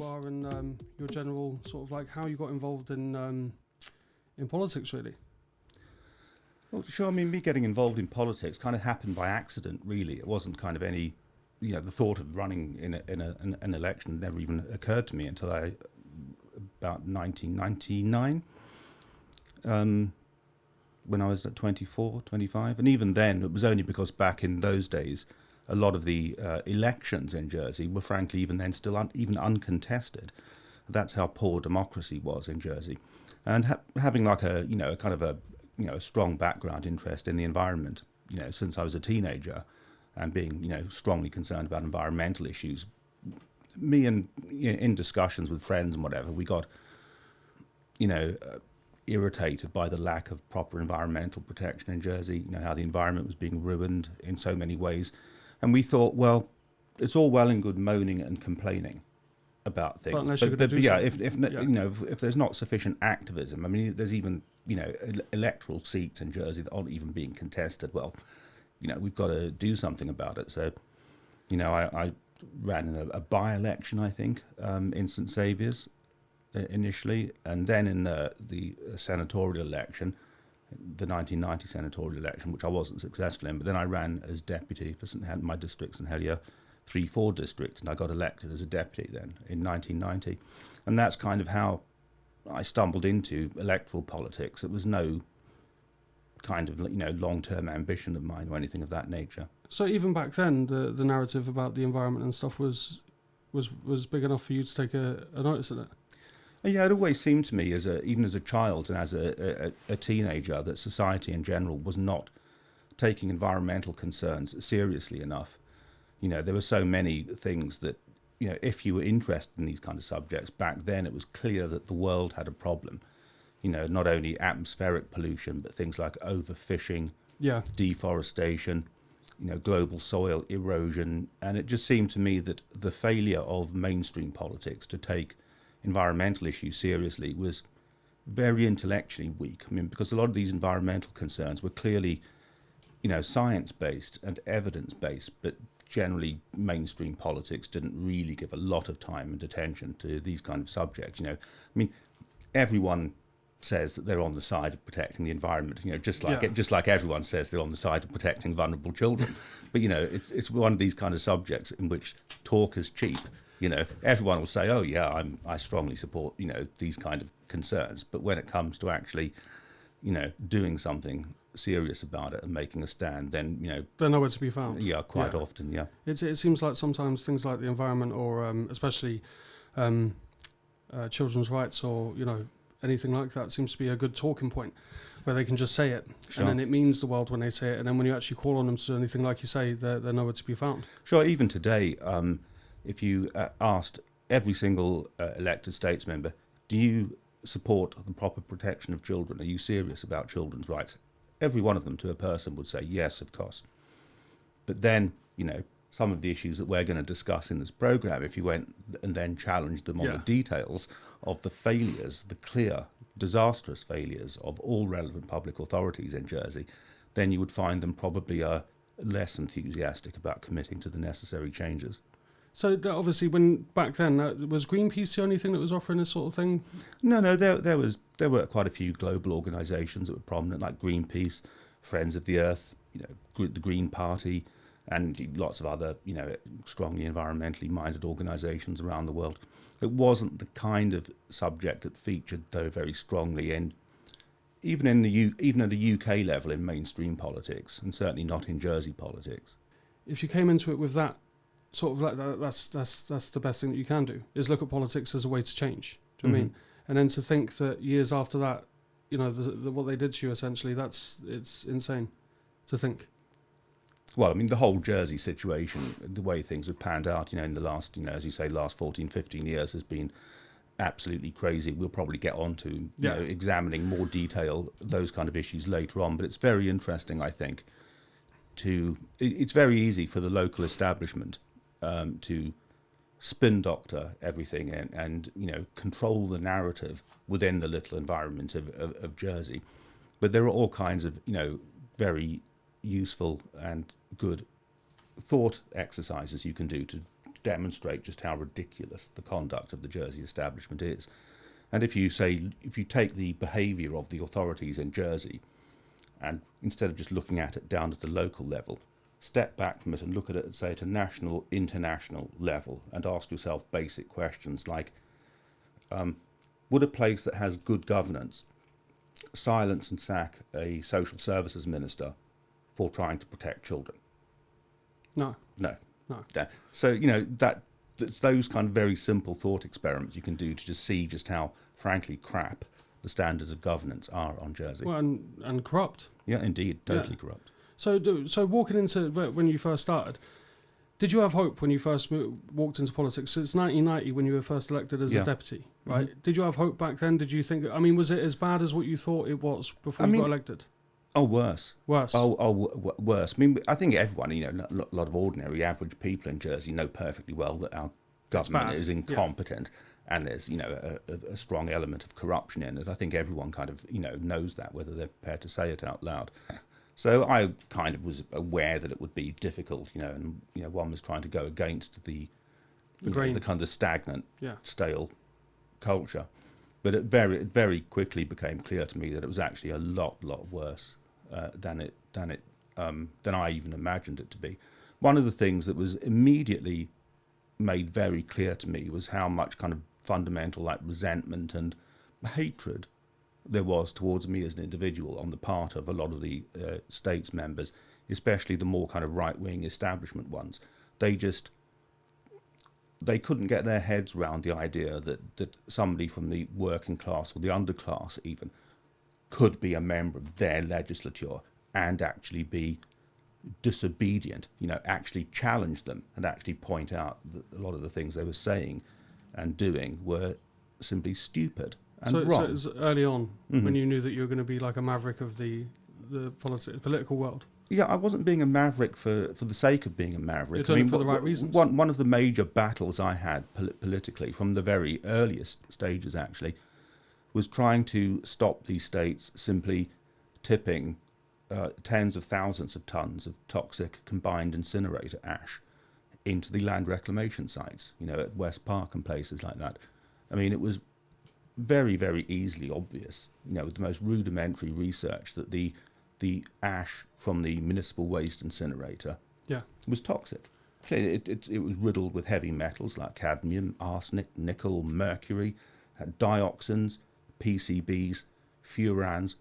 are and your general sort of like how you got involved in politics, really. Well, sure. I mean, me getting involved in politics kind of happened by accident, really. It wasn't kind of any, the thought of running in an election never even occurred to me until about 1999, when I was at 24, 25. And even then, it was only because back in those days, a lot of the elections in Jersey were frankly even then still even uncontested. That's how poor democracy was in Jersey. And having like a kind of a strong background interest in the environment, since I was a teenager, and being strongly concerned about environmental issues, me and in discussions with friends and whatever, we got irritated by the lack of proper environmental protection in Jersey. How the environment was being ruined in so many ways, and we thought, well, it's all well and good moaning and complaining about things, but if there's not sufficient activism, I mean, there's even electoral seats in Jersey that aren't even being contested. Well, we've got to do something about it. So, I ran in a by-election, I think, in St Saviour's initially, and then in the senatorial election, the 1990 senatorial election, which I wasn't successful in, but then I ran as deputy for my district, St Helier 3-4 district, and I got elected as a deputy then in 1990. And that's kind of how I stumbled into electoral politics. It was no kind of long-term ambition of mine or anything of that nature. So even back then, the narrative about the environment and stuff was big enough for you to take a notice of it? Yeah, it always seemed to me, even as a child and as a teenager, that society in general was not taking environmental concerns seriously enough. There were so many things that, if you were interested in these kind of subjects back then, it was clear that the world had a problem. Not only atmospheric pollution, but things like overfishing, deforestation, global soil erosion. And it just seemed to me that the failure of mainstream politics to take environmental issues seriously was very intellectually weak. I mean, because a lot of these environmental concerns were clearly, science-based and evidence-based, but generally mainstream politics didn't really give a lot of time and attention to these kind of subjects. I mean, everyone says that they're on the side of protecting the environment, just like everyone says they're on the side of protecting vulnerable children. But it's one of these kind of subjects in which talk is cheap. Everyone will say, oh yeah, I strongly support these kind of concerns, but when it comes to actually doing something serious about it and making a stand, then they're nowhere to be found. Quite often. It seems like sometimes things like the environment or especially children's rights or anything like that seems to be a good talking point where they can just say it. Sure. And then it means the world when they say it, and then when you actually call on them to do anything, like you say, they're nowhere to be found. Sure. Even today, if you asked every single elected states member, do you support the proper protection of children? Are you serious about children's rights? Every one of them to a person would say, yes, of course. But then, some of the issues that we're going to discuss in this program, if you went and then challenged them on the details of the failures, the clear, disastrous failures of all relevant public authorities in Jersey, then you would find them probably less enthusiastic about committing to the necessary changes. So obviously, when back then, was Greenpeace the only thing that was offering this sort of thing? No, there were quite a few global organisations that were prominent, like Greenpeace, Friends of the Earth, the Green Party, and lots of other, strongly environmentally minded organisations around the world. It wasn't the kind of subject that featured, though, very strongly even at the UK level in mainstream politics, and certainly not in Jersey politics. If you came into it with that sort of like that, that's the best thing that you can do, is look at politics as a way to change. Do you know what I mean? And then to think that years after that, what they did to you, essentially, it's insane to think. Well, I mean, the whole Jersey situation, the way things have panned out, in the last, as you say, last 14, 15 years has been absolutely crazy. We'll probably get on to examining more detail those kind of issues later on, but it's very interesting, I think, it's very easy for the local establishment to spin doctor everything and control the narrative within the little environment of Jersey. But there are all kinds of very useful and good thought exercises you can do to demonstrate just how ridiculous the conduct of the Jersey establishment is. And if you take the behaviour of the authorities in Jersey, and instead of just looking at it down at the local level, step back from it and look at it, say, at a national, international level, and ask yourself basic questions like, would a place that has good governance silence and sack a social services minister for trying to protect children? No. No. No. Yeah. So, it's those kind of very simple thought experiments you can do to just see just how, frankly, crap the standards of governance are on Jersey. Well, and corrupt. Yeah, indeed, totally corrupt. So walking into when you first started, did you have hope when you first walked into politics? It's 1990 when you were first elected as a deputy, right? Mm-hmm. Did you have hope back then? Did you think? I mean, was it as bad as what you thought it was before you got elected? Oh, worse. Worse. Worse. I mean, I think everyone, a lot of ordinary, average people in Jersey know perfectly well that our government is incompetent, and there's, a strong element of corruption in it. I think everyone kind of, knows that, whether they're prepared to say it out loud. So I kind of was aware that it would be difficult, and one was trying to go against the kind of stagnant, stale culture. But it very quickly became clear to me that it was actually a lot worse than I even imagined it to be. One of the things that was immediately made very clear to me was how much kind of fundamental resentment and hatred there was towards me as an individual on the part of a lot of the state's members, especially the more kind of right-wing establishment ones. They couldn't get their heads around the idea that somebody from the working class or the underclass even could be a member of their legislature and actually be disobedient, actually challenge them and actually point out that a lot of the things they were saying and doing were simply stupid and wrong. So it was early on when you knew that you were going to be like a maverick of the political world? Yeah, I wasn't being a maverick for the sake of being a maverick. You're doing it for the right reasons. One of the major battles I had politically from the very earliest stages, actually, was trying to stop these states simply tipping tens of thousands of tons of toxic combined incinerator ash into the land reclamation sites, at West Park and places like that. I mean, it was very, very easily obvious, with the most rudimentary research that the ash from the municipal waste incinerator was toxic. It was riddled with heavy metals like cadmium, arsenic, nickel, mercury, had dioxins, PCBs, furans.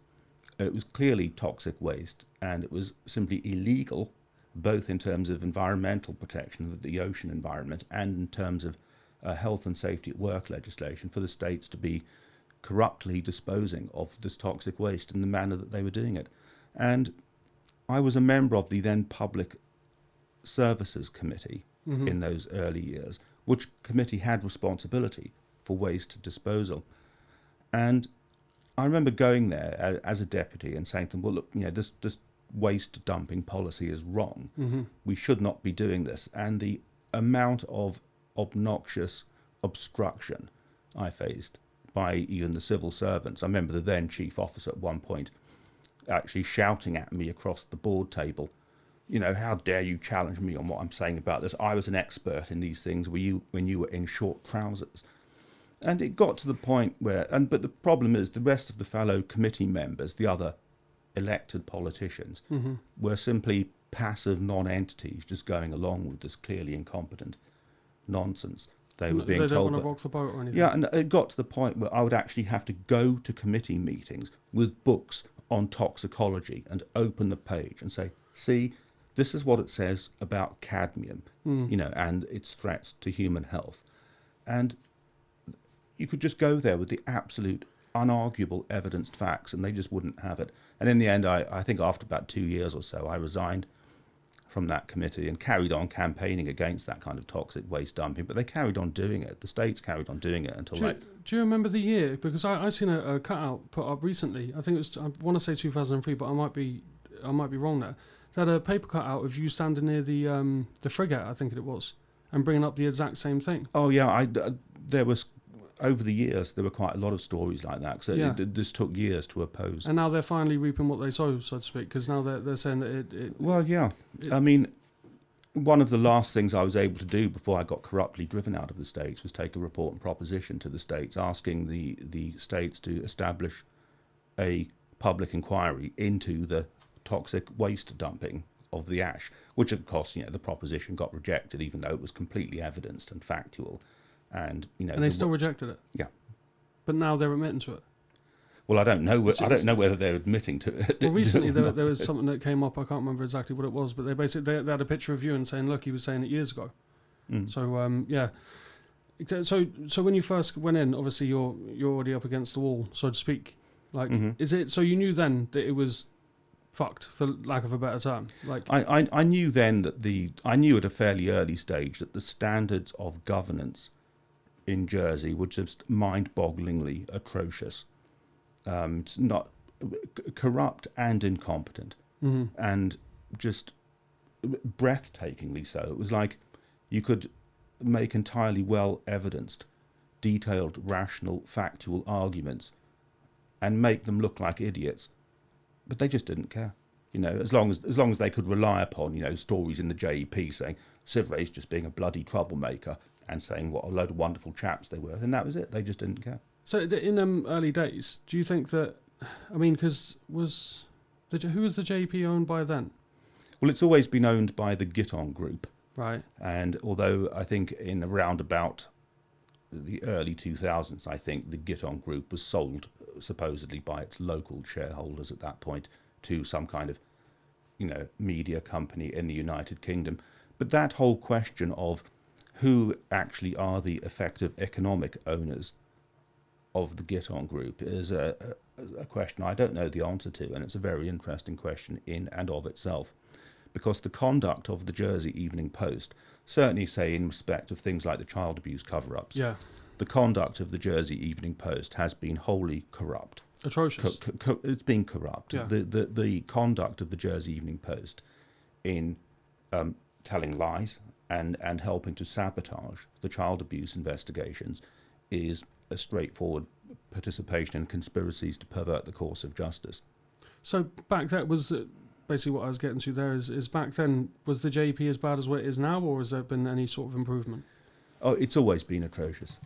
It was clearly toxic waste, and it was simply illegal, both in terms of environmental protection of the ocean environment and in terms of health and safety at work legislation, for the states to be corruptly disposing of this toxic waste in the manner that they were doing it. And I was a member of the then Public Services Committee in those early years, which committee had responsibility for waste disposal. And I remember going there as a deputy and saying to them, well, look, this waste dumping policy is wrong. We should not be doing this. And the amount of obnoxious obstruction I faced by even the civil servants. I remember the then chief officer at one point actually shouting at me across the board table, how dare you challenge me on what I'm saying about this? I was an expert in these things when you were in short trousers. And it got to the point where, but the problem is the rest of the fellow committee members, the other elected politicians, were simply passive non-entities just going along with this clearly incompetent nonsense. They were being told. They don't want to rock the boat or anything. Yeah, and it got to the point where I would actually have to go to committee meetings with books on toxicology and open the page and say, see, this is what it says about cadmium, and its threats to human health. And you could just go there with the absolute unarguable evidenced facts, and they just wouldn't have it. And in the end, I think after about 2 years or so, I resigned from that committee and carried on campaigning against that kind of toxic waste dumping. But they carried on doing it. The states carried on doing it until Do you remember the year? Because I seen a cutout put up recently. I think it was, I want to say 2003, but I might be wrong there. They had a paper cutout of you standing near the frigate, I think it was, and bringing up the exact same thing. Oh yeah, there was. Over the years, there were quite a lot of stories like that. So this took years to oppose. And now they're finally reaping what they sow, so to speak, because now they're saying that it... Well, yeah. I mean, one of the last things I was able to do before I got corruptly driven out of the States was take a report and proposition to the States asking the States to establish a public inquiry into the toxic waste dumping of the ash, which of course, the proposition got rejected, even though it was completely evidenced and factual. And and they still rejected it. Yeah. But now they're admitting to it. Well, I don't know. I don't know whether they're admitting to it. Well, recently there was something that came up. I can't remember exactly what it was, but they had a picture of you and saying, "Look, he was saying it years ago." Mm. So yeah. So when you first went in, obviously you're already up against the wall, so to speak. Like, is it? So you knew then that it was fucked, for lack of a better term. Like, I knew then that I knew at a fairly early stage that the standards of governance in Jersey were just mind-bogglingly atrocious. It's not corrupt and incompetent, and just breathtakingly so. It was like you could make entirely well evidenced, detailed, rational, factual arguments and make them look like idiots, but they just didn't care. As long as they could rely upon stories in the JEP saying Syvret's just being a bloody troublemaker and saying what a load of wonderful chaps they were, and that was it. They just didn't care. So in early days, do you think that, because who was the JP owned by then? Well, it's always been owned by the Gitton Group. Right. And although I think in around about the early 2000s, I think the Gitton Group was sold supposedly by its local shareholders at that point to some kind of, media company in the United Kingdom. But that whole question of who actually are the effective economic owners of the Gitton Group is a question I don't know the answer to, and it's a very interesting question in and of itself, because the conduct of the Jersey Evening Post, certainly say in respect of things like the child abuse cover-ups, the conduct of the Jersey Evening Post has been wholly corrupt. Atrocious. It's been corrupt. Yeah. The conduct of the Jersey Evening Post in telling lies and helping to sabotage the child abuse investigations is a straightforward participation in conspiracies to pervert the course of justice. So back then, was basically what I was getting to there is back then, was the JP as bad as what it is now, or has there been any sort of improvement? Oh, it's always been atrocious.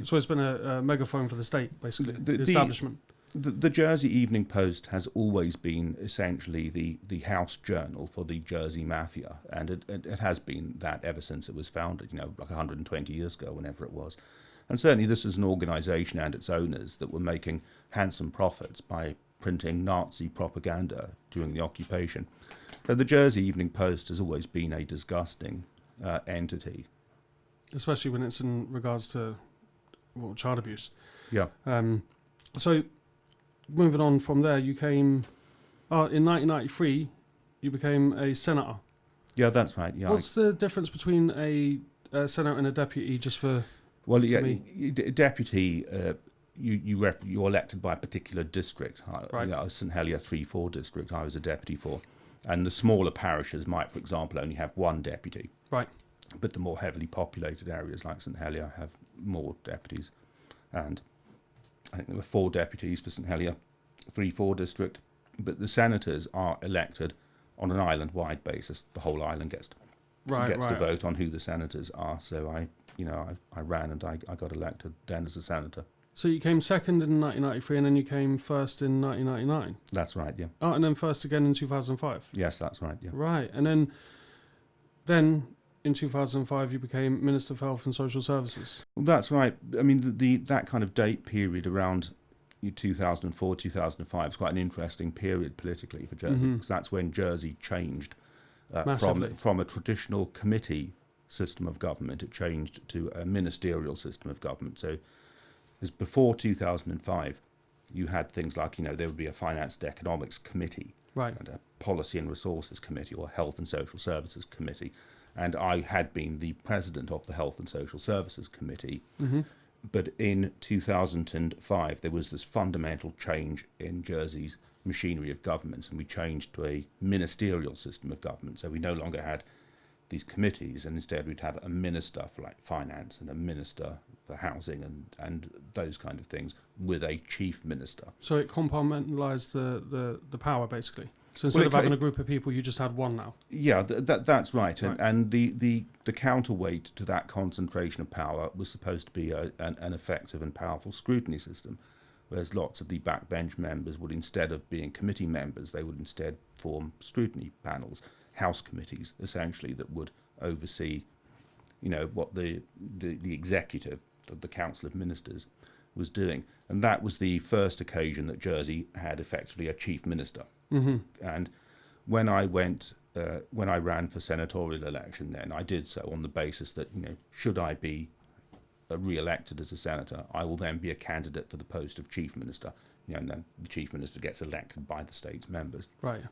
So it's been a megaphone for the state, basically, the establishment. The Jersey Evening Post has always been essentially the house journal for the Jersey Mafia, and it has been that ever since it was founded, like 120 years ago, whenever it was. And certainly this is an organisation and its owners that were making handsome profits by printing Nazi propaganda during the occupation. So the Jersey Evening Post has always been a disgusting entity. Especially when it's in regards to child abuse. Yeah. So moving on from there, you came... in 1993, you became a senator. Yeah, that's right. Yeah. What's the difference between a senator and a deputy, just for... Well, yeah, deputy, you're elected by a particular district. Right. St Helier 3-4 district, I was a deputy for. And the smaller parishes might, for example, only have one deputy. Right. But the more heavily populated areas like St Helier have more deputies. And I think there were 4 deputies for St Helier 3-4 district. But the senators are elected on an island-wide basis. The whole island gets to vote on who the senators are. So I ran and I got elected then as a senator. So you came second in 1993 and then you came first in 1999? That's right, yeah. Oh, and then first again in 2005? Yes, that's right, yeah. Right, and then in 2005 you became Minister for Health and Social Services? Well, that's right. I mean, that kind of date period around 2004, 2005 is quite an interesting period politically for Jersey, because that's when Jersey changed from a traditional committee system of government. It changed to a ministerial system of government. So as before 2005, you had things like, there would be a finance and economics committee, right, and a policy and resources committee, or health and social services committee. And I had been the president of the health and social services committee. Mm-hmm. But in 2005, there was this fundamental change in Jersey's machinery of government, and we changed to a ministerial system of government. So we no longer had these committees, and instead we'd have a minister for like finance and a minister for housing and those kind of things, with a chief minister. So it compartmentalised the power, basically. So instead of having a group of people, you just had one now. Yeah, that's right. And the counterweight to that concentration of power was supposed to be an effective and powerful scrutiny system, whereas lots of the backbench members would, instead of being committee members, they would instead form scrutiny panels, house committees, essentially, that would oversee, what the executive, the Council of Ministers, was doing. And that was the first occasion that Jersey had effectively a chief minister. Mm-hmm. And when I ran for senatorial election, then I did so on the basis that, should I be re-elected as a senator, I will then be a candidate for the post of chief minister. And then the chief minister gets elected by the state's members. Right.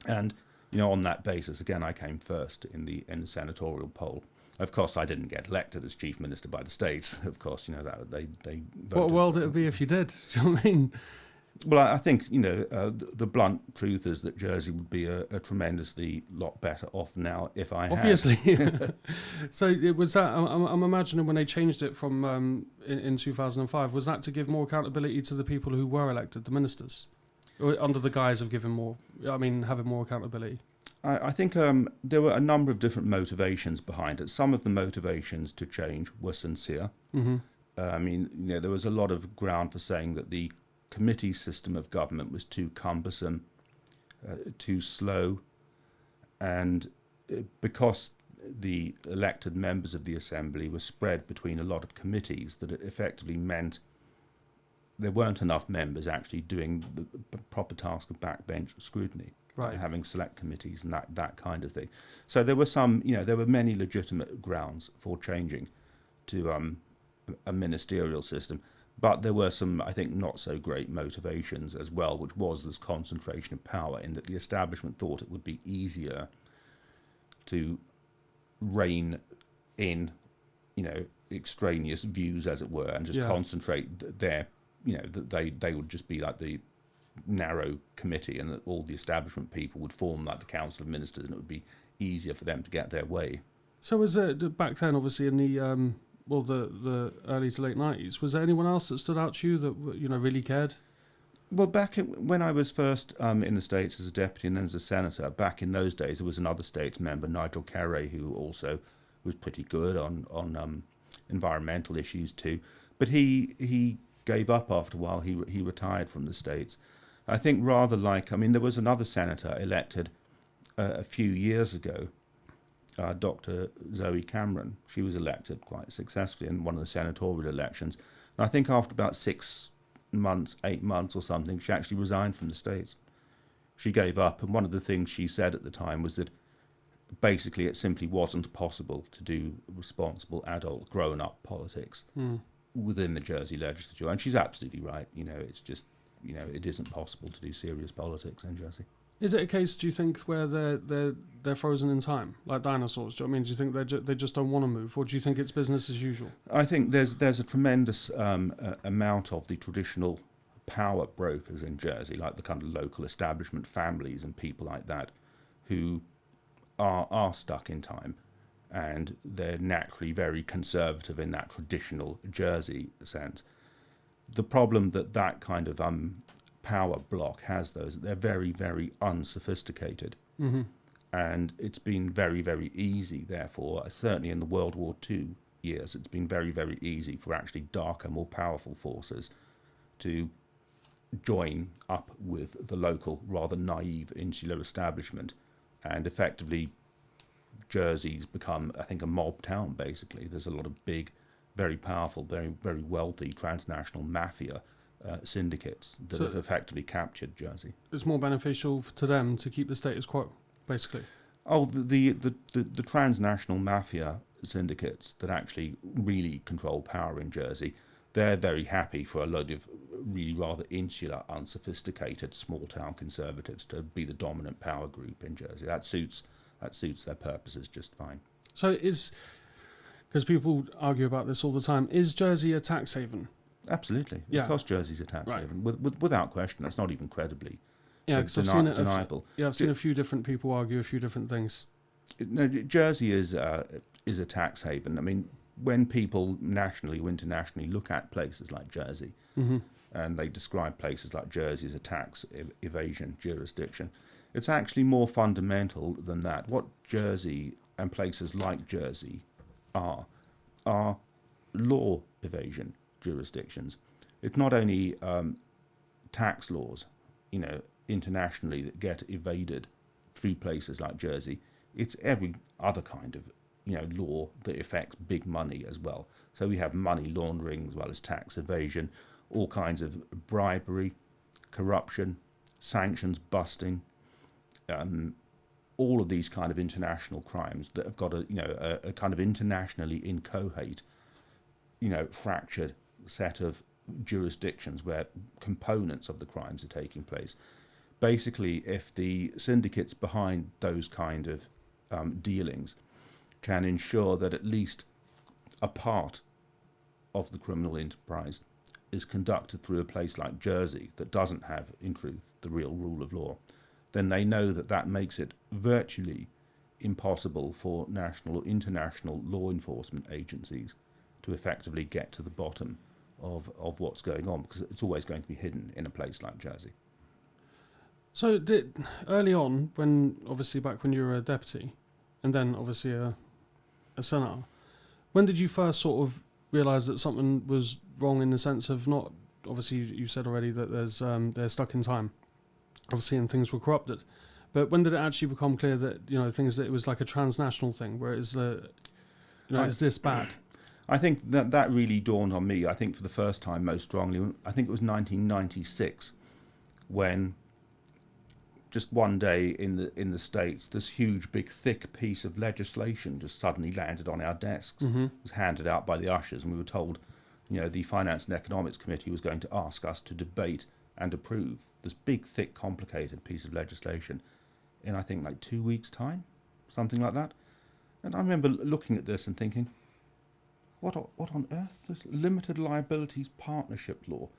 And on that basis, again, I came first in the senatorial poll. Of course, I didn't get elected as chief minister by the states. Of course, that they voted. What world it would be if you did? Do you know what I mean? Well, I think the blunt truth is that Jersey would be a tremendously lot better off now if I had. Obviously. So it was that. I'm imagining when they changed it from in 2005, was that to give more accountability to the people who were elected, the ministers, or under the guise of having more accountability? I think there were a number of different motivations behind it. Some of the motivations to change were sincere. Mm-hmm. There was a lot of ground for saying that the committee system of government was too cumbersome, too slow, and because the elected members of the assembly were spread between a lot of committees, that it effectively meant there weren't enough members actually doing the proper task of backbench scrutiny, right, having select committees and that kind of thing. So there were there were many legitimate grounds for changing to a ministerial system. But there were some, I think, not so great motivations as well, which was this concentration of power, in that the establishment thought it would be easier to rein in, extraneous views, as it were, and just concentrate their, that they would just be like the narrow committee, and that all the establishment people would form like the Council of Ministers, and it would be easier for them to get their way. So was it back then, obviously, in the the early to late 90s, was there anyone else that stood out to you that really cared? Well, when I was first in the States as a deputy and then as a senator, back in those days, there was another States member, Nigel Carey, who also was pretty good on environmental issues too. But he gave up after a while. He retired from the States. I think rather there was another senator elected a few years ago, Dr. Zoe Cameron. She was elected quite successfully in one of the senatorial elections. And I think after about 8 months or something, she actually resigned from the States. She gave up, and one of the things she said at the time was that basically it simply wasn't possible to do responsible adult grown-up politics within the Jersey legislature. And she's absolutely right. It's just, it isn't possible to do serious politics in Jersey. Is it a case, do you think, where they're frozen in time, like dinosaurs? Do you know what I mean? Do you think they just don't want to move, or do you think it's business as usual? I think there's a tremendous amount of the traditional power brokers in Jersey, like the kind of local establishment families and people like that, who are stuck in time, and they're naturally very conservative in that traditional Jersey sense. The problem that kind of power block has, though, is that they're very, very unsophisticated. Mm-hmm. And it's been very, very easy, therefore, certainly in the World War II years, it's been very, very easy for actually darker, more powerful forces to join up with the local, rather naive insular establishment. And effectively, Jersey's become, I think, a mob town, basically. There's a lot of big, very powerful, very, very wealthy transnational mafia syndicates that have effectively captured Jersey. It's more beneficial to them to keep the status quo, basically. Oh, the transnational mafia syndicates that actually really control power in Jersey, they're very happy for a load of really rather insular, unsophisticated, small-town conservatives to be the dominant power group in Jersey. That suits their purposes just fine. So because people argue about this all the time, is Jersey a tax haven? Absolutely. Yeah. Of course Jersey's a tax haven, without question. That's not even credibly deniable. I've seen a few different people argue a few different things. No, Jersey is a tax haven. I mean, when people nationally or internationally look at places like Jersey, mm-hmm. and they describe places like Jersey as a tax evasion jurisdiction, It's actually more fundamental than that. What Jersey and places like Jersey are law evasion jurisdictions. It's not only tax laws, internationally that get evaded through places like Jersey. It's every other kind of law that affects big money as well. So we have money laundering as well as tax evasion, all kinds of bribery, corruption, sanctions busting, all of these kind of international crimes that have got a kind of internationally inchoate, fractured set of jurisdictions where components of the crimes are taking place. Basically, if the syndicates behind those kind of dealings can ensure that at least a part of the criminal enterprise is conducted through a place like Jersey that doesn't have, in truth, the real rule of law, then they know that that makes it virtually impossible for national or international law enforcement agencies to effectively get to the bottom of what's going on, because it's always going to be hidden in a place like Jersey. So early on, back when you were a deputy, and then obviously a senator, when did you first sort of realise that something was wrong, in the sense of, not, obviously you said already that they're stuck in time, obviously, and things were corrupted, but when did it actually become clear that that it was like a transnational thing, where it's it's this bad? I think that really dawned on me, I think for the first time most strongly. I think it was 1996 when just one day in the States, this huge, big, thick piece of legislation just suddenly landed on our desks. Mm-hmm. It was handed out by the ushers, and we were told, the Finance and Economics Committee was going to ask us to debate and approve this big, thick, complicated piece of legislation in, I think, like 2 weeks' time, something like that. And I remember looking at this and thinking, what on earth? This limited liabilities partnership law.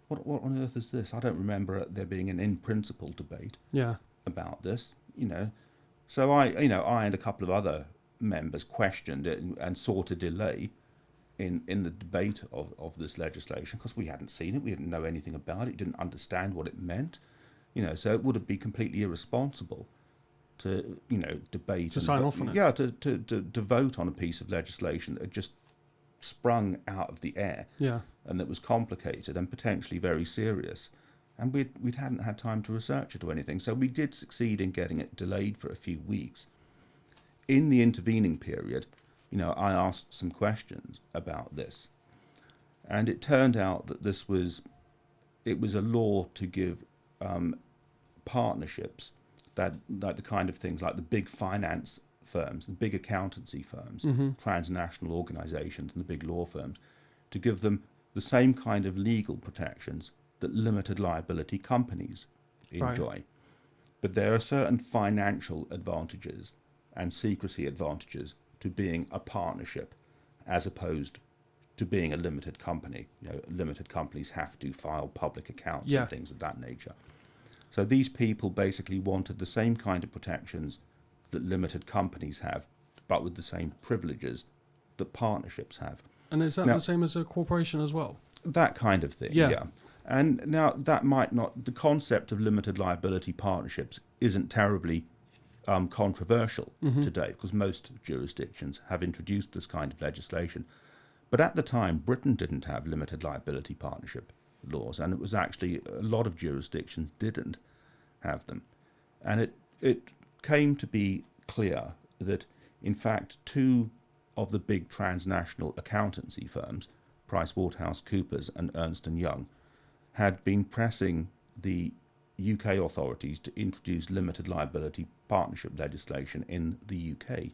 What on earth is this? I don't remember there being an in-principle debate about this, So I and a couple of other members questioned it and sought a delay in the debate of this legislation, because we hadn't seen it, we didn't know anything about it, didn't understand what it meant, so it would have been completely irresponsible to, debate. To sign off on it. Yeah, to vote on a piece of legislation that had just sprung out of the air, and that was complicated and potentially very serious, and we hadn't had time to research it or anything. So we did succeed in getting it delayed for a few weeks. In the intervening period, I asked some questions about this, and it turned out that it was a law to give partnerships, that like the kind of things like the big finance firms, the big accountancy firms, transnational organizations, and the big law firms, to give them the same kind of legal protections that limited liability companies enjoy. Right. But there are certain financial advantages and secrecy advantages to being a partnership as opposed to being a limited company. Limited companies have to file public accounts and things of that nature. So these people basically wanted the same kind of protections that limited companies have, but with the same privileges that partnerships have. And is that the same as a corporation as well? That kind of thing, yeah. And now that might not, the concept of limited liability partnerships isn't terribly controversial today, because most jurisdictions have introduced this kind of legislation. But at the time, Britain didn't have limited liability partnership laws, and it was actually a lot of jurisdictions didn't have them. And it came to be clear that, in fact, two of the big transnational accountancy firms, PricewaterhouseCoopers and Ernst & Young, had been pressing the UK authorities to introduce limited liability partnership legislation in the UK.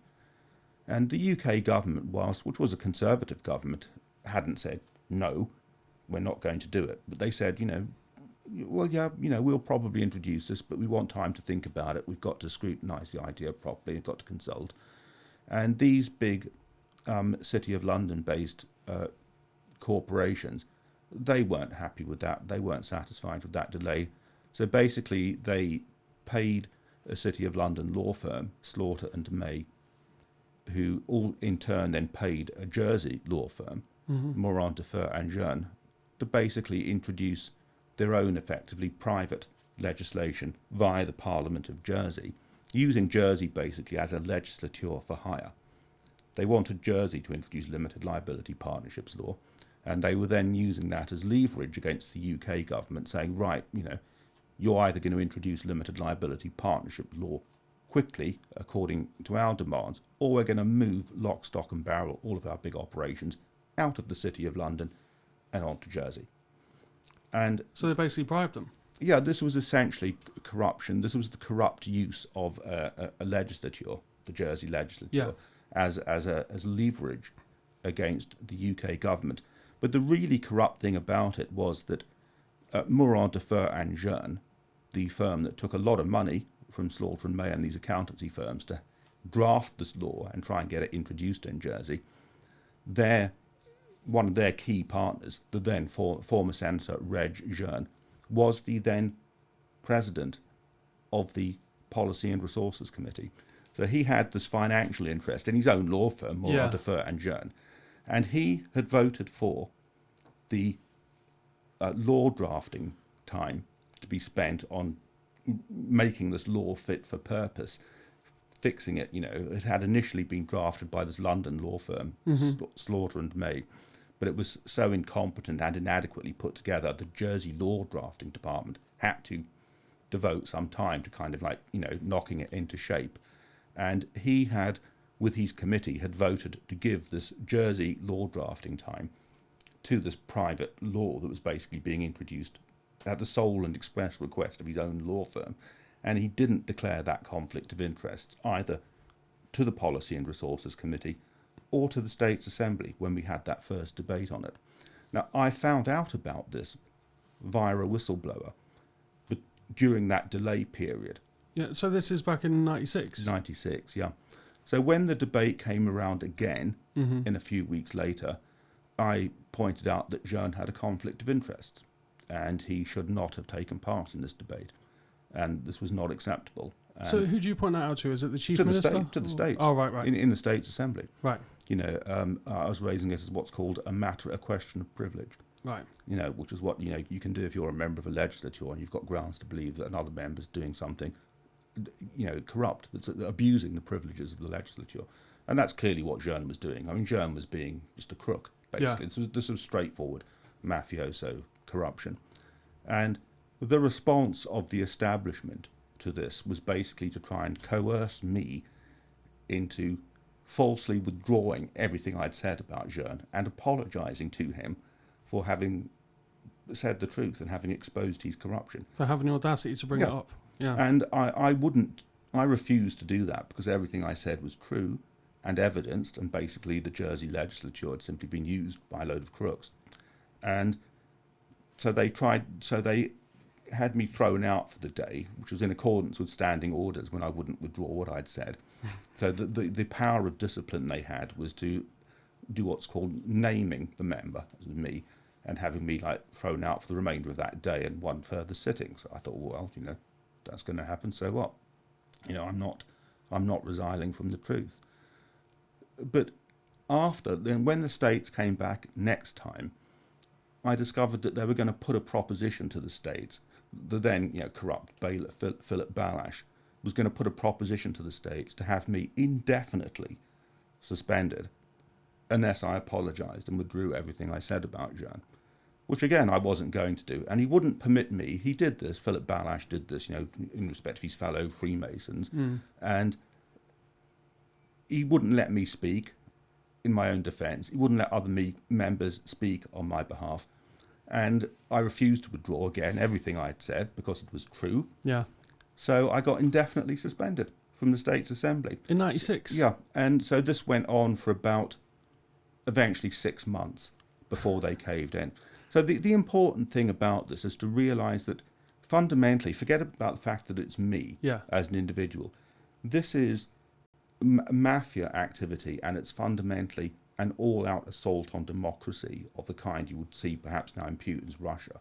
And the UK government, which was a conservative government, hadn't said, no, we're not going to do it. But they said, we'll probably introduce this, but we want time to think about it. We've got to scrutinise the idea properly. We've got to consult. And these big City of London-based corporations, they weren't happy with that. They weren't satisfied with that delay. So basically, they paid a City of London law firm, Slaughter and May, who all in turn then paid a Jersey law firm, Morin de Fer and Jeune, to basically introduce their own effectively private legislation via the Parliament of Jersey, using Jersey basically as a legislature for hire. They wanted Jersey to introduce limited liability partnerships law, and they were then using that as leverage against the UK government, saying, right, you're either going to introduce limited liability partnership law quickly, according to our demands, or we're going to move lock, stock and barrel all of our big operations out of the City of London and onto Jersey. And so they basically bribed them. Yeah, this was essentially corruption. This was the corrupt use of a legislature, the Jersey legislature, as leverage against the UK government. But the really corrupt thing about it was that Mourad Defer and Jeune, the firm that took a lot of money from Slaughter and May and these accountancy firms to draft this law and try and get it introduced in Jersey, one of their key partners, the then former Senator Reg Jeune, was the then president of the Policy and Resources Committee. So he had this financial interest in his own law firm, Mourad Defer and Jeune, and he had voted for the law drafting time to be spent on making this law fit for purpose, fixing it. It had initially been drafted by this London law firm, Slaughter and May, but it was so incompetent and inadequately put together, the Jersey law drafting department had to devote some time to kind of knocking it into shape. And he had, with his committee, had voted to give this Jersey law drafting time to this private law that was basically being introduced at the sole and express request of his own law firm. And he didn't declare that conflict of interest either to the Policy and Resources Committee or to the States Assembly when we had that first debate on it. Now, I found out about this via a whistleblower, but during that delay period. Yeah, so this is back in 96? 96, yeah. So when the debate came around again, in a few weeks later, I pointed out that Jeune had a conflict of interest, and he should not have taken part in this debate, and this was not acceptable. So who do you point that out to? Is it the Chief Minister? To the States. Oh, right. In the States Assembly. Right. I was raising it as what's called a question of privilege. Right. Which is what, you can do if you're a member of a legislature and you've got grounds to believe that another member's doing something, corrupt, that's abusing the privileges of the legislature. And that's clearly what Jeune was doing. I mean, Jeune was being just a crook, basically. Yeah. This was straightforward mafioso corruption. And the response of the establishment to this was basically to try and coerce me into falsely withdrawing everything I'd said about Jeune and apologising to him for having said the truth and having exposed his corruption. For having the audacity to bring it up. Yeah. And I refused to do that because everything I said was true and evidenced, and basically the Jersey legislature had simply been used by a load of crooks. And so they had me thrown out for the day, which was in accordance with standing orders when I wouldn't withdraw what I'd said. So the power of discipline they had was to do what's called naming the member, as me, and having me thrown out for the remainder of that day and one further sitting. So I thought, well, that's going to happen. So what? I'm not resiling from the truth. But when the States came back next time, I discovered that they were going to put a proposition to the States. The then corrupt bailiff Philip Balash was going to put a proposition to the States to have me indefinitely suspended unless I apologised and withdrew everything I said about Jeune, which again I wasn't going to do. And he wouldn't permit me. He did this. Philip Balash did this, in respect of his fellow Freemasons, and he wouldn't let me speak in my own defence. He wouldn't let other members speak on my behalf. And I refused to withdraw again everything I'd said because it was true. Yeah. So I got indefinitely suspended from the States Assembly. In 96? Yeah. And so this went on for about eventually 6 months before they caved in. So the important thing about this is to realise that fundamentally, forget about the fact that it's me as an individual. This is mafia activity, and it's fundamentally an all-out assault on democracy of the kind you would see perhaps now in Putin's Russia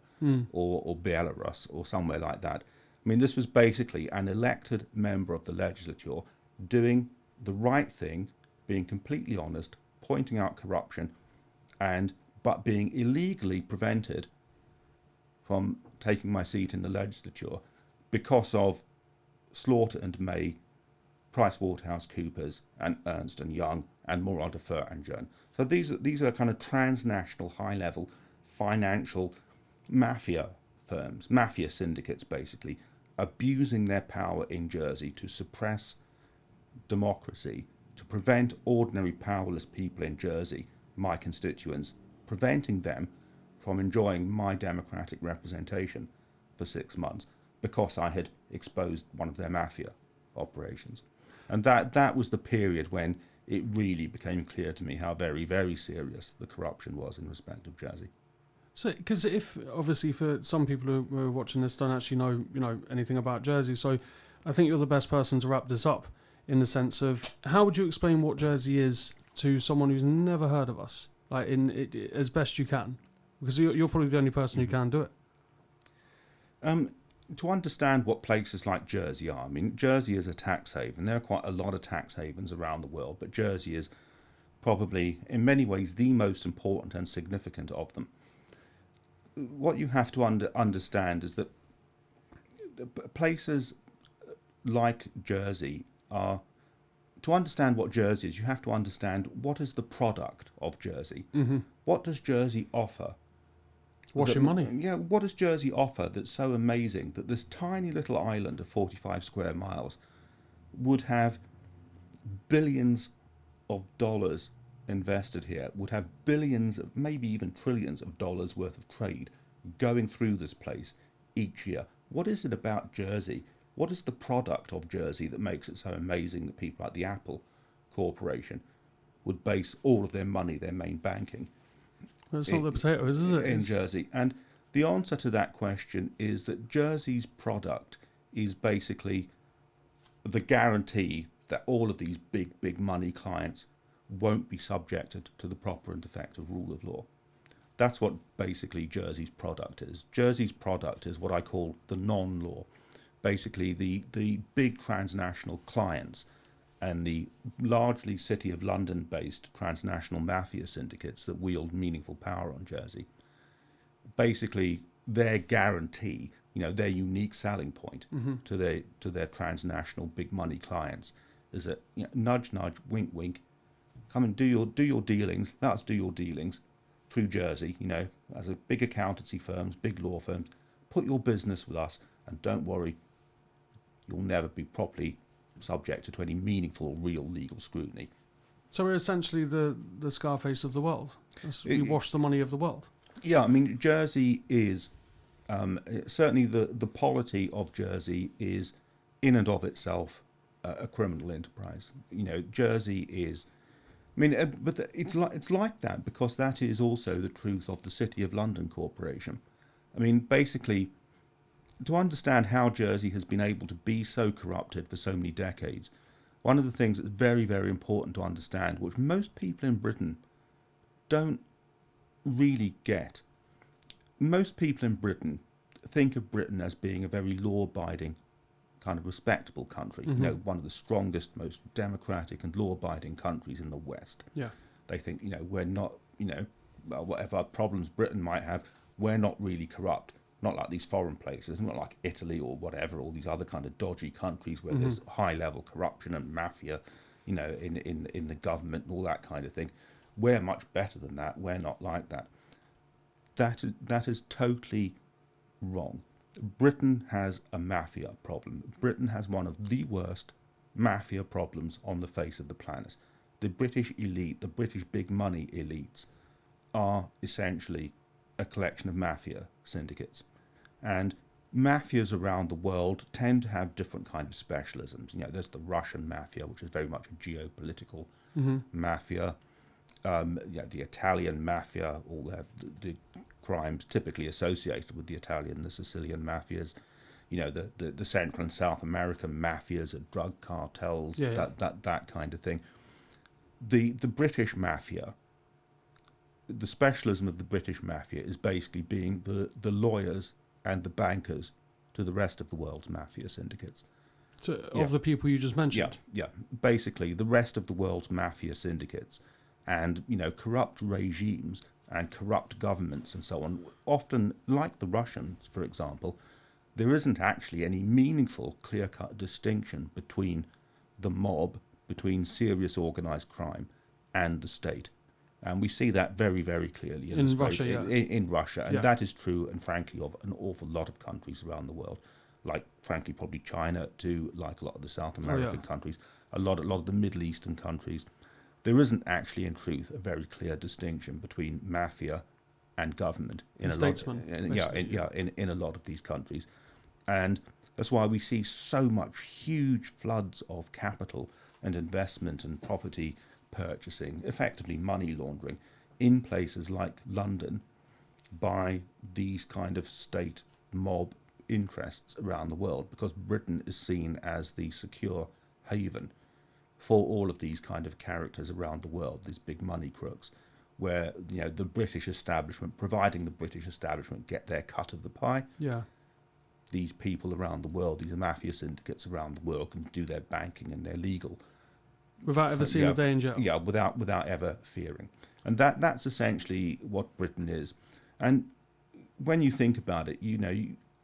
or Belarus or somewhere like that. I mean, this was basically an elected member of the legislature doing the right thing, being completely honest, pointing out corruption, but being illegally prevented from taking my seat in the legislature because of Slaughter and May, PricewaterhouseCoopers, and Ernst and Young, and Morin de Feur and Jeune. So these are kind of transnational, high-level financial mafia firms, mafia syndicates, basically, abusing their power in Jersey to suppress democracy, to prevent ordinary powerless people in Jersey, my constituents, preventing them from enjoying my democratic representation for 6 months because I had exposed one of their mafia operations. And that was the period when it really became clear to me how very, very serious the corruption was in respect of Jersey. So, because if obviously for some people who are watching this don't actually know anything about Jersey, so I think you're the best person to wrap this up in the sense of how would you explain what Jersey is to someone who's never heard of us, like in it, as best you can, because you're probably the only person who can do it. To understand what places like Jersey are, I mean, Jersey is a tax haven. There are quite a lot of tax havens around the world, but Jersey is probably, in many ways, the most important and significant of them. What you have to understand is that places like Jersey are, to understand what Jersey is, you have to understand what is the product of Jersey. Mm-hmm. What does Jersey offer? What's your money? Yeah, what does Jersey offer that's so amazing that this tiny little island of 45 square miles would have billions of dollars invested here, would have billions, maybe even trillions of dollars worth of trade going through this place each year? What is it about Jersey? What is the product of Jersey that makes it so amazing that people like the Apple Corporation would base all of their money, their main banking, It's not the potatoes, is it? in Jersey? And the answer to that question is that Jersey's product is basically the guarantee that all of these big money clients won't be subjected to the proper and effective rule of law. That's what basically Jersey's product is. Jersey's product is what I call the non-law. Basically the big transnational clients and the largely City of London-based transnational mafia syndicates that wield meaningful power on Jersey. Basically, their guarantee, their unique selling point to their transnational big money clients is that nudge, nudge, wink, wink, come and do your dealings. Let us do your dealings through Jersey. As a big accountancy firms, big law firms, put your business with us, and don't worry, you'll never be properly subjected to any meaningful or real legal scrutiny. So we're essentially the Scarface of the world. We wash the money of the world. Yeah, I mean, Jersey is certainly the polity of Jersey is in and of itself a criminal enterprise. Jersey is, but it's like that because that is also the truth of the City of London Corporation. Basically, to understand how Jersey has been able to be so corrupted for so many decades, one of the things that's very, very important to understand, which most people in Britain don't really get. Most people in Britain think of Britain as being a very law-abiding, kind of respectable country, one of the strongest, most democratic and law-abiding countries in the West. Yeah. They think, we're not, whatever problems Britain might have, we're not really corrupt. Not like these foreign places, not like Italy or whatever, all these other kind of dodgy countries where there's high-level corruption and mafia, in the government and all that kind of thing. We're much better than that. We're not like that. That is totally wrong. Britain has a mafia problem. Britain has one of the worst mafia problems on the face of the planet. The British elite, the British big money elites, are essentially a collection of mafia syndicates. And mafias around the world tend to have different kind of specialisms. There's the Russian mafia, which is very much a geopolitical mafia. The Italian mafia, all the crimes typically associated with the Italian and the Sicilian mafias. The Central and South American mafias, drug cartels, that kind of thing. The British mafia, the specialism of the British mafia is basically being the lawyers and the bankers to the rest of the world's mafia syndicates. Of the people you just mentioned? Yeah. Basically, the rest of the world's mafia syndicates and, corrupt regimes and corrupt governments and so on, often, like the Russians, for example, there isn't actually any meaningful, clear-cut distinction between the mob, between serious organised crime and the state. And we see that very, very clearly in Russia, in Russia. And Yeah. that is true, and frankly, of an awful lot of countries around the world, like, frankly, probably China too, like a lot of the South American countries, a lot of the Middle Eastern countries. There isn't actually, in truth, a very clear distinction between mafia and government in in a lot of these countries. And that's why we see so much huge floods of capital and investment and property purchasing, effectively money laundering, in places like London by these kind of state mob interests around the world, because Britain is seen as the secure haven for all of these kind of characters around the world, these big money crooks, where, you know, the British establishment, providing the British establishment get their cut of the pie, Yeah. these people around the world, these mafia syndicates around the world, can do their banking and their legal Without ever seeing a danger. Yeah, without ever fearing. And that's essentially what Britain is. And when you think about it, you know,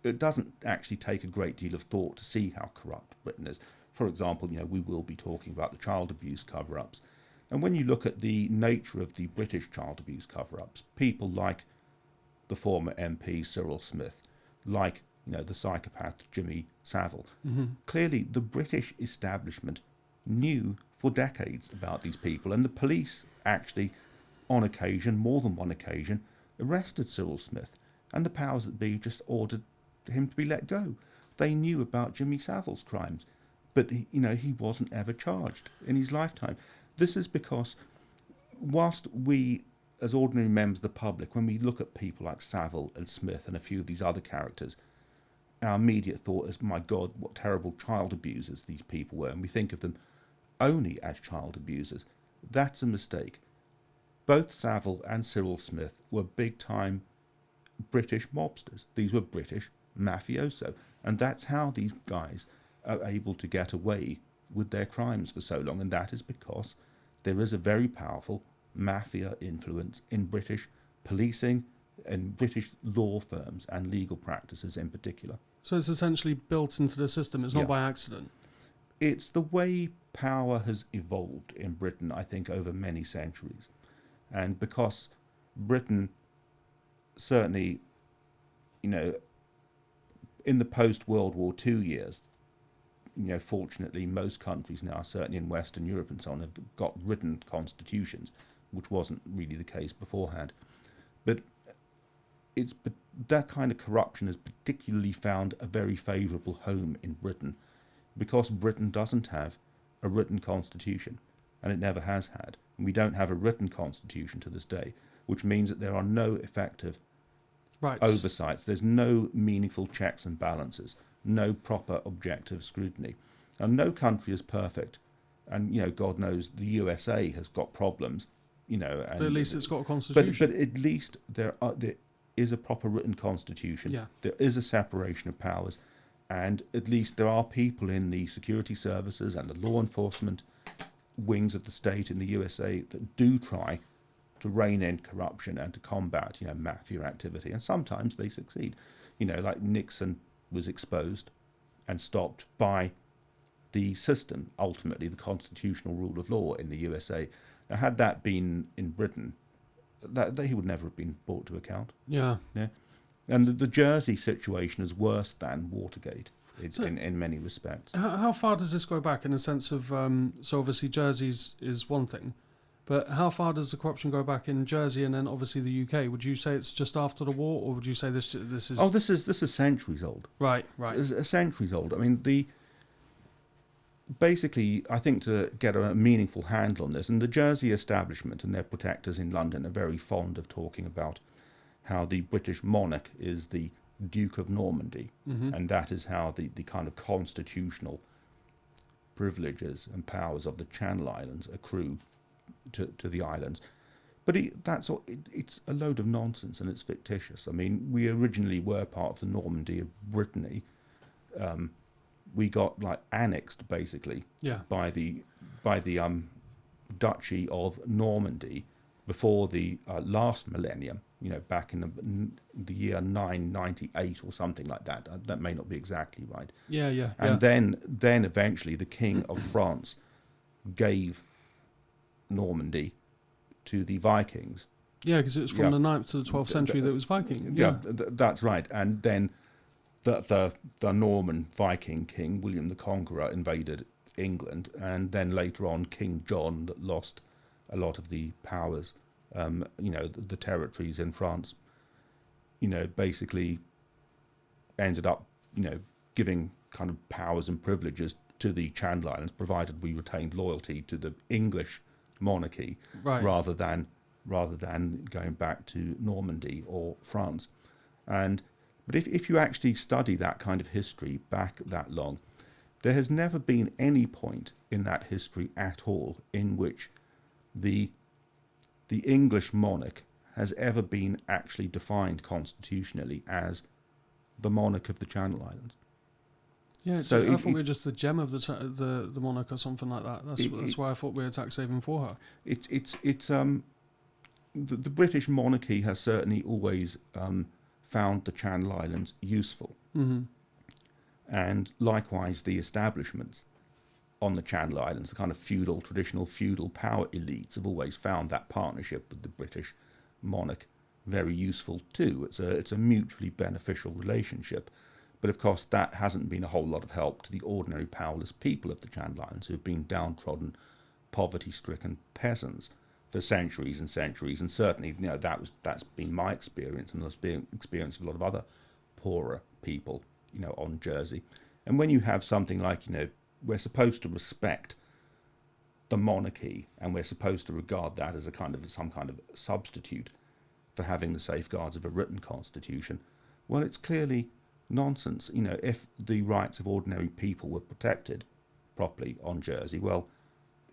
it doesn't actually take a great deal of thought to see how corrupt Britain is. For example, you know, we will be talking about the child abuse cover-ups. And when you look at the nature of the British child abuse cover-ups, people like the former MP Cyril Smith, like, you know, the psychopath Jimmy Savile, clearly the British establishment knew for decades about these people, and the police actually, on occasion, more than one occasion, arrested Cyril Smith, and the powers that be just ordered him to be let go. They knew about Jimmy Savile's crimes, but he wasn't ever charged in his lifetime. This is because whilst we, as ordinary members of the public, when we look at people like Savile and Smith and a few of these other characters, our immediate thought is, my God, what terrible child abusers these people were, and we think of them only as child abusers. That's a mistake. Both Savile and Cyril Smith were big-time British mobsters. These were British mafioso, and that's how these guys are able to get away with their crimes for so long, and that is because there is a very powerful mafia influence in British policing and British law firms and legal practices in particular. So it's essentially built into the system. It's not by accident. It's the way power has evolved in Britain, I think, over many centuries. And because Britain certainly, you know, in the post-World War II years, you know, fortunately, most countries now, certainly in Western Europe and so on, have got written constitutions, which wasn't really the case beforehand. But that kind of corruption has particularly found a very favourable home in Britain, because Britain doesn't have a written constitution, and it never has had. And we don't have a written constitution to this day, which means that there are no effective oversights. There's no meaningful checks and balances, no proper objective scrutiny. And no country is perfect. And, you know, God knows the USA has got problems, you know. And, but at least it's got a constitution. But at least there is a proper written constitution. Yeah. There is a separation of powers. And at least there are people in the security services and the law enforcement wings of the state in the USA that do try to rein in corruption and to combat, you know, mafia activity. And sometimes they succeed. You know, like Nixon was exposed and stopped by the system, ultimately the constitutional rule of law in the USA. Now, had that been in Britain, he would never have been brought to account. Yeah. And the Jersey situation is worse than Watergate in many respects. How far does this go back in the sense of, so obviously Jersey is one thing, but how far does the corruption go back in Jersey and then obviously the UK? Would you say it's just after the war, or would you say this is... Oh, this is centuries old. Right. It's centuries old. I mean, basically, I think to get a meaningful handle on this, and the Jersey establishment and their protectors in London are very fond of talking about how the British monarch is the Duke of Normandy, and that is how the kind of constitutional privileges and powers of the Channel Islands accrue to the islands. But it's a load of nonsense, and it's fictitious. I mean, we originally were part of the Normandy of Brittany. We got annexed basically by the Duchy of Normandy before the last millennium, back in the year 998 or something like that. That may not be exactly right. Yeah. And then eventually the King of France gave Normandy to the Vikings. Yeah, because it was from the 9th to the 12th century that it was Viking. Yeah, that's right. And then the Norman Viking king, William the Conqueror, invaded England, and then later on King John that lost a lot of the powers, the territories in France, basically ended up, giving kind of powers and privileges to the Channel Islands, provided we retained loyalty to the English monarchy, right. rather than going back to Normandy or France. But if you actually study that kind of history back that long, there has never been any point in that history at all in which the English monarch has ever been actually defined constitutionally as the monarch of the Channel Islands. Yeah, so I thought we were just the gem of the monarch or something like that. That's why I thought we were tax saving for her. The British monarchy has certainly always found the Channel Islands useful, and likewise the establishments on the Channel Islands, the kind of traditional feudal power elites, have always found that partnership with the British monarch very useful too. It's a mutually beneficial relationship. But of course, that hasn't been a whole lot of help to the ordinary powerless people of the Channel Islands, who've been downtrodden, poverty-stricken peasants for centuries and centuries. And certainly, that's been my experience, and that's been experience of a lot of other poorer people, on Jersey. And when you have something like, we're supposed to respect the monarchy, and we're supposed to regard that as some kind of substitute for having the safeguards of a written constitution, well, it's clearly nonsense. If the rights of ordinary people were protected properly on Jersey, well,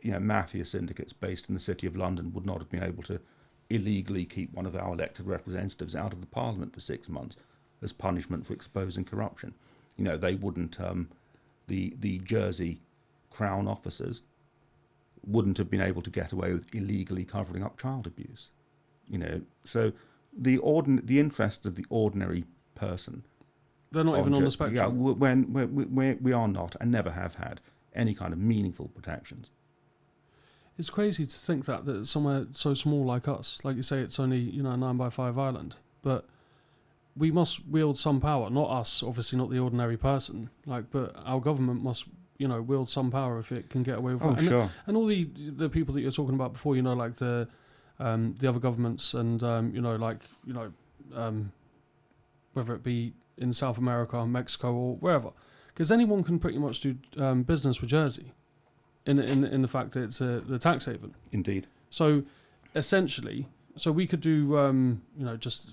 mafia syndicates based in the City of London would not have been able to illegally keep one of our elected representatives out of the Parliament for 6 months as punishment for exposing corruption. They wouldn't, the Jersey Crown officers wouldn't have been able to get away with illegally covering up child abuse. So the interests of the ordinary person, they're not even on the spectrum. Yeah, when we are not and never have had any kind of meaningful protections. It's crazy to think that somewhere so small like us, like you say, it's only a 9x5 island, but we must wield some power. Not us, obviously, not the ordinary person. But our government must wield some power if it can get away with that. Sure. And all the people that you're talking about before, like the other governments, and whether it be in South America, Mexico, or wherever, because anyone can pretty much do business with Jersey, in the fact that it's the tax haven. Indeed. So essentially, we could do just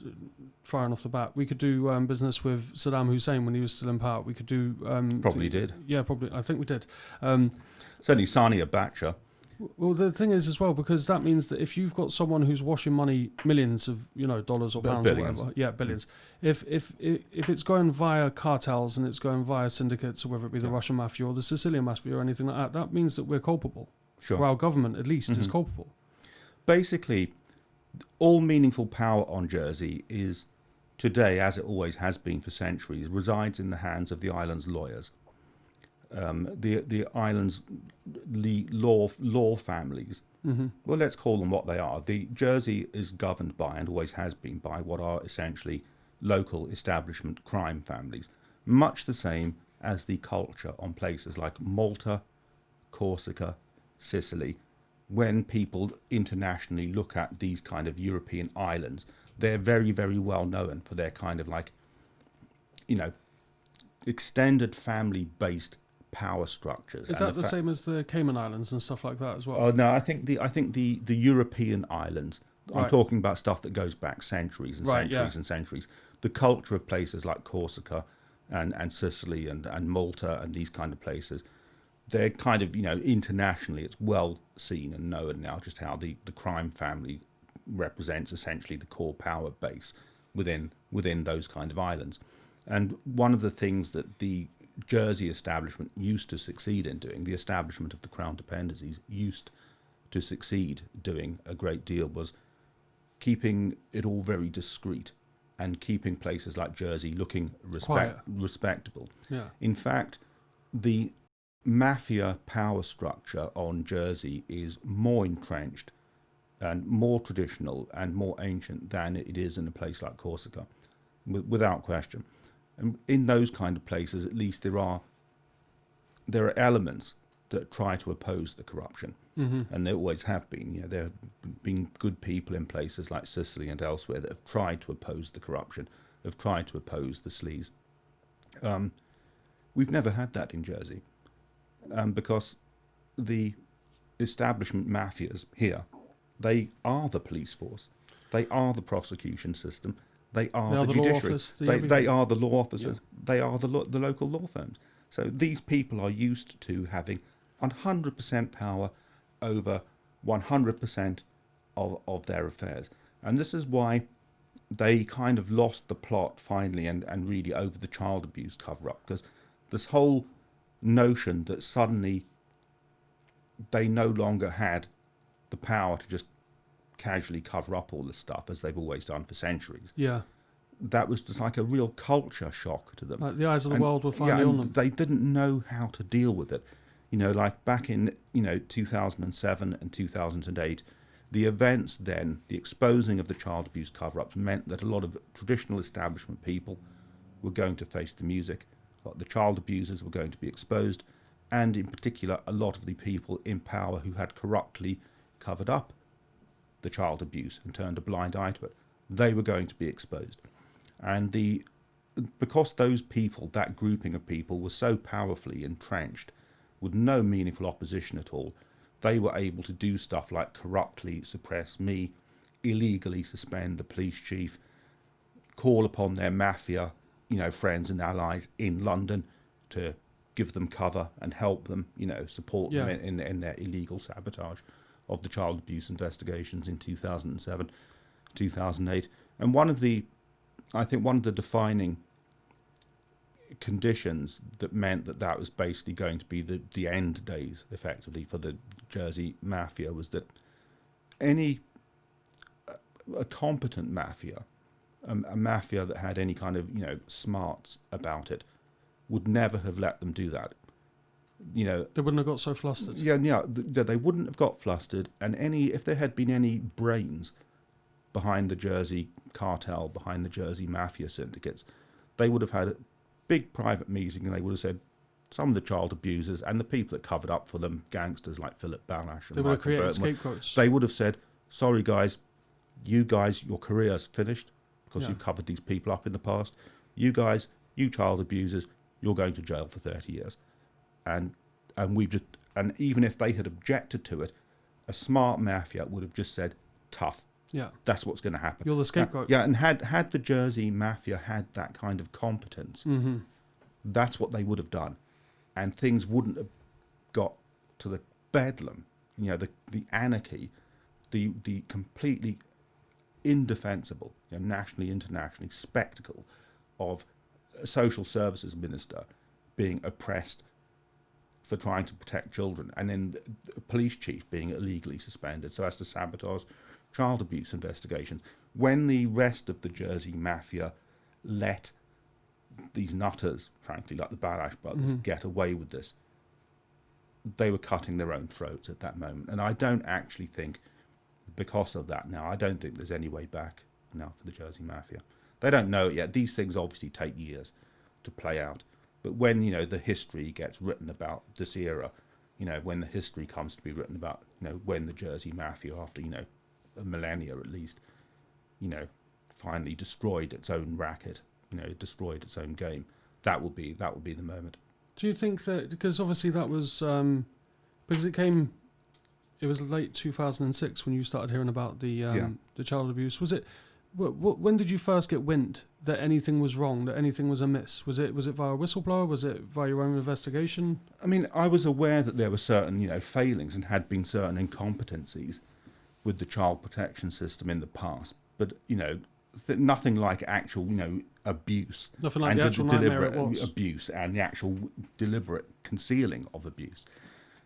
firing off the bat, we could do business with Saddam Hussein when he was still in power. We could do probably did. Yeah, probably. I think we did. Certainly, Sani Abacha. Well, the thing is as well, because that means that if you've got someone who's washing money, millions of dollars or pounds billions. or whatever, billions. If it's going via cartels and it's going via syndicates, or whether it be the Russian mafia or the Sicilian mafia or anything like that, that means that we're culpable. Sure. Or our government, at least, is culpable. Basically, all meaningful power on Jersey is today, as it always has been for centuries, resides in the hands of the island's lawyers. The island's law families. Well, let's call them what they are. The Jersey is governed by, and always has been, by what are essentially local establishment crime families, much the same as the culture on places like Malta, Corsica, Sicily. When people internationally look at these kind of European islands, they're very, very well known for their kind of extended family-based power structures. Is that the same as the Cayman Islands and stuff like that as well? Oh no, I think the European islands. Right. I'm talking about stuff that goes back centuries and centuries and centuries. The culture of places like Corsica and Sicily and Malta and these kind of places, they're kind of internationally it's well seen and known now just how the crime family represents essentially the core power base within those kind of islands. And one of the things that the Jersey establishment used to succeed in doing, the establishment of the Crown dependencies used to succeed doing a great deal, was keeping it all very discreet and keeping places like Jersey looking respectable. Yeah. In fact, the mafia power structure on Jersey is more entrenched and more traditional and more ancient than it is in a place like Corsica, without question. And in those kind of places, at least there are elements that try to oppose the corruption, and there always have been. You know, there have been good people in places like Sicily and elsewhere that have tried to oppose the corruption, have tried to oppose the sleaze. We've never had that in Jersey, because the establishment mafias here, they are the police force, they are the prosecution system, they are the judiciary, they are the law officers, they are the local law firms. So these people are used to having 100% power over 100% of their affairs. And this is why they kind of lost the plot finally and really over the child abuse cover-up, because this whole notion that suddenly they no longer had the power to just casually cover up all this stuff as they've always done for centuries. Yeah. That was just like a real culture shock to them. Like the eyes of the world were finally on them. They didn't know how to deal with it. You know, like back in 2007 and 2008, the events then, the exposing of the child abuse cover-ups meant that a lot of traditional establishment people were going to face the music. The child abusers were going to be exposed, and in particular, a lot of the people in power who had corruptly covered up the child abuse and turned a blind eye to it, they were going to be exposed. And because those people, that grouping of people, were so powerfully entrenched with no meaningful opposition at all, they were able to do stuff like corruptly suppress me, illegally suspend the police chief, call upon their mafia, friends and allies in London to give them cover and help them, support them in their illegal sabotage of the child abuse investigations in 2007, 2008. And I think one of the defining conditions that meant that was basically going to be the end days, effectively, for the Jersey Mafia was that a competent mafia, a mafia that had any kind of smarts about it, would never have let them do that. They wouldn't have got so flustered. They wouldn't have got flustered, and if there had been any brains behind the Jersey cartel, behind the Jersey Mafia syndicates, they would have had a big private meeting and they would have said, some of the child abusers and the people that covered up for them, gangsters like Philip Balash and they would have created Bertman, scapegoats. they would have said, sorry guys, your career's finished because you've covered these people up in the past. You guys, you child abusers, you're going to jail for 30 years. And even if they had objected to it, a smart mafia would have just said, tough. Yeah, that's what's going to happen. You're the scapegoat. And had the Jersey Mafia had that kind of competence, that's what they would have done, and things wouldn't have got to the bedlam, the anarchy, the completely indefensible, nationally, internationally spectacle of a social services minister being oppressed for trying to protect children, and then a police chief being illegally suspended so as to sabotage child abuse investigations. When the rest of the Jersey Mafia let these nutters, frankly, like the Balash brothers, get away with this, they were cutting their own throats at that moment. And I don't actually think, because of that now, I don't think there's any way back now for the Jersey Mafia. They don't know it yet. These things obviously take years to play out. But when, the history gets written about this era, when the history comes to be written about, when the Jersey Mafia, after, a millennia at least, finally destroyed its own racket, destroyed its own game, that will be the moment. Do you think that, because obviously that was, because it was late 2006 when you started hearing about the child abuse. Was it, when did you first get wind that anything was wrong, that anything was amiss? Was it via a whistleblower? Was it via your own investigation? I mean, I was aware that there were certain, failings and had been certain incompetencies with the child protection system in the past, but nothing like actual abuse, nothing like the actual nightmare it was. Abuse and the actual deliberate concealing of abuse.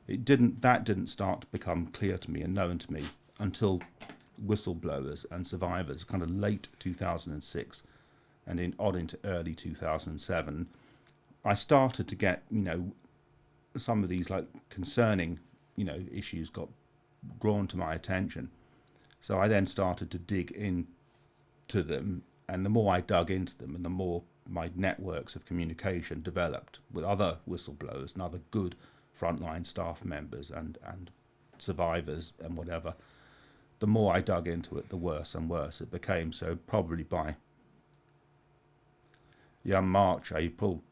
That didn't start to become clear to me and known to me until whistleblowers and survivors, kind of late 2006 and on into early 2007, I started to get, some of these like concerning, issues got drawn to my attention. So I then started to dig into them, and the more I dug into them and the more my networks of communication developed with other whistleblowers and other good frontline staff members and survivors and whatever, the more I dug into it, the worse and worse it became. So probably by March, April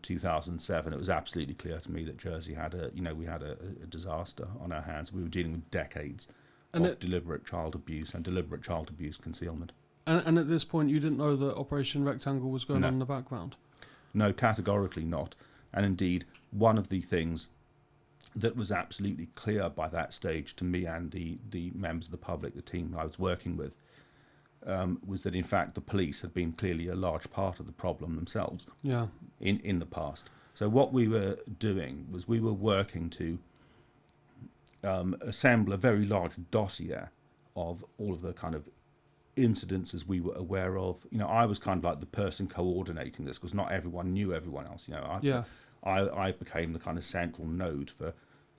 2007, it was absolutely clear to me that Jersey had we had a disaster on our hands. We were dealing with decades of deliberate child abuse and deliberate child abuse concealment. And at this point, you didn't know that Operation Rectangle was going on in the background? No, categorically not. And indeed, one of the things that was absolutely clear by that stage to me and the members of the public, the team I was working with, was that in fact the police had been clearly a large part of the problem themselves in the past. So what we were doing was we were working to assemble a very large dossier of all of the kind of incidences we were aware of. I was kind of like the person coordinating this because not everyone knew everyone else. I became the kind of central node for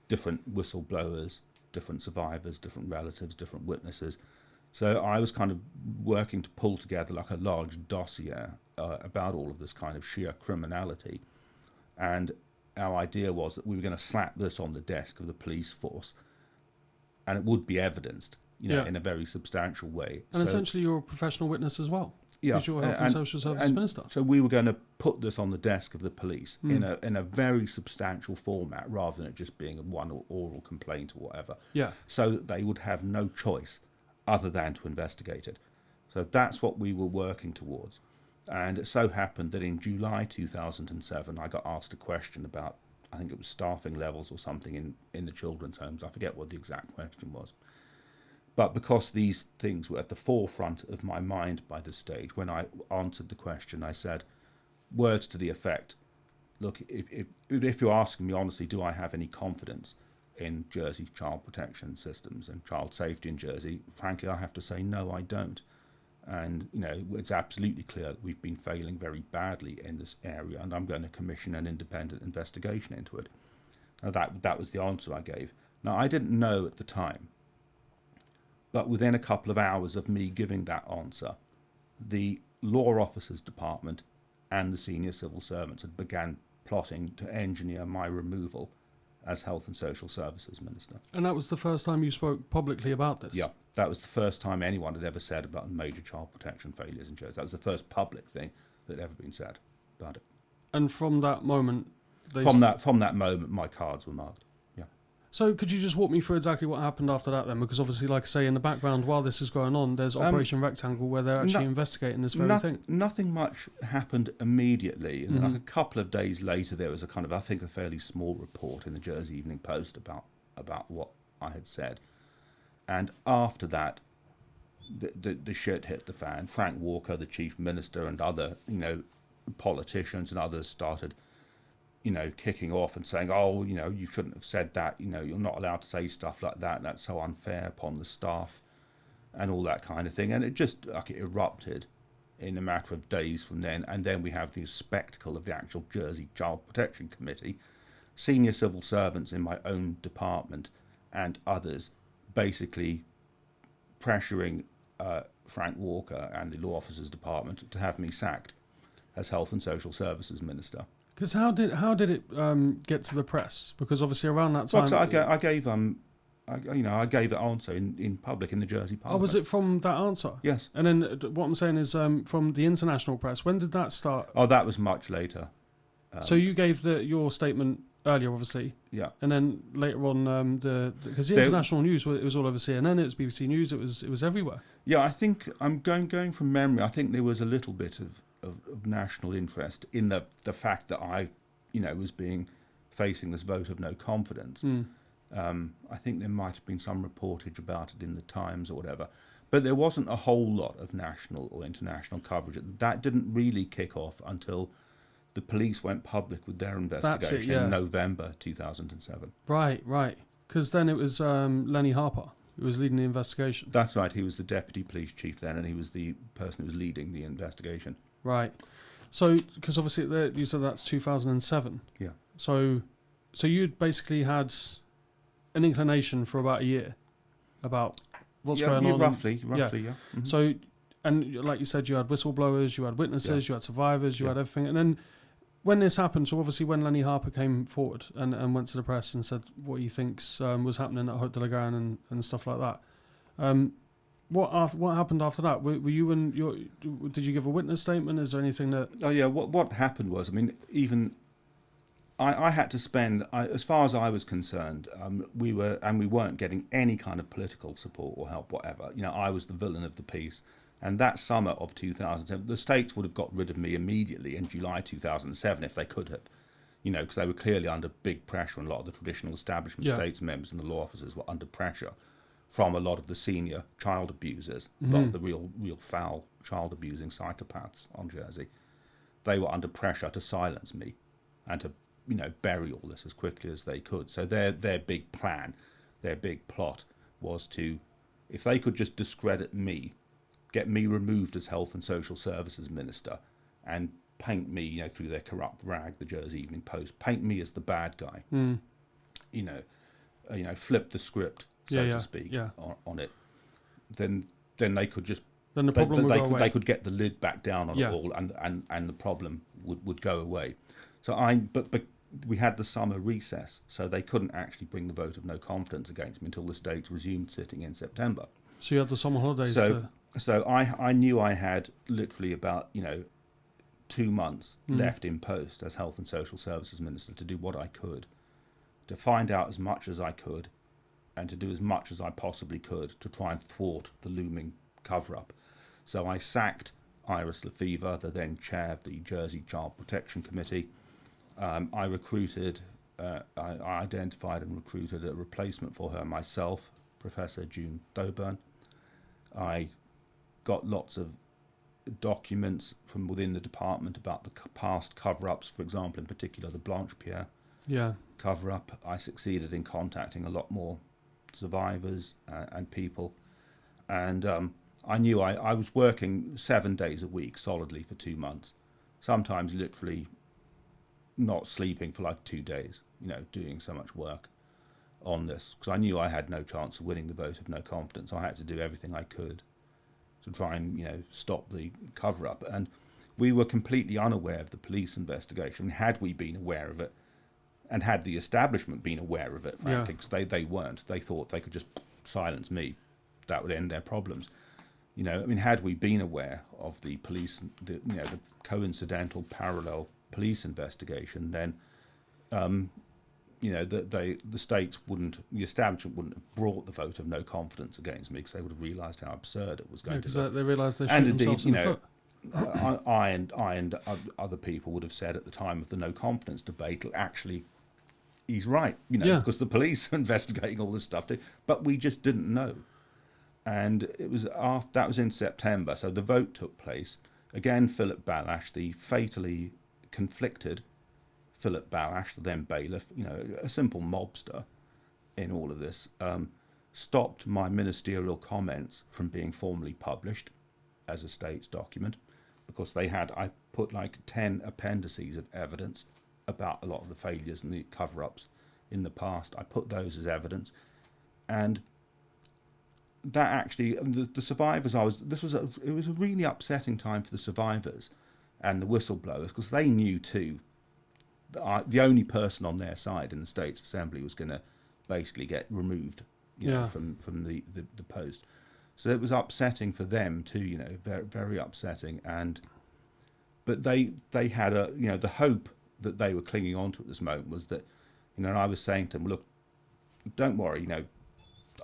different whistleblowers, different survivors, different relatives, different witnesses. So I was kind of working to pull together like a large dossier about all of this kind of sheer criminality. And our idea was that we were going to slap this on the desk of the police force and it would be evidenced, in a very substantial way. And essentially you're a professional witness as well. Yeah. Because you're Health and Social Services Minister. So we were going to put this on the desk of the police in a very substantial format rather than it just being one oral complaint or whatever. Yeah. So that they would have no choice other than to investigate it. So that's what we were working towards. And it so happened that in July 2007, I got asked a question about, I think it was staffing levels or something in the children's homes. I forget what the exact question was. But because these things were at the forefront of my mind by this stage, when I answered the question, I said words to the effect, look, if you're asking me honestly, do I have any confidence in Jersey child protection systems and child safety in Jersey, frankly, I have to say, no, I don't. And, it's absolutely clear that we've been failing very badly in this area, and I'm going to commission an independent investigation into it. Now, that was the answer I gave. Now, I didn't know at the time, but within a couple of hours of me giving that answer, the law officers department and the senior civil servants had began plotting to engineer my removal as Health and Social Services Minister. And that was the first time you spoke publicly about this? Yeah, that was the first time anyone had ever said about major child protection failures in Jersey. That was the first public thing that had ever been said about it. And from that moment... From that moment, my cards were marked. So could you just walk me through exactly what happened after that then? Because obviously, like I say, in the background, while this is going on, there's Operation Rectangle where they're actually investigating this very thing. Nothing much happened immediately. And like a couple of days later, there was a kind of, I think, a fairly small report in the Jersey Evening Post about what I had said. And after that, the shit hit the fan. Frank Walker, the chief minister, and other, politicians and others started kicking off and saying, you shouldn't have said that, you're not allowed to say stuff like that, that's so unfair upon the staff, and all that kind of thing. And it just it erupted in a matter of days from then. And then we have the spectacle of the actual Jersey Child Protection Committee, senior civil servants in my own department and others basically pressuring Frank Walker and the law officers department to have me sacked as Health and Social Services Minister. Because how did it get to the press? Because obviously around that time, I gave the answer in public in the Jersey Parliament. Oh, was it from that answer? Yes. And then what I'm saying is from the international press. When did that start? Oh, that was much later. So you gave your statement earlier, obviously. Yeah. And then later on, because the international news, it was all over CNN, it was BBC News, it was everywhere. Yeah, I think I'm going from memory. I think there was a little bit of national interest in the fact that I, was facing this vote of no confidence. I think there might have been some reportage about it in the Times or whatever, but there wasn't a whole lot of national or international coverage. That didn't really kick off until the police went public with their investigation in November 2007. Right. Because then it was Lenny Harper. who was leading the investigation. That's right. He was the deputy police chief then, and he was the person who was leading the investigation. Right. So, because obviously you said that's 2007. Yeah. So you'd basically had an inclination for about a year about what's going on. Roughly, yeah. Mm-hmm. So, and like you said, you had whistleblowers, you had witnesses, you had survivors, you had everything. And then when this happened, so obviously when Lenny Harper came forward and went to the press and said what he thinks was happening at Haute de la Garenne and stuff like that, what happened after that? Were you and did you give a witness statement? Is there anything that... Oh, yeah, what happened was, I mean, even... I had to spend, as far as I was concerned, we weren't getting any kind of political support or help, whatever. You know, I was the villain of the piece. And that summer of 2007, the states would have got rid of me immediately in July 2007 if they could have, you know, because they were clearly under big pressure, and a lot of the traditional establishment states members and the law officers were under pressure from a lot of the senior child abusers, a lot of the real foul child abusing psychopaths on Jersey. They were under pressure to silence me and to, you know, bury all this as quickly as they could. So their big plan, their big plot was to, if they could just discredit me, get me removed as Health and Social Services Minister, and paint me, you know, through their corrupt rag, the Jersey Evening Post, paint me as the bad guy, you know, flip the script, so to speak, on it. Then they could just then the problem would go away. They could get the lid back down on it all, and the problem would go away. So but we had the summer recess, so they couldn't actually bring the vote of no confidence against me until the states resumed sitting in September. So you had the summer holidays. So I knew I had literally about, you know, 2 months left in post as Health and Social Services Minister to do what I could, to find out as much as I could, and to do as much as I possibly could to try and thwart the looming cover-up. So I sacked Iris Lefevre, the then chair of the Jersey Child Protection Committee. I recruited, I identified and recruited a replacement for her myself, Professor June Doburn. I got lots of documents from within the department about the past cover-ups, for example, in particular the Blanche Pierre cover-up. I succeeded in contacting a lot more survivors and people. And I knew I was working 7 days a week solidly for 2 months, sometimes literally not sleeping for like 2 days, you know, doing so much work on this, because I knew I had no chance of winning the vote of no confidence. I had to do everything I could to try and, you know, stop the cover-up. And we were completely unaware of the police investigation. Had we been aware of it, and had the establishment been aware of it, frankly, because they weren't. They thought they could just silence me. That would end their problems. You know, I mean, had we been aware of the police, the coincidental parallel police investigation, then, you know, the states wouldn't, the establishment wouldn't have brought the vote of no confidence against me, because they would have realised how absurd it was going to be. Because they realised they shoot themselves in the foot. I and other people would have said at the time of the no confidence debate, actually, he's right, you know, because the police are investigating all this stuff too, but we just didn't know. And it was that was in September, so the vote took place. Again, Philip Balash, the fatally conflicted Philip Balash, the then bailiff, you know, a simple mobster in all of this, stopped my ministerial comments from being formally published as a state's document, because I put like 10 appendices of evidence about a lot of the failures and the cover-ups in the past. I put those as evidence, and that actually, the survivors, it was a really upsetting time for the survivors and the whistleblowers, because they knew too that the only person on their side in the States Assembly was going to basically get removed, you know, from the post. So it was upsetting for them too, you know, very, very upsetting. But they had the hope that they were clinging on to at this moment was that, you know, and I was saying to them, look, don't worry, you know,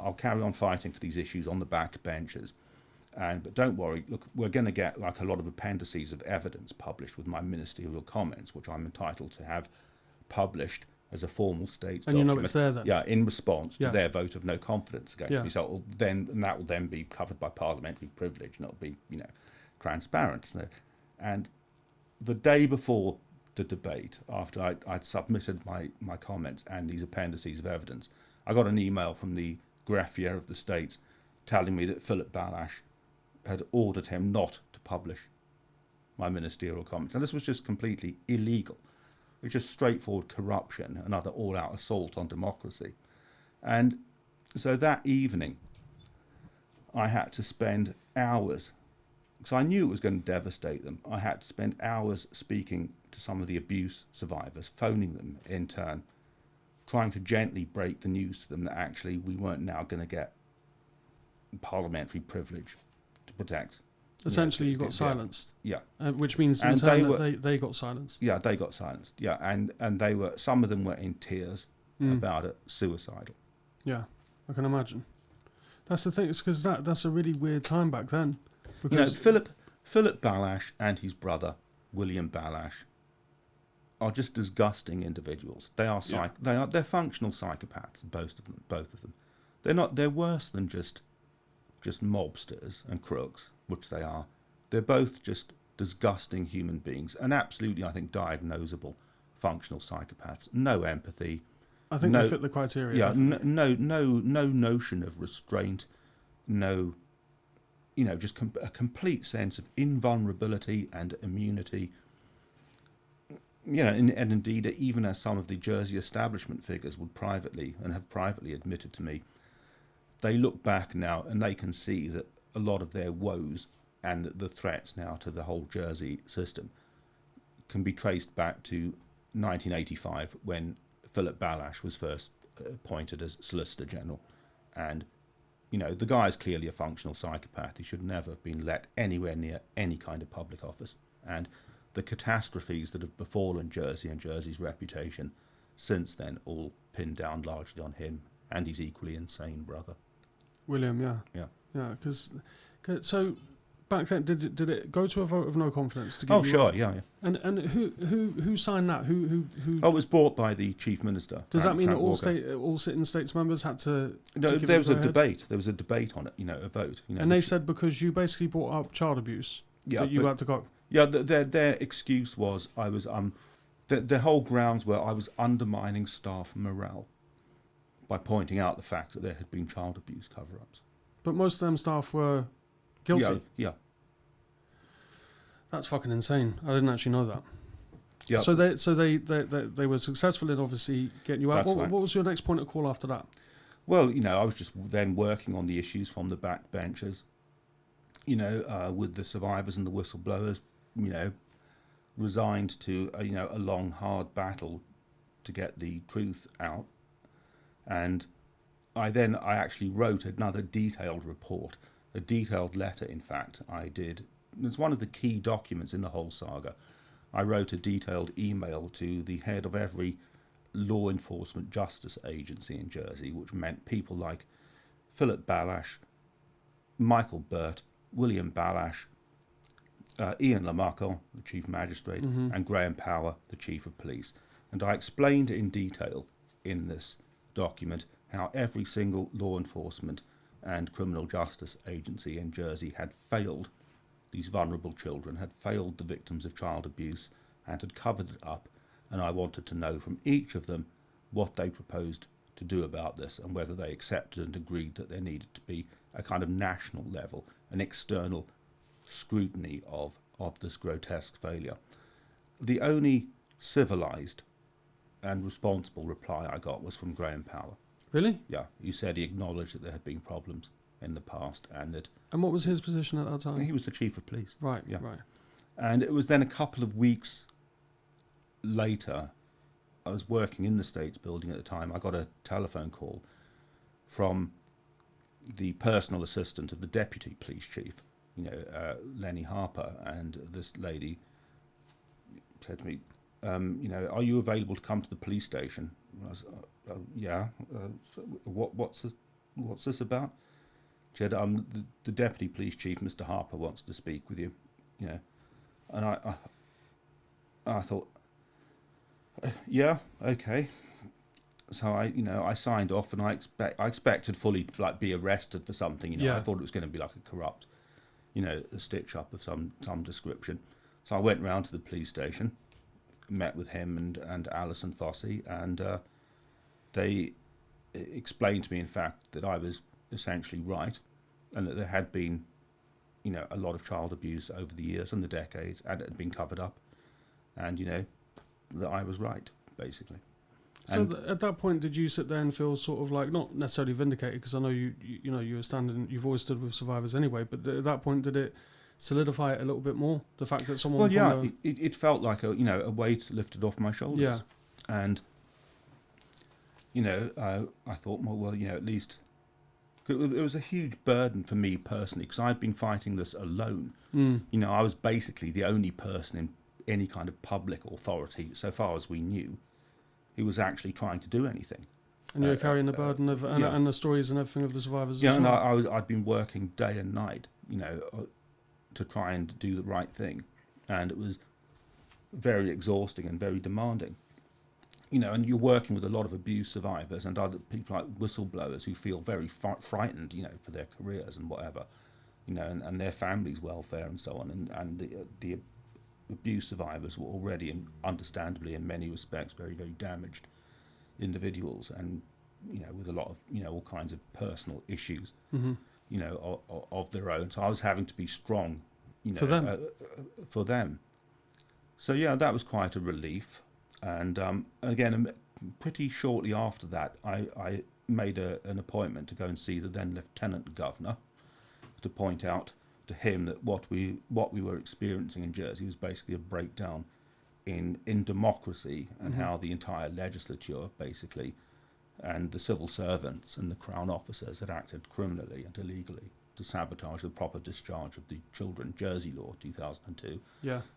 I'll carry on fighting for these issues on the back benches. But don't worry, look, we're going to get like a lot of appendices of evidence published with my ministerial comments, which I'm entitled to have published as a formal state document. And you know it's there then? Yeah, in response to their vote of no confidence against me. So that will then be covered by parliamentary privilege, and it'll be, you know, transparent. So, and the day before the debate, after I'd submitted my comments and these appendices of evidence, I got an email from the greffier of the States, telling me that Philip Balash had ordered him not to publish my ministerial comments. And this was just completely illegal. It was just straightforward corruption, another all-out assault on democracy. And so that evening, I had to spend hours, because I knew it was going to devastate them. I had to spend hours speaking to some of the abuse survivors, phoning them in turn, trying to gently break the news to them that actually we weren't now going to get parliamentary privilege to protect. Essentially, you got silenced. Yeah. Which means in turn that they got silenced. Yeah, they got silenced. Yeah, and they were, some of them were in tears about it, suicidal. Yeah, I can imagine. That's the thing, it's because that's a really weird time back then. Because Philip Balash and his brother, William Balash, are just disgusting individuals. They are they're functional psychopaths, both of them. They're worse than just mobsters and crooks, which they are. They're both just disgusting human beings, and absolutely, I think, diagnosable functional psychopaths. No empathy. I think they fit the criteria. Yeah, no notion of restraint. No, just a complete sense of invulnerability and immunity. And indeed, even as some of the Jersey establishment figures would privately and have privately admitted to me, they look back now and they can see that a lot of their woes and the threats now to the whole Jersey system can be traced back to 1985, when Philip Balash was first appointed as Solicitor General. And, the guy is clearly a functional psychopath. He should never have been let anywhere near any kind of public office. And the catastrophes that have befallen Jersey and Jersey's reputation since then all pinned down largely on him and his equally insane brother. William, yeah. Because so back then, did it go to a vote of no confidence to get sure, yeah. And who signed that? Who? Oh, it was brought by the chief minister. Does that mean that all sitting states members had to? No, there was a debate. There was a debate on it. A vote. And they said because you basically brought up child abuse, that you had to go. Yeah, their excuse was I was the whole grounds were I was undermining staff morale by pointing out the fact that there had been child abuse cover-ups. But most of them staff were guilty. Yeah. That's fucking insane. I didn't actually know that. Yeah. So they were successful in obviously getting you out. What was your next point of call after that? Well, I was just then working on the issues from the back benches. With the survivors and the whistleblowers, resigned to a long, hard battle to get the truth out. And I actually wrote another detailed report, a detailed letter, in fact, I did. It's one of the key documents in the whole saga. I wrote a detailed email to the head of every law enforcement justice agency in Jersey, which meant people like Philip Balash, Michael Burt, William Balash, Ian Lamarco, the chief magistrate, and Graham Power, the chief of police. And I explained in detail in this document how every single law enforcement and criminal justice agency in Jersey had failed these vulnerable children, had failed the victims of child abuse, and had covered it up. And I wanted to know from each of them what they proposed to do about this, and whether they accepted and agreed that there needed to be a kind of national level, an external scrutiny of this grotesque failure. The only civilised and responsible reply I got was from Graham Power. Really? Yeah, he said he acknowledged that there had been problems in the past, and that... And what was his position at that time? He was the chief of police. Right, yeah. Right. And it was then a couple of weeks later, I was working in the States building at the time, I got a telephone call from the personal assistant of the deputy police chief, Lenny Harper, and this lady said to me, are you available to come to the police station? And I was, yeah. So what's this about? She said, the deputy police chief, Mr. Harper, wants to speak with you. And I thought, yeah, okay. So I signed off, and I expected fully to be arrested for something. I thought it was going to be like a corrupt, a stitch up of some description. So I went round to the police station, met with him and Alison Fossey, and they explained to me, in fact, that I was essentially right, and that there had been, a lot of child abuse over the years and the decades, and it had been covered up, and that I was right, basically. So at that point, did you sit there and feel sort of like, not necessarily vindicated, because I know you were standing, you've always stood with survivors anyway, but at that point, did it solidify it a little bit more? The fact that someone, well, yeah, it felt like a weight lifted off my shoulders, yeah, and I thought, well, at least it was a huge burden for me personally, because I'd been fighting this alone. I was basically the only person in any kind of public authority, so far as we knew, who was actually trying to do anything. And you were carrying the burden of and the stories and everything of the survivors. Yeah, as well. and I'd been working day and night, to try and do the right thing, and it was very exhausting and very demanding. And you're working with a lot of abuse survivors and other people like whistleblowers who feel very frightened, for their careers and whatever, and their families' welfare and so on. And the abuse survivors were already, and understandably in many respects, very, very damaged individuals, and with a lot of all kinds of personal issues, of their own. So I was having to be strong, for them. So yeah, that was quite a relief. And again, pretty shortly after that, I made an appointment to go and see the then Lieutenant Governor, to point out to him that what we were experiencing in Jersey was basically a breakdown in democracy, and how the entire legislature basically, and the civil servants and the Crown officers had acted criminally and illegally to sabotage the proper discharge of the Children Jersey Law 2002,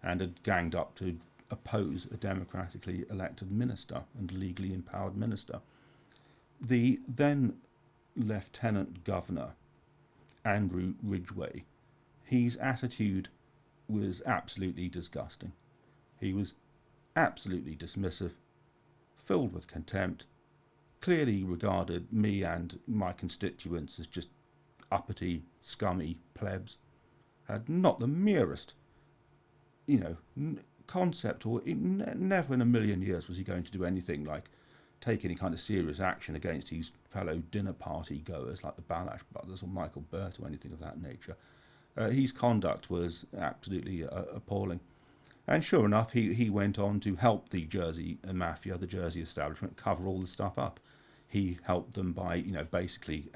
and had ganged up to oppose a democratically elected minister and legally empowered minister. The then Lieutenant Governor, Andrew Ridgway, his attitude was absolutely disgusting. He was absolutely dismissive, filled with contempt, clearly regarded me and my constituents as just uppity, scummy plebs, had not the merest, concept, or never in a million years was he going to do anything like take any kind of serious action against his fellow dinner party goers like the Balash brothers or Michael Burt or anything of that nature. His conduct was absolutely appalling. And sure enough, he went on to help the Jersey Mafia, the Jersey establishment, cover all the stuff up. He helped them by, basically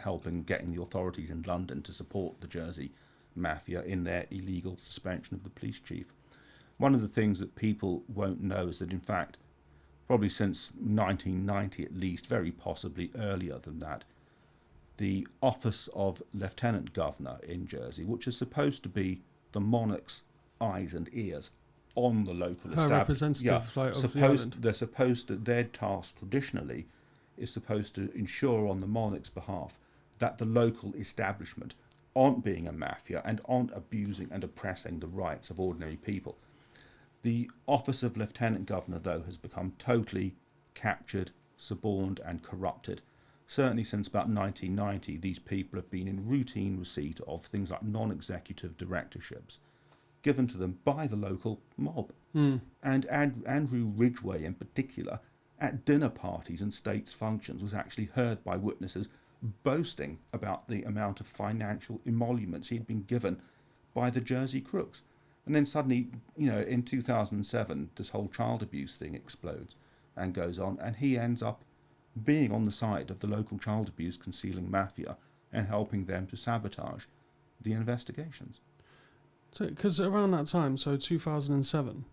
getting the authorities in London to support the Jersey Mafia in their illegal suspension of the police chief. One of the things that people won't know is that, in fact, probably since 1990 at least, very possibly earlier than that, the office of Lieutenant Governor in Jersey, which is supposed to be the monarch's eyes and ears on the local establishment, their task traditionally is supposed to ensure on the monarch's behalf that the local establishment aren't being a mafia and aren't abusing and oppressing the rights of ordinary people. The office of Lieutenant Governor, though, has become totally captured, suborned and corrupted. Certainly since about 1990, these people have been in routine receipt of things like non-executive directorships given to them by the local mob. And Andrew Ridgway in particular, at dinner parties and states functions, was actually heard by witnesses boasting about the amount of financial emoluments he'd been given by the Jersey crooks. And then suddenly, in 2007, this whole child abuse thing explodes and goes on, and he ends up being on the side of the local child abuse concealing mafia and helping them to sabotage the investigations. So, because around that time, so 2007,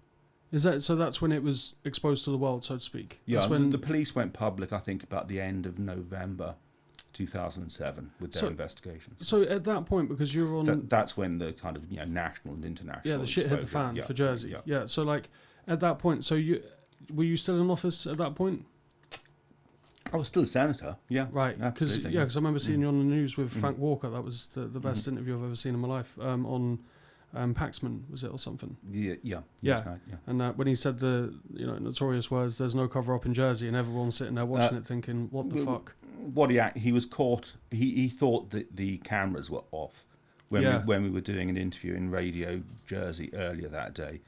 that's when it was exposed to the world, so to speak? Yeah, that's when the police went public, I think, about the end of November 2007 with their investigations. So at that point, because you were on... That's when the kind of national and international... Yeah, the shit hit the fan for Jersey. Yeah, so like at that point, so were you still in office at that point? I was still a senator, yeah. Right, because I remember seeing you on the news with Frank Walker. That was the best interview I've ever seen in my life, on Paxman, was it, or something? Yeah. And when he said the notorious words, "There's no cover up in Jersey," and everyone's sitting there watching it, thinking, "What the fuck?" He was caught. He thought that the cameras were off when we were doing an interview in Radio Jersey earlier that day,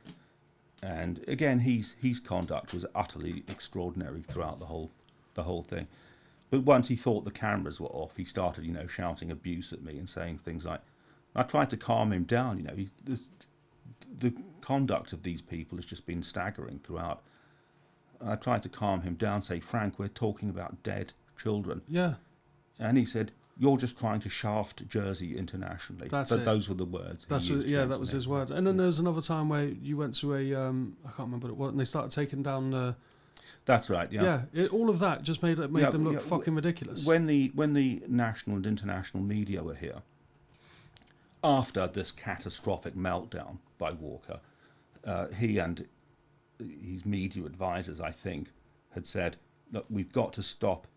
and again, his conduct was utterly extraordinary throughout the whole thing. But once he thought the cameras were off, he started, shouting abuse at me and saying things like, I tried to calm him down, the conduct of these people has just been staggering throughout. I tried to calm him down, say, Frank, we're talking about dead children. Yeah. And he said, you're just trying to shaft Jersey internationally. That's it. Those were the words. That was his words. And then there was another time where you went to I can't remember what it was, and they started taking down That's right, yeah. Yeah, all of that just made them look fucking ridiculous. When the national and international media were here, after this catastrophic meltdown by Walker, he and his media advisors, I think, had said, look, we've got to stop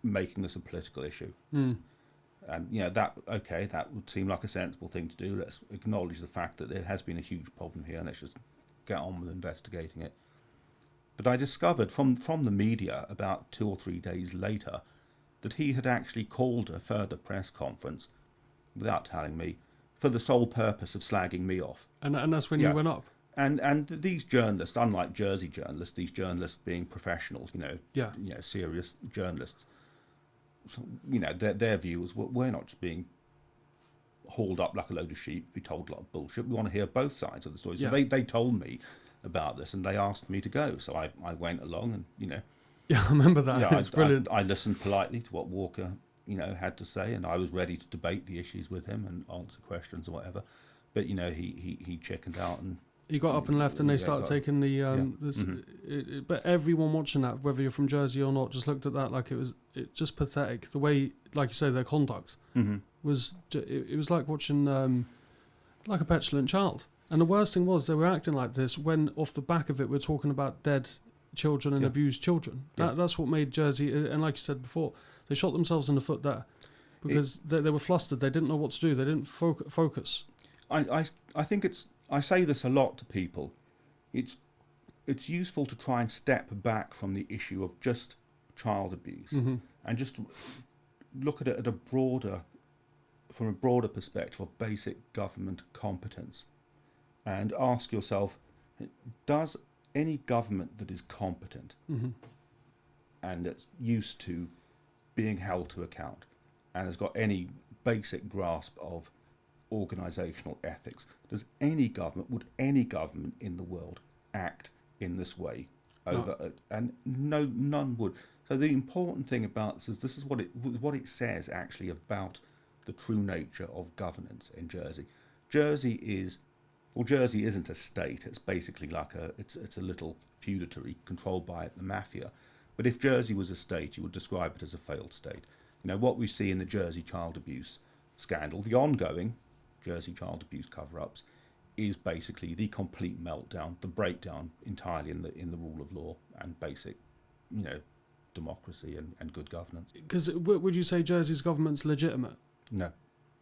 making this a political issue. And that would seem like a sensible thing to do. Let's acknowledge the fact that there has been a huge problem here, and let's just get on with investigating it. But I discovered from the media about 2 or 3 days later that he had actually called a further press conference without telling me for the sole purpose of slagging me off. And that's when you went up. And these journalists, unlike Jersey journalists, these journalists being professionals, serious journalists, so, their view was, well, we're not just being hauled up like a load of sheep, be told a lot of bullshit. We want to hear both sides of the story. So they told me about this and they asked me to go. So I went along and, Yeah, I remember that. It's brilliant. I listened politely to what Walker, had to say, and I was ready to debate the issues with him and answer questions or whatever. But, he chickened out and he got up and left, and they started taking the. But everyone watching that, whether you're from Jersey or not, just looked at that like it was just pathetic. The way, like you say, their conduct was. It was like watching like a petulant child. And the worst thing was they were acting like this when, off the back of it, we're talking about dead children and abused children. That's what made Jersey. And like you said before, they shot themselves in the foot there because they were flustered. They didn't know what to do. They didn't focus. I think I say this a lot to people. It's useful to try and step back from the issue of just child abuse and just look at it from a broader perspective of basic government competence, and ask yourself, does any government that is competent and that's used to being held to account and has got any basic grasp of organisational ethics, would any government in the world act in this way and none would. So the important thing about this is what it says actually about the true nature of governance in Jersey. Jersey isn't a state. It's basically like it's a little feudatory controlled by the Mafia. But if Jersey was a state, you would describe it as a failed state. What we see in the Jersey child abuse scandal, the ongoing Jersey child abuse cover-ups, is basically the complete meltdown, the breakdown entirely in the rule of law and basic, democracy and good governance. Because would you say Jersey's government's legitimate? No.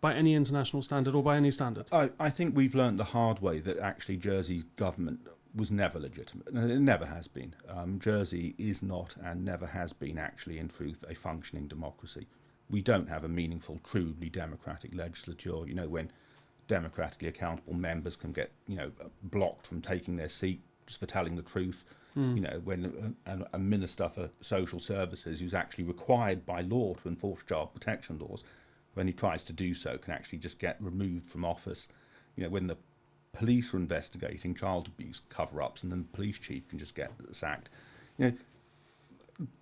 By any international standard or by any standard? I think we've learned the hard way that actually Jersey's government was never legitimate. And it never has been. Jersey is not and never has been actually, in truth, a functioning democracy. We don't have a meaningful, truly democratic legislature, when democratically accountable members can get, blocked from taking their seat just for telling the truth. When a minister for social services who's actually required by law to enforce child protection laws, when he tries to do so, can actually just get removed from office. When the police are investigating child abuse cover-ups, and then the police chief can just get sacked.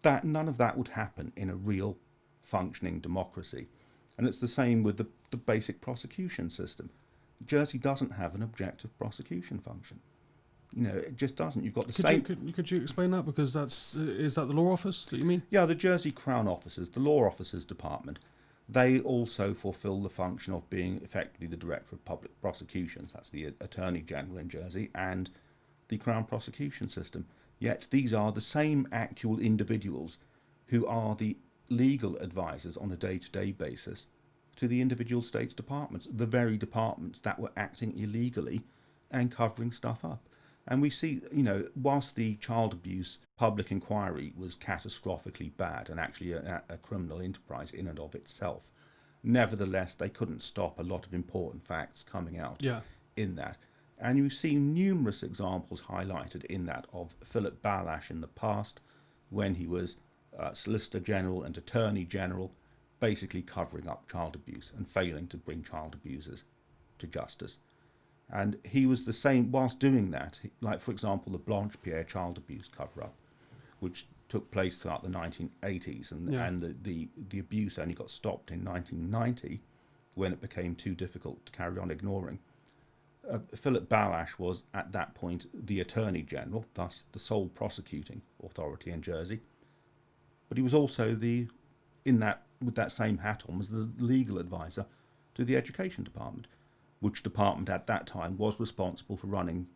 That none of that would happen in a real functioning democracy. And it's the same with the basic prosecution system. Jersey doesn't have an objective prosecution function. It just doesn't. You've got the same. Could you explain that? Because is that the law office that you mean? Yeah, the Jersey Crown officers, the law officers department, they also fulfil the function of being effectively the director of public prosecutions. That's the Attorney General in Jersey and the Crown prosecution system. Yet these are the same actual individuals who are the legal advisors on a day-to-day basis to the individual states' departments, the very departments that were acting illegally and covering stuff up. And we see, whilst the child abuse public inquiry was catastrophically bad and actually a criminal enterprise in and of itself, nevertheless, they couldn't stop a lot of important facts coming out in that. And you see numerous examples highlighted in that of Philip Balash in the past, when he was Solicitor General and Attorney General, basically covering up child abuse and failing to bring child abusers to justice. And he was the same whilst doing that, like, for example, the Blanche Pierre child abuse cover-up, which took place throughout the 1980s, and the abuse only got stopped in 1990 when it became too difficult to carry on ignoring. Philip Balash was at that point the Attorney General, thus the sole prosecuting authority in Jersey, but he was also with that same hat on, was the legal advisor to the Education Department, which department at that time was responsible for running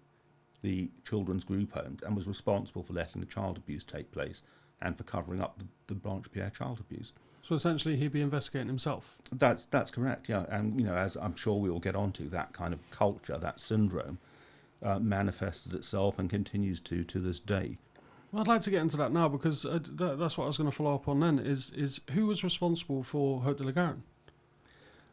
the children's group homes and was responsible for letting the child abuse take place and for covering up the Blanche Pierre child abuse. So essentially he'd be investigating himself. That's correct, yeah. And, as I'm sure we will get onto, that kind of culture, that syndrome, manifested itself and continues to this day. Well, I'd like to get into that now, because that's what I was going to follow up on then, is who was responsible for Haute de la Garonne?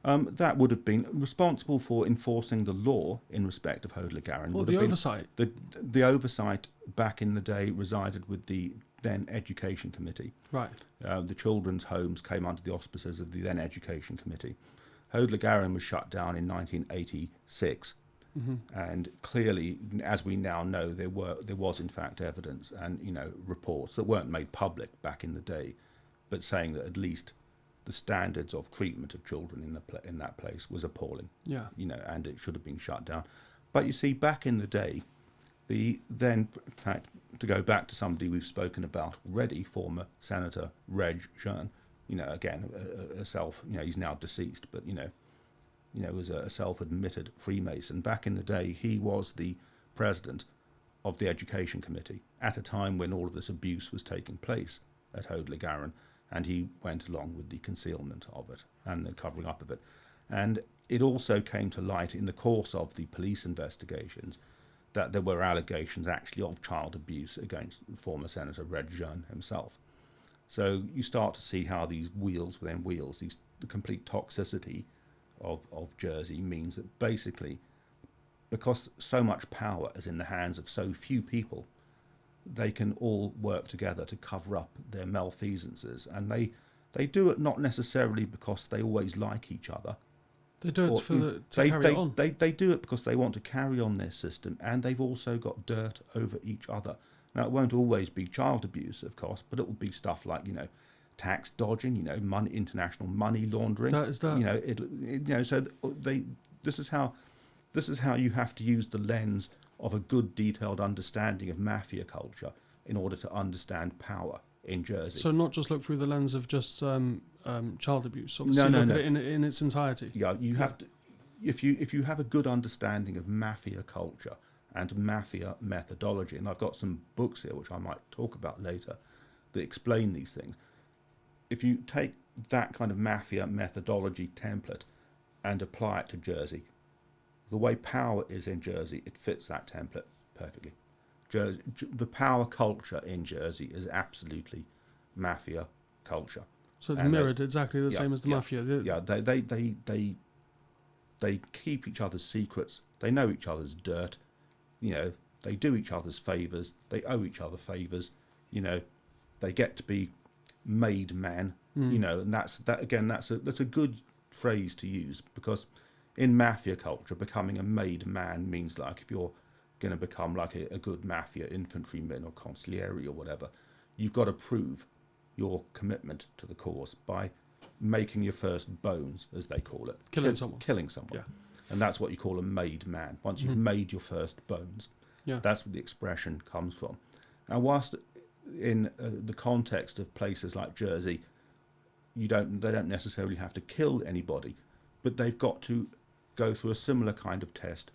That would have been responsible for enforcing the law in respect of Haute de la Garonne. Well, the oversight. The oversight back in the day resided with the then Education Committee. Right. The children's homes came under the auspices of the then Education Committee. Haute de la Garonne was shut down in 1986, and clearly, as we now know, there was in fact evidence and reports that weren't made public back in the day, but saying that at least the standards of treatment of children in that place was appalling. Yeah. And it should have been shut down. But you see, back in the day, in fact, to go back to somebody we've spoken about already, former Senator Reg Jean, again, he's now deceased, but, was a self-admitted Freemason. Back in the day, he was the president of the Education Committee at a time when all of this abuse was taking place at Haute de la Garonne, and he went along with the concealment of it and the covering up of it. And it also came to light in the course of the police investigations that there were allegations actually of child abuse against former Senator Reg Jean himself. So you start to see how these wheels within wheels, the complete toxicity of Jersey means that basically, because so much power is in the hands of so few people, they can all work together to cover up their malfeasances. And they do it not necessarily because they always like each other. They do it to carry it on. They do it because they want to carry on their system, and they've also got dirt over each other. Now, it won't always be child abuse, of course, but it will be stuff like, tax dodging, international money laundering. That is that. So this is how you have to use the lens of a good, detailed understanding of mafia culture in order to understand power in Jersey. So not just look through the lens of just child abuse. Obviously, look at it in its entirety. Yeah, you have to. If you have a good understanding of mafia culture and mafia methodology, and I've got some books here which I might talk about later that explain these things. If you take that kind of mafia methodology template and apply it to Jersey, the way power is in Jersey, it fits that template perfectly. The power culture in Jersey is absolutely mafia culture. So it's mirrored exactly the same as the mafia. They keep each other's secrets. They know each other's dirt. They do each other's favours. They owe each other favours. They get to be made man. And that's a good phrase to use, because in mafia culture, becoming a made man means like if you're going to become like a good mafia infantryman or consigliere or whatever, you've got to prove your commitment to the cause by making your first bones, as they call it. Killing someone. Yeah. And that's what you call a made man. Once you've made your first bones, that's where the expression comes from. And whilst in the context of places like Jersey, they don't necessarily have to kill anybody, but they've got to go through a similar kind of test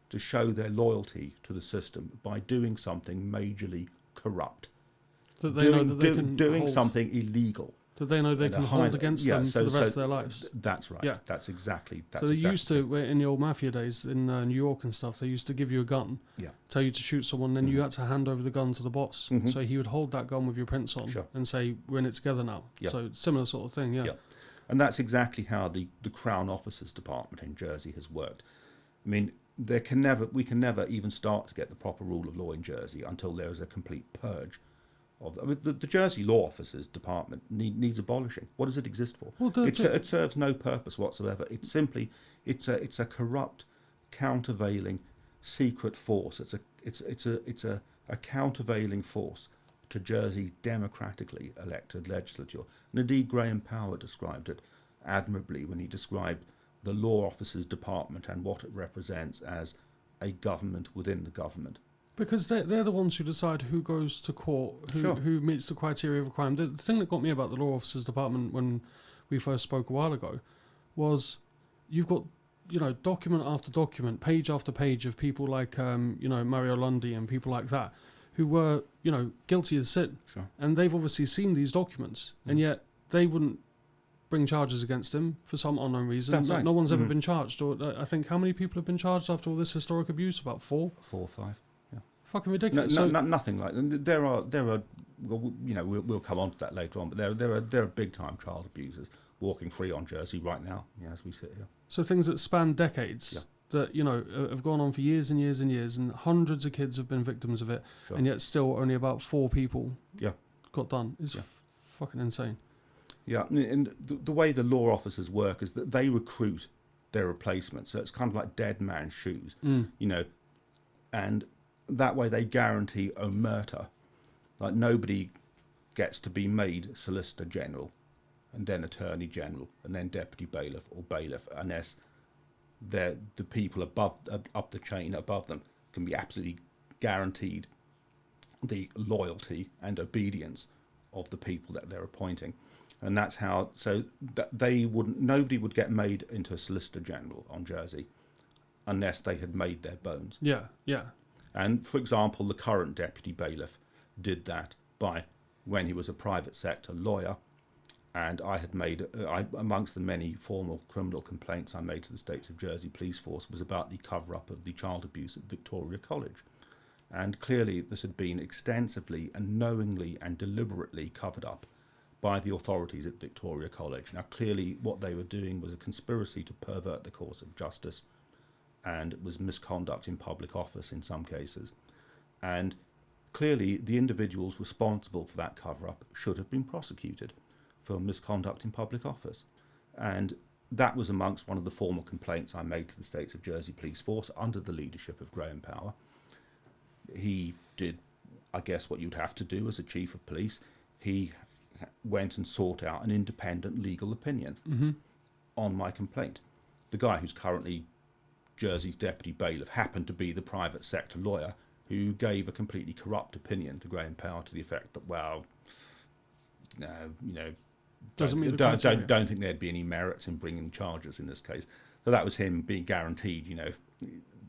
to show their loyalty to the system by doing something majorly corrupt. That they know that they can doing hold, something illegal. That they know they can hold against them for the rest of their lives. That's right. Yeah. That's exactly. So they used to, in the old mafia days in New York and stuff, they used to give you a gun, tell you to shoot someone, then you had to hand over the gun to the boss. So he would hold that gun with your prints on and say, "We're in it together now." So similar sort of thing, yeah. And that's exactly how the Crown Officers Department in Jersey has worked. I mean, we can never even start to get the proper rule of law in Jersey until there is a complete purge of. I mean, the Jersey Law Officers Department needs abolishing. What does it exist for? Well, It serves no purpose whatsoever. It's simply it's a corrupt, countervailing, secret force. It's a countervailing force to Jersey's democratically elected legislature. And indeed, Graham Power described it admirably when he described the Law Officers Department and what it represents as a government within the government. Because they're the ones who decide who goes to court, who meets the criteria of a crime. The thing that got me about the Law Officers Department when we first spoke a while ago was you've got, document after document, page after page of people like, Mario Lundy and people like that who were, guilty as sin. Sure. And they've obviously seen these documents, and yet they wouldn't bring charges against him for some unknown reason. That's right. No one's ever been charged. Or I think how many people have been charged after all this historic abuse? About 4? 4 or 5. Fucking ridiculous. Nothing like that. There are. Well, we'll come on to that later on. But there are big time child abusers walking free on Jersey right now, as we sit here. So things that span decades, that have gone on for years and years and years, and hundreds of kids have been victims of it, and yet still only about 4 people got done. It's fucking insane. Yeah, and the way the law officers work is that they recruit their replacements. So it's kind of like dead man's shoes, and that way they guarantee omerta. Like nobody gets to be made Solicitor General and then Attorney General and then Deputy Bailiff or Bailiff unless the people up the chain above them can be absolutely guaranteed the loyalty and obedience of the people that they're appointing. And that's how, so that nobody would get made into a Solicitor General on Jersey unless they had made their bones. Yeah. And for example, the current Deputy Bailiff did that by when he was a private sector lawyer, and I had made, amongst the many formal criminal complaints I made to the States of Jersey Police Force was about the cover-up of the child abuse at Victoria College. And clearly this had been extensively and knowingly and deliberately covered up by the authorities at Victoria College. Now clearly what they were doing was a conspiracy to pervert the course of justice, and it was misconduct in public office in some cases. And clearly the individuals responsible for that cover-up should have been prosecuted for misconduct in public office. And that was amongst one of the formal complaints I made to the States of Jersey Police Force under the leadership of Graham Power. He did, I guess, what you'd have to do as a chief of police. He went and sought out an independent legal opinion on my complaint. The guy who's currently Jersey's deputy bailiff happened to be the private sector lawyer who gave a completely corrupt opinion to Graham Power to the effect that, well, don't think there'd be any merits in bringing charges in this case. So that was him being guaranteed,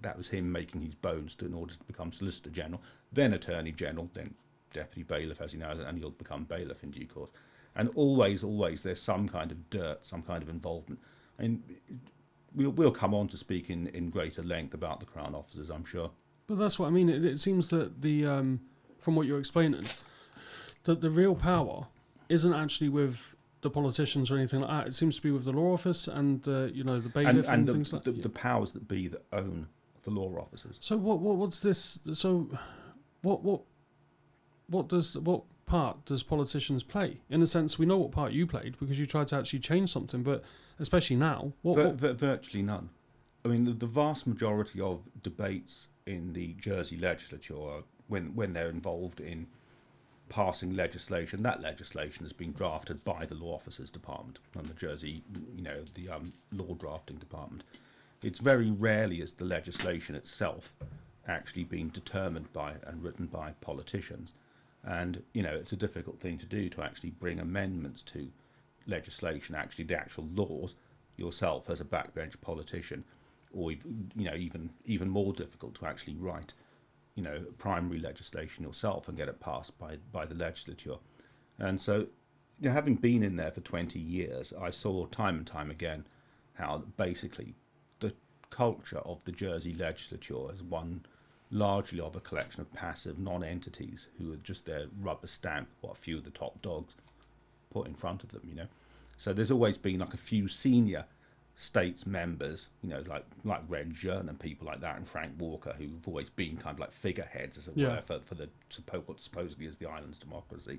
that was him making his bones in order to become Solicitor General, then Attorney General, then Deputy Bailiff, as he knows, and he'll become Bailiff in due course. And always there's some kind of dirt, some kind of involvement. And we'll come on to speak in greater length about the Crown officers, I'm sure. But that's what I mean. It seems that from what you're explaining, that the real power isn't actually with the politicians or anything like that. It seems to be with the law office and the bailiff and things like that. The powers that be that own the law officers. So what's this? So what part does politicians play? In a sense, we know what part you played because you tried to actually change something, but especially now, virtually none. I mean, the vast majority of debates in the Jersey legislature, when they're involved in passing legislation, that legislation has been drafted by the Law Officers Department and the Jersey, the Law Drafting Department. It's very rarely is the legislation itself actually being determined by and written by politicians. And, it's a difficult thing to do to actually bring amendments to legislation, actually the actual laws, yourself as a backbench politician, or, even more difficult to actually write, primary legislation yourself and get it passed by the legislature. And so, having been in there for 20 years, I saw time and time again how basically the culture of the Jersey legislature is one largely of a collection of passive non-entities who are just their rubber stamp what a few of the top dogs put in front of them, So there's always been like a few senior states members, like Red Jern and people like that, and Frank Walker, who've always been kind of like figureheads, as it were, for the what supposedly is the island's democracy.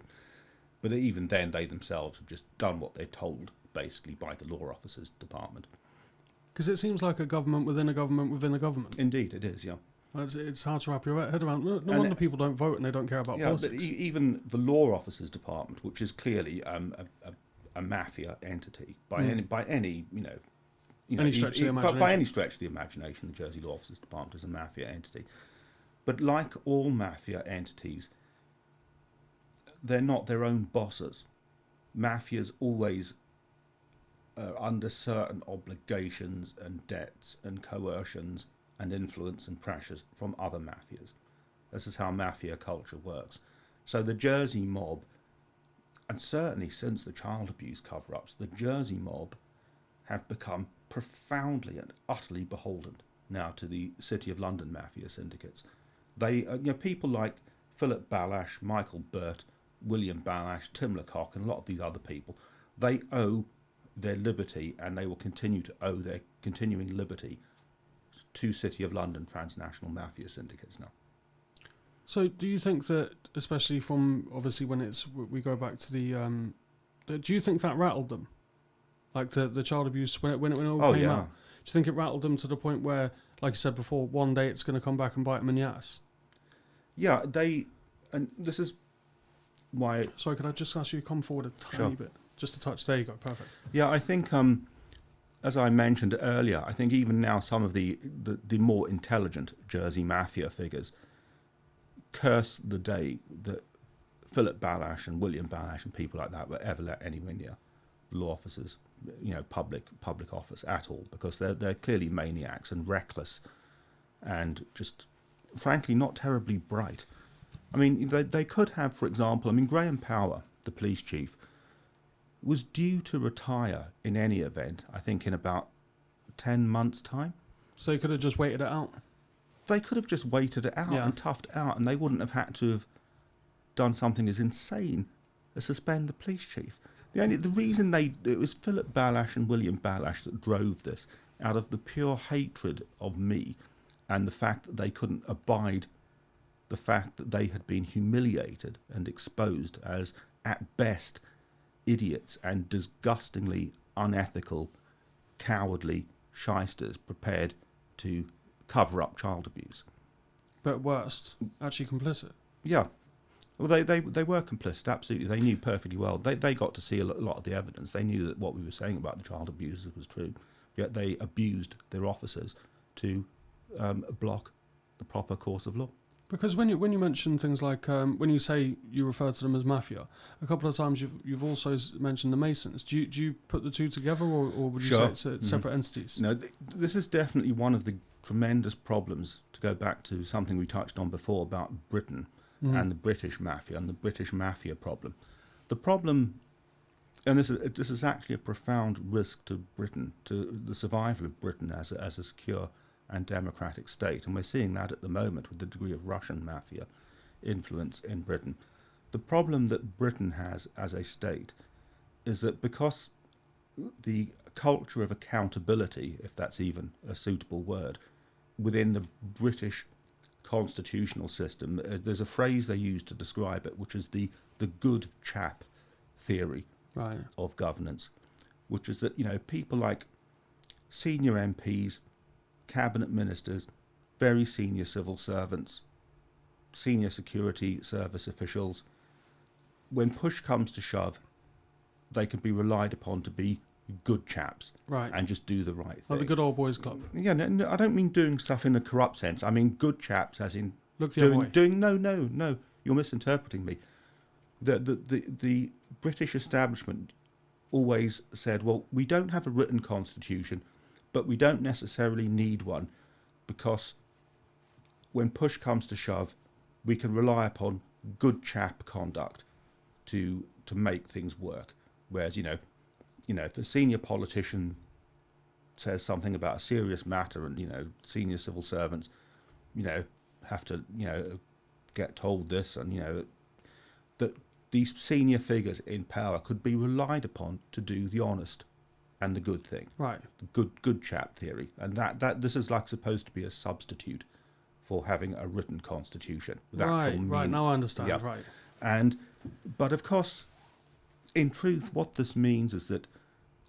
But even then, they themselves have just done what they're told, basically, by the law officers department. Because it seems like a government within a government within a government. Indeed, it is, yeah. It's hard to wrap your head around. No wonder people don't vote and they don't care about politics. But even the law officers department, which is clearly a mafia entity by any stretch of the imagination. By any stretch of the imagination, the Jersey Law Officers Department is a mafia entity. But like all mafia entities, they're not their own bosses. Mafias always are under certain obligations and debts and coercions and influence and pressures from other mafias. This is how mafia culture works. So the Jersey mob, and certainly since the child abuse cover-ups, the Jersey mob have become profoundly and utterly beholden now to the City of London mafia syndicates. They, people like Philip Ballash, Michael Burt, William Ballash, Tim Lecoq, and a lot of these other people, they owe their liberty, and they will continue to owe their continuing liberty to City of London transnational mafia syndicates now. So do you think that, especially from obviously when we go back to the do you think that rattled them? Like the child abuse when it all came out? Do you think it rattled them to the point where, like you said before, one day it's going to come back and bite them in the ass? Yeah, and this is why... Sorry, could I just ask you to come forward a tiny bit? Just a touch. There you go. Perfect. Yeah, I think, as I mentioned earlier, I think even now some of the more intelligent Jersey mafia figures curse the day that Philip Ballash and William Ballash and people like that were ever let anywhere near law officers, public office at all, because they're clearly maniacs and reckless and just, frankly, not terribly bright. I mean, they could have, for example, Graham Power, the police chief, was due to retire in any event, I think in about 10 months' time. So they could have just waited it out? They could have just waited it out and toughed it out, and they wouldn't have had to have done something as insane as suspend the police chief. The reason it was Philip Ballash and William Ballash that drove this, out of the pure hatred of me and the fact that they couldn't abide the fact that they had been humiliated and exposed as, at best, idiots and disgustingly unethical, cowardly shysters prepared to cover up child abuse. But at worst, actually complicit. Yeah. Well, they were complicit, absolutely. They knew perfectly well. They got to see a lot of the evidence. They knew that what we were saying about the child abusers was true, yet they abused their officers to block the proper course of law. Because when you mention things like when you say you refer to them as mafia, a couple of times you've also mentioned the Masons. Do you put the two together, or would you say it's separate entities? No, this is definitely one of the tremendous problems. To go back to something we touched on before about Britain and the British mafia and the British mafia problem. The problem, and this is actually a profound risk to Britain, to the survival of Britain as a secure and democratic state, and we're seeing that at the moment with the degree of Russian mafia influence in Britain. The problem that Britain has as a state is that because the culture of accountability, if that's even a suitable word, within the British constitutional system, there's a phrase they use to describe it, which is the good chap theory of governance, which is that people like senior MPs, cabinet ministers, very senior civil servants, senior security service officials, when push comes to shove, they can be relied upon to be good chaps and just do the right thing. Like the good old boys club. Yeah, no, I don't mean doing stuff in a corrupt sense. I mean good chaps as in look the other way. No, you're misinterpreting me. The British establishment always said, well, we don't have a written constitution, but we don't necessarily need one, because when push comes to shove, we can rely upon good chap conduct to make things work. Whereas, if a senior politician says something about a serious matter and, senior civil servants, have to, get told this, and, that these senior figures in power could be relied upon to do the honest and the good thing, Right. the good chap theory, and that this is like supposed to be a substitute for having a written constitution with actual Right. meaning. Right. Now I understand. Yep. Right. But of course, in truth, what this means is that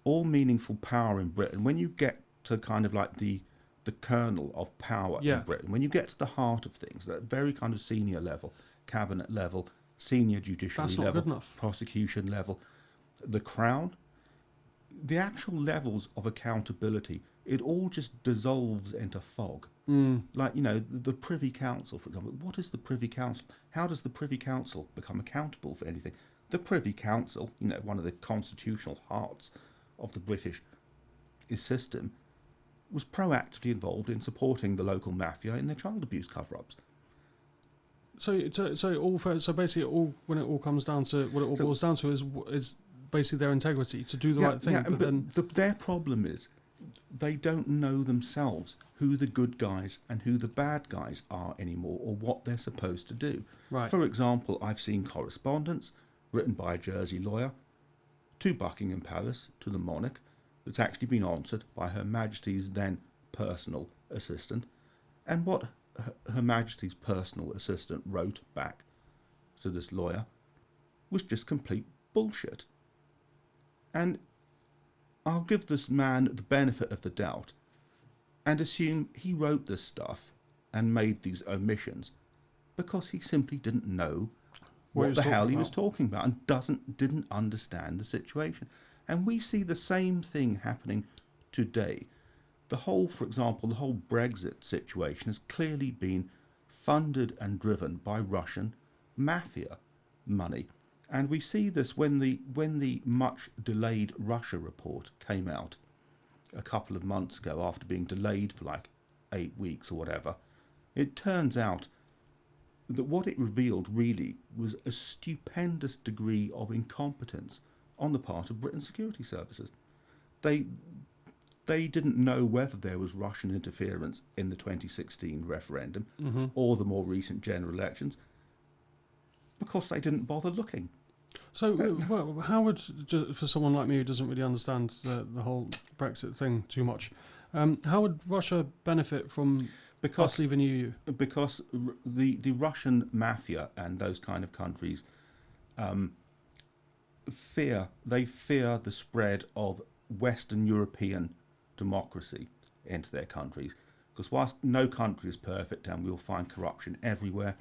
all meaningful power in Britain, when you get to kind of like the kernel of power Yeah. in Britain, when you get to the heart of things, that very kind of senior level, cabinet level, senior judiciary That's not level, good enough. prosecution level, the crown, the actual levels of accountability, it all just dissolves into fog. Like, you know, the Privy Council, for example. What is the Privy Council? How does the Privy Council become accountable for anything? The Privy Council, you know, one of the constitutional hearts of the British system, was proactively involved in supporting the local mafia in their child abuse cover-ups. So basically, when it all comes down to what it all boils down to is basically their integrity to do the right thing. Yeah, but their problem is they don't know themselves who the good guys and who the bad guys are anymore, or what they're supposed to do. Right. For example, I've seen correspondence written by a Jersey lawyer to Buckingham Palace, to the monarch, that's actually been answered by Her Majesty's then personal assistant, and what Her Majesty's personal assistant wrote back to this lawyer was just complete bullshit. And I'll give this man the benefit of the doubt and assume he wrote this stuff and made these omissions because he simply didn't know what the hell he was talking about and didn't understand the situation. And we see the same thing happening today. For example, the whole Brexit situation has clearly been funded and driven by Russian mafia money. And we see this when the much delayed Russia report came out a couple of months ago, after being delayed for like 8 weeks or whatever. It turns out that what it revealed really was a stupendous degree of incompetence on the part of Britain's security services. They didn't know whether there was Russian interference in the 2016 referendum or the more recent general elections, because they didn't bother looking. So, how would, for someone like me who doesn't really understand the whole Brexit thing too much, how would Russia benefit from us leaving the EU? Because the Russian mafia and those kind of countries fear the spread of Western European democracy into their countries. Because whilst no country is perfect and we'll find corruption everywhere,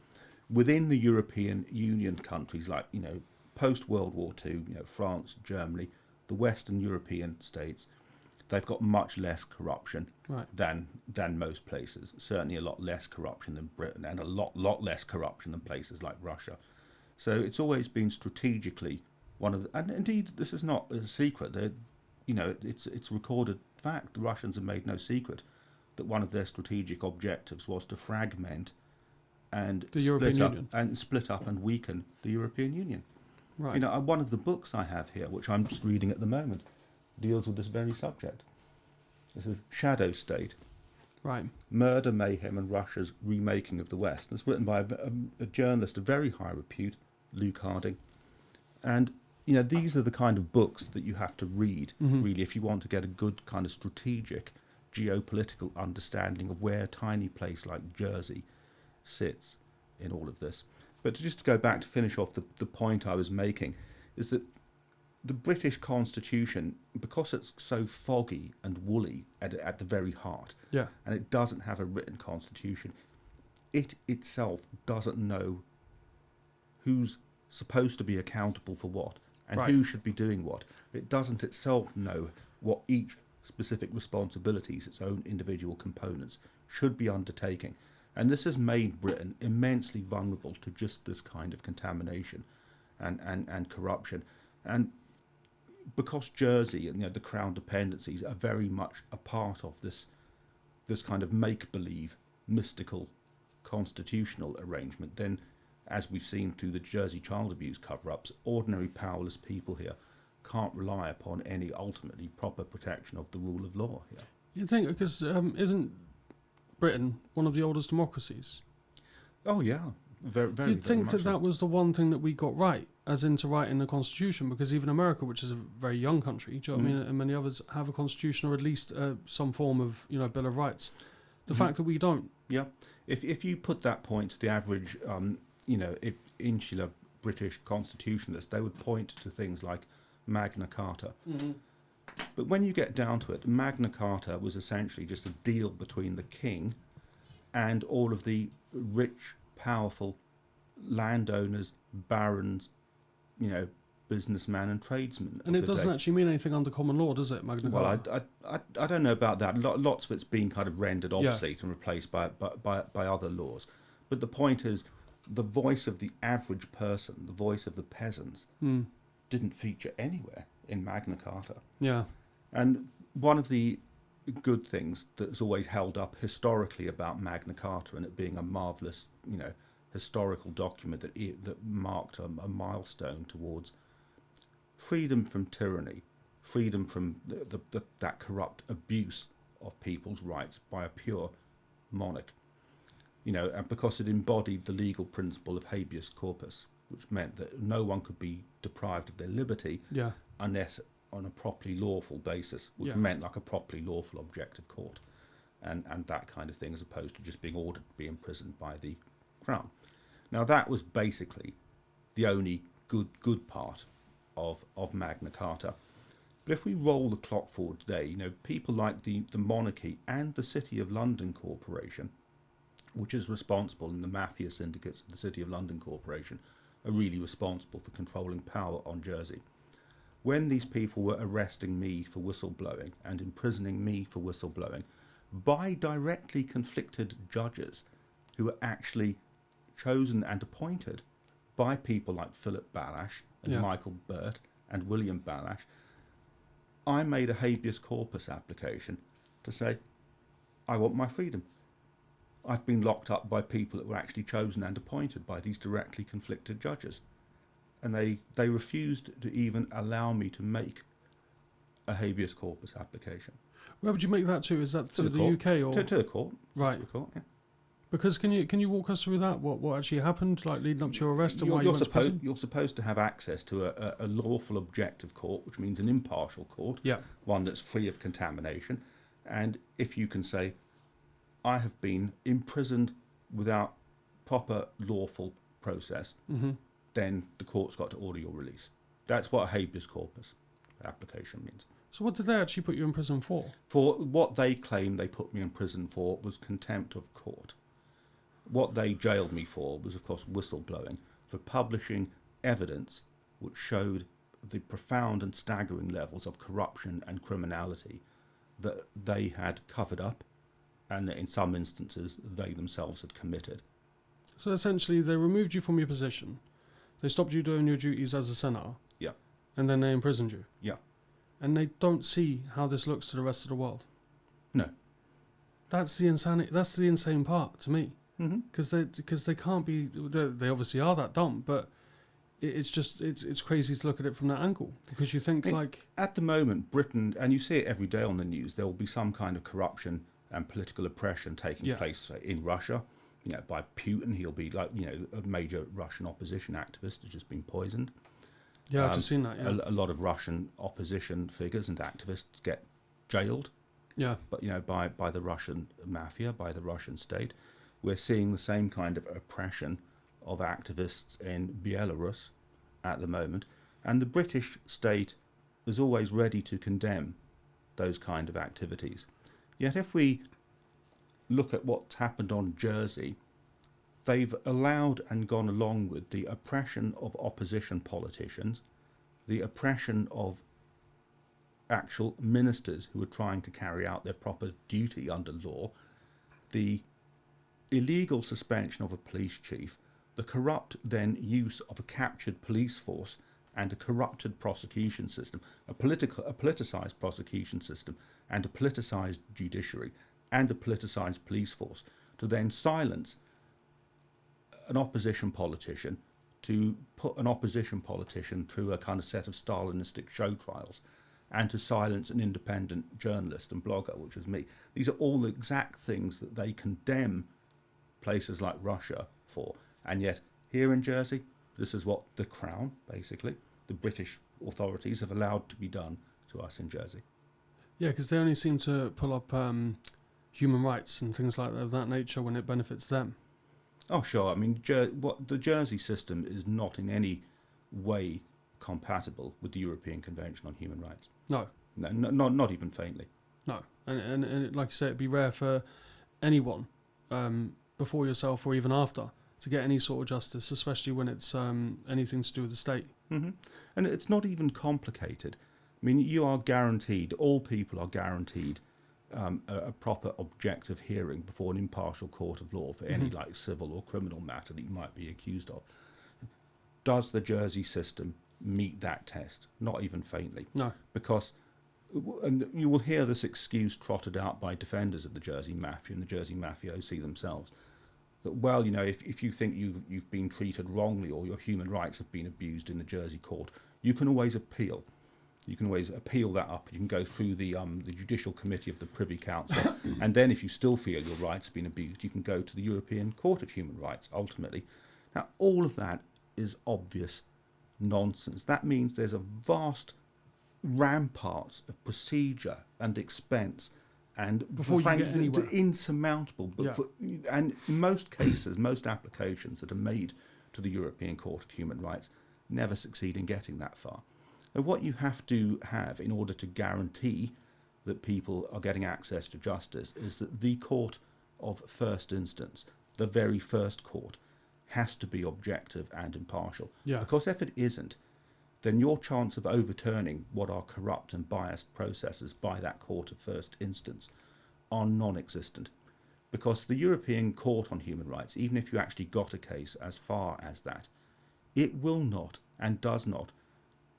within the European Union countries, like, you know, post-World War II, you know, France, Germany, the Western European states, they've got much less corruption than most places. Certainly a lot less corruption than Britain, and a lot less corruption than places like Russia. So it's always been strategically one of the, and indeed this is not a secret. You know, it's recorded fact. The Russians have made no secret that one of their strategic objectives was to fragment and split up and weaken the European Union. Right. You know, one of the books I have here, which I'm just reading at the moment, deals with this very subject. This is Shadow State. Right. Murder, Mayhem and Russia's Remaking of the West. It's written by a journalist of very high repute, Luke Harding. And, you know, these are the kind of books that you have to read, really, if you want to get a good kind of strategic geopolitical understanding of where a tiny place like Jersey sits in all of this. But just to go back to finish off the point I was making, is that the British Constitution, because it's so foggy and woolly at the very heart, and it doesn't have a written constitution, it itself doesn't know who's supposed to be accountable for what and who should be doing what. It doesn't itself know what each specific responsibilities, its own individual components, should be undertaking. And this has made Britain immensely vulnerable to just this kind of contamination and corruption. And because Jersey and, you know, the Crown dependencies are very much a part of this kind of make-believe, mystical, constitutional arrangement, then, as we've seen through the Jersey child abuse cover-ups, ordinary powerless people here can't rely upon any ultimately proper protection of the rule of law here. You think, because isn't Britain one of the oldest democracies? Oh yeah, very, very, You'd think very that much so. that was the one thing that we got right, as in to write in the Constitution, because even America, which is a very young country, do you know what I mean, and many others have a Constitution or at least some form of, Bill of Rights. The fact that we don't. Yeah. If you put that point to the average, insular British constitutionalist, they would point to things like Magna Carta. But when you get down to it, Magna Carta was essentially just a deal between the king and all of the rich, powerful landowners, barons, businessmen and tradesmen. And it doesn't actually mean anything under common law, does it, Magna Carta? Well, I don't know about that. Lots of it's been kind of rendered obsolete and replaced by other laws. But the point is, the voice of the average person, the voice of the peasants, didn't feature anywhere in Magna Carta. Yeah. And one of the good things that's always held up historically about Magna Carta and it being a marvellous, historical document that marked a milestone towards freedom from tyranny, freedom from that corrupt abuse of people's rights by a pure monarch. And because it embodied the legal principle of habeas corpus, which meant that no one could be deprived of their liberty unless on a properly lawful basis, which meant like a properly lawful objective court and that kind of thing, as opposed to just being ordered to be imprisoned by the Crown. Now that was basically the only good part of Magna Carta. But if we roll the clock forward today, people like the monarchy and the City of London Corporation, which is responsible in the mafia syndicates of the City of London Corporation, are really responsible for controlling power on Jersey. When these people were arresting me for whistleblowing and imprisoning me for whistleblowing by directly conflicted judges who were actually chosen and appointed by people like Philip Ballash and Michael Burt and William Ballash, I made a habeas corpus application to say, I want my freedom. I've been locked up by people that were actually chosen and appointed by these directly conflicted judges. And they refused to even allow me to make a habeas corpus application. Where would you make that to? Is that to the UK or to the court? Right. To the court, yeah. Because can you walk us through that? What actually happened, like leading up to your arrest and why you went to prison? You're supposed to have access to a lawful objective court, which means an impartial court, one that's free of contamination. And if you can say, I have been imprisoned without proper lawful process, then the court's got to order your release. That's what a habeas corpus application means. So what did they actually put you in prison for? For what they claim they put me in prison for was contempt of court. What they jailed me for was, of course, whistleblowing, for publishing evidence which showed the profound and staggering levels of corruption and criminality that they had covered up and that in some instances they themselves had committed. So essentially they removed you from your position, they stopped you doing your duties as a senator, and then they imprisoned you. And they don't see how this looks to the rest of the world. No. That's the insanity. That's the insane part to me. Because they can't be. They obviously are that dumb, but it's crazy to look at it from that angle, because you think at the moment Britain, and you see it every day on the news, there will be some kind of corruption and political oppression taking place in Russia. By Putin, he'll be a major Russian opposition activist has just been poisoned. Yeah, I've just seen that. Yeah. A lot of Russian opposition figures and activists get jailed. Yeah. But by the Russian mafia, by the Russian state. We're seeing the same kind of oppression of activists in Belarus at the moment, and the British state is always ready to condemn those kind of activities. Yet if we look at what's happened on Jersey, they've allowed and gone along with the oppression of opposition politicians, the oppression of actual ministers who are trying to carry out their proper duty under law, the illegal suspension of a police chief, the corrupt then use of a captured police force and a corrupted prosecution system, a politicised prosecution system and a politicised judiciary and a politicised police force to then silence an opposition politician, to put an opposition politician through a kind of set of Stalinistic show trials, and to silence an independent journalist and blogger, which was me. These are all the exact things that they condemn places like Russia for. And yet, here in Jersey, this is what the Crown, basically, the British authorities have allowed to be done to us in Jersey. Yeah, because they only seem to pull up human rights and things like that, of that nature when it benefits them. Oh, sure. I mean, what the Jersey system is not in any way compatible with the European Convention on Human Rights. No. No, not even faintly. No. And like you say, it'd be rare for anyone, before yourself or even after, to get any sort of justice, especially when it's anything to do with the state. Mm-hmm. And it's not even complicated. I mean, you are guaranteed, all people are guaranteed a proper objective hearing before an impartial court of law for any like civil or criminal matter that you might be accused of. Does the Jersey system meet that test? Not even faintly. No. Because, and you will hear this excuse trotted out by defenders of the Jersey Mafia and the Jersey mafiosi themselves, that, well, you know, if you think you've been treated wrongly or your human rights have been abused in the Jersey court, you can always appeal. You can always appeal that up. You can go through the Judicial Committee of the Privy Council, and then if you still feel your rights have been abused, you can go to the European Court of Human Rights, ultimately. Now, all of that is obvious nonsense. That means there's a vast ramparts of procedure and expense and before you get anywhere, insurmountable. But and in most cases, most applications that are made to the European Court of Human Rights never succeed in getting that far. And what you have to have in order to guarantee that people are getting access to justice is that the court of first instance, the very first court, has to be objective and impartial. Yeah. Because if it isn't, then your chance of overturning what are corrupt and biased processes by that court of first instance are non-existent. Because the European Court on Human Rights, even if you actually got a case as far as that, it will not and does not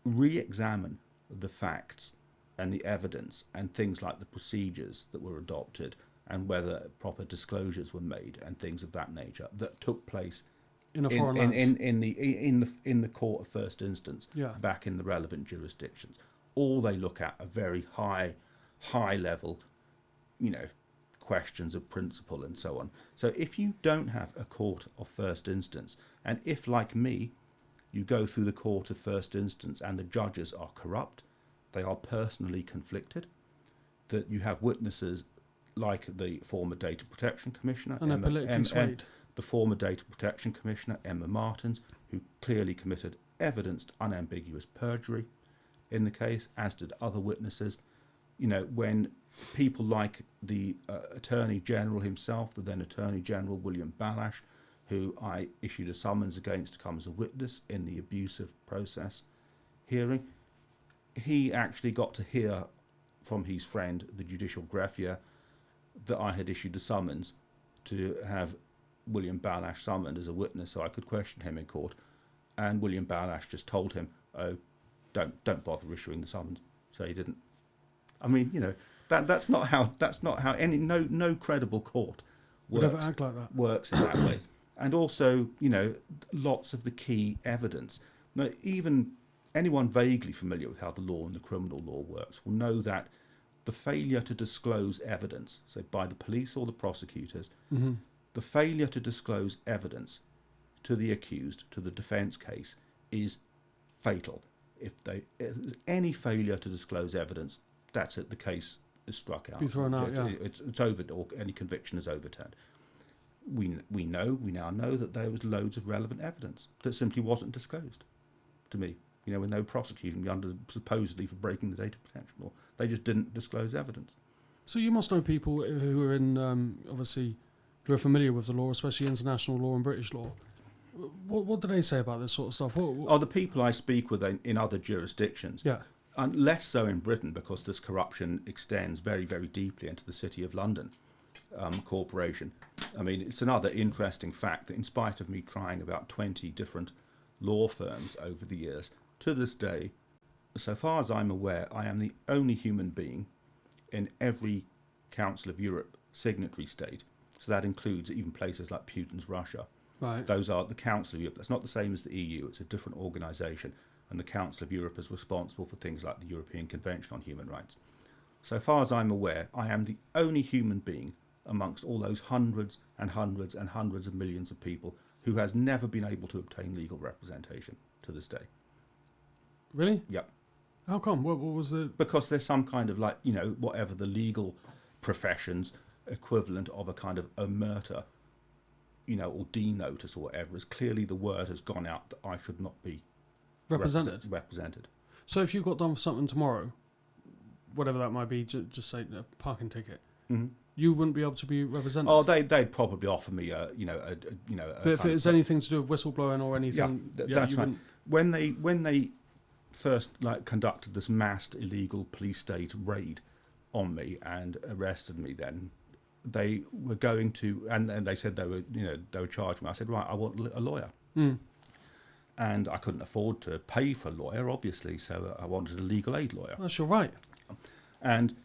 re-examine the facts and the evidence and things like the procedures that were adopted and whether proper disclosures were made and things of that nature that took place in the court of first instance, back in the relevant jurisdictions. All they look at are very high level, questions of principle and so on. So if you don't have a court of first instance, and if, like me, you go through the court of first instance and the judges are corrupt, they are personally conflicted, that you have witnesses like the former Data Protection Commissioner, the former Data Protection Commissioner, Emma Martins, who clearly committed evidenced unambiguous perjury in the case, as did other witnesses. When people like the Attorney General himself, the then Attorney General William Balash, who I issued a summons against to come as a witness in the abusive process hearing, he actually got to hear from his friend, the judicial greffier, that I had issued a summons to have William Balash summoned as a witness so I could question him in court. And William Balash just told him, "Oh, don't bother issuing the summons." So he didn't. I mean, that's not how any no credible court works. Act like that. Works in that way. And also, lots of the key evidence. Now, even anyone vaguely familiar with how the law and the criminal law works will know that the failure to disclose evidence, so by the police or the prosecutors, the failure to disclose evidence to the accused, to the defence case, is fatal. If any failure to disclose evidence, that's it. The case is struck out. Be thrown out. It's over, or any conviction is overturned. We now know that there was loads of relevant evidence that simply wasn't disclosed to me. When they were prosecuting me under supposedly for breaking the data protection law, they just didn't disclose evidence. So you must know people who are in obviously who are familiar with the law, especially international law and British law. What do they say about this sort of stuff? The people I speak with in other jurisdictions. Yeah. And less so in Britain, because this corruption extends very, very deeply into the City of London corporation. I mean, it's another interesting fact that in spite of me trying about 20 different law firms over the years, to this day, so far as I'm aware, I am the only human being in every Council of Europe signatory state. So that includes even places like Putin's Russia. Right. Those are the Council of Europe. That's not the same as the EU. It's a different organisation. And the Council of Europe is responsible for things like the European Convention on Human Rights. So far as I'm aware, I am the only human being amongst all those hundreds and hundreds and hundreds of millions of people who has never been able to obtain legal representation to this day. Really? Yep. How come? What was the... Because there's some kind of like, whatever the legal profession's equivalent of a kind of omerta, or D-notice or whatever, is clearly the word has gone out that I should not be represented. So if you got done for something tomorrow, whatever that might be, just say a parking ticket, you wouldn't be able to be represented? Oh, they'd probably offer me But if it's anything to do with whistleblowing or anything... that's right. When they first conducted this massed illegal police state raid on me and arrested me, then they were going to, and they said they were charging me. I said, right, I want a lawyer. And I couldn't afford to pay for a lawyer, obviously, so I wanted a legal aid lawyer. That's all right. And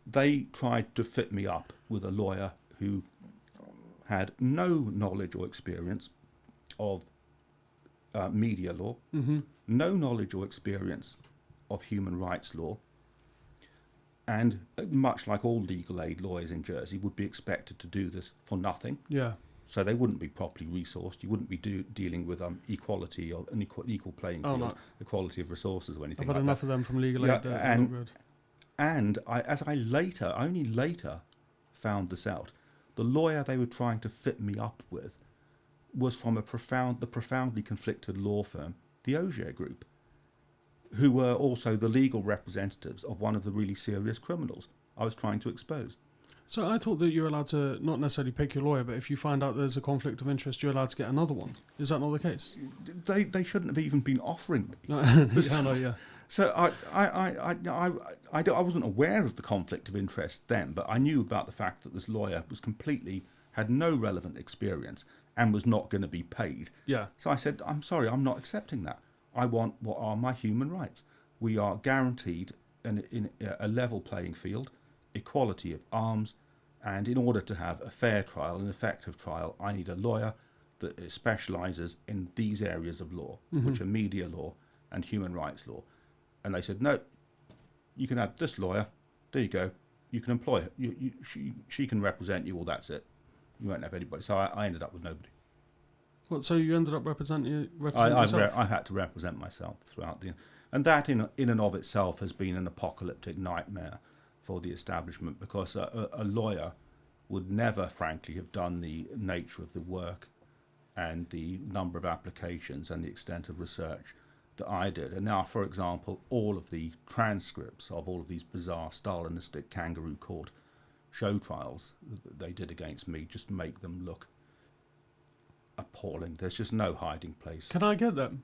they tried to fit me up with a lawyer who had no knowledge or experience of media law, no knowledge or experience of human rights law, and much like all legal aid lawyers in Jersey, would be expected to do this for nothing. Yeah. So they wouldn't be properly resourced. You wouldn't be dealing with equality or an equal playing field, no. equality of resources or anything I've had enough of them from legal aid. And I only later found this out, the lawyer they were trying to fit me up with was from the profoundly conflicted law firm, the Auger Group, who were also the legal representatives of one of the really serious criminals I was trying to expose. So I thought that you're allowed to not necessarily pick your lawyer, but if you find out there's a conflict of interest, you're allowed to get another one. Is that not the case? They shouldn't have even been offering me. No, yeah. So I wasn't aware of the conflict of interest then, but I knew about the fact that this lawyer had no relevant experience and was not going to be paid. Yeah. So I said, I'm sorry, I'm not accepting that. I want what are my human rights. We are guaranteed in a level playing field, equality of arms, and in order to have a fair trial, an effective trial, I need a lawyer that specialises in these areas of law, which are media law and human rights law. And they said, no, you can have this lawyer. There you go. You can employ her. She can represent you, or that's it. You won't have anybody. So I ended up with nobody. What? So you ended up representing yourself? I had to represent myself throughout and that in and of itself has been an apocalyptic nightmare for the establishment, because a lawyer would never, frankly, have done the nature of the work and the number of applications and the extent of research that I did. And now, for example, all of the transcripts of all of these bizarre Stalinistic kangaroo court show trials that they did against me just make them look appalling. There's just no hiding place. Can I get them?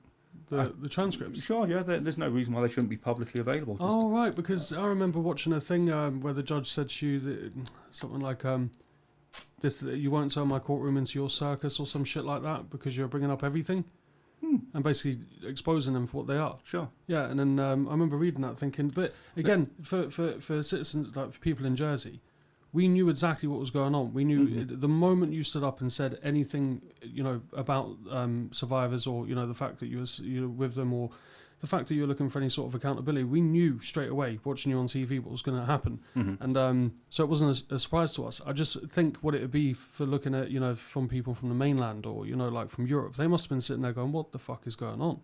The transcripts? Sure, yeah. There's no reason why they shouldn't be publicly available. Oh, right, because I remember watching a thing where the judge said to you that something like, you won't turn my courtroom into your circus or some shit like that because you're bringing up everything. And basically exposing them for what they are. Sure. Yeah, and then I remember reading that thinking, but again, for citizens, like for people in Jersey, we knew exactly what was going on. We knew the moment you stood up and said anything, about survivors, or the fact that you were with them, or the fact that you were looking for any sort of accountability, we knew straight away, watching you on TV, what was going to happen. And so it wasn't a surprise to us. I just think what it would be for looking at, from people from the mainland, or like from Europe, they must have been sitting there going, "What the fuck is going on?"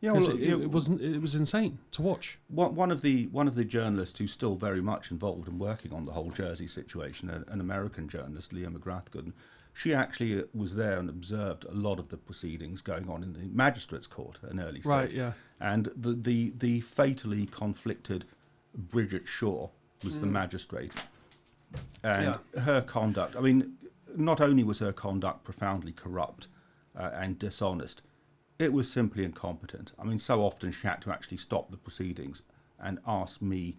Yeah, well, it was insane to watch. One of the journalists who's still very much involved in working on the whole Jersey situation, an American journalist, Leah McGrathgood, she actually was there and observed a lot of the proceedings going on in the magistrates' court at an early stage. Right, yeah. And the fatally conflicted Bridget Shaw was the magistrate, and her conduct. I mean, not only was her conduct profoundly corrupt and dishonest, it was simply incompetent. I mean, so often she had to actually stop the proceedings and ask me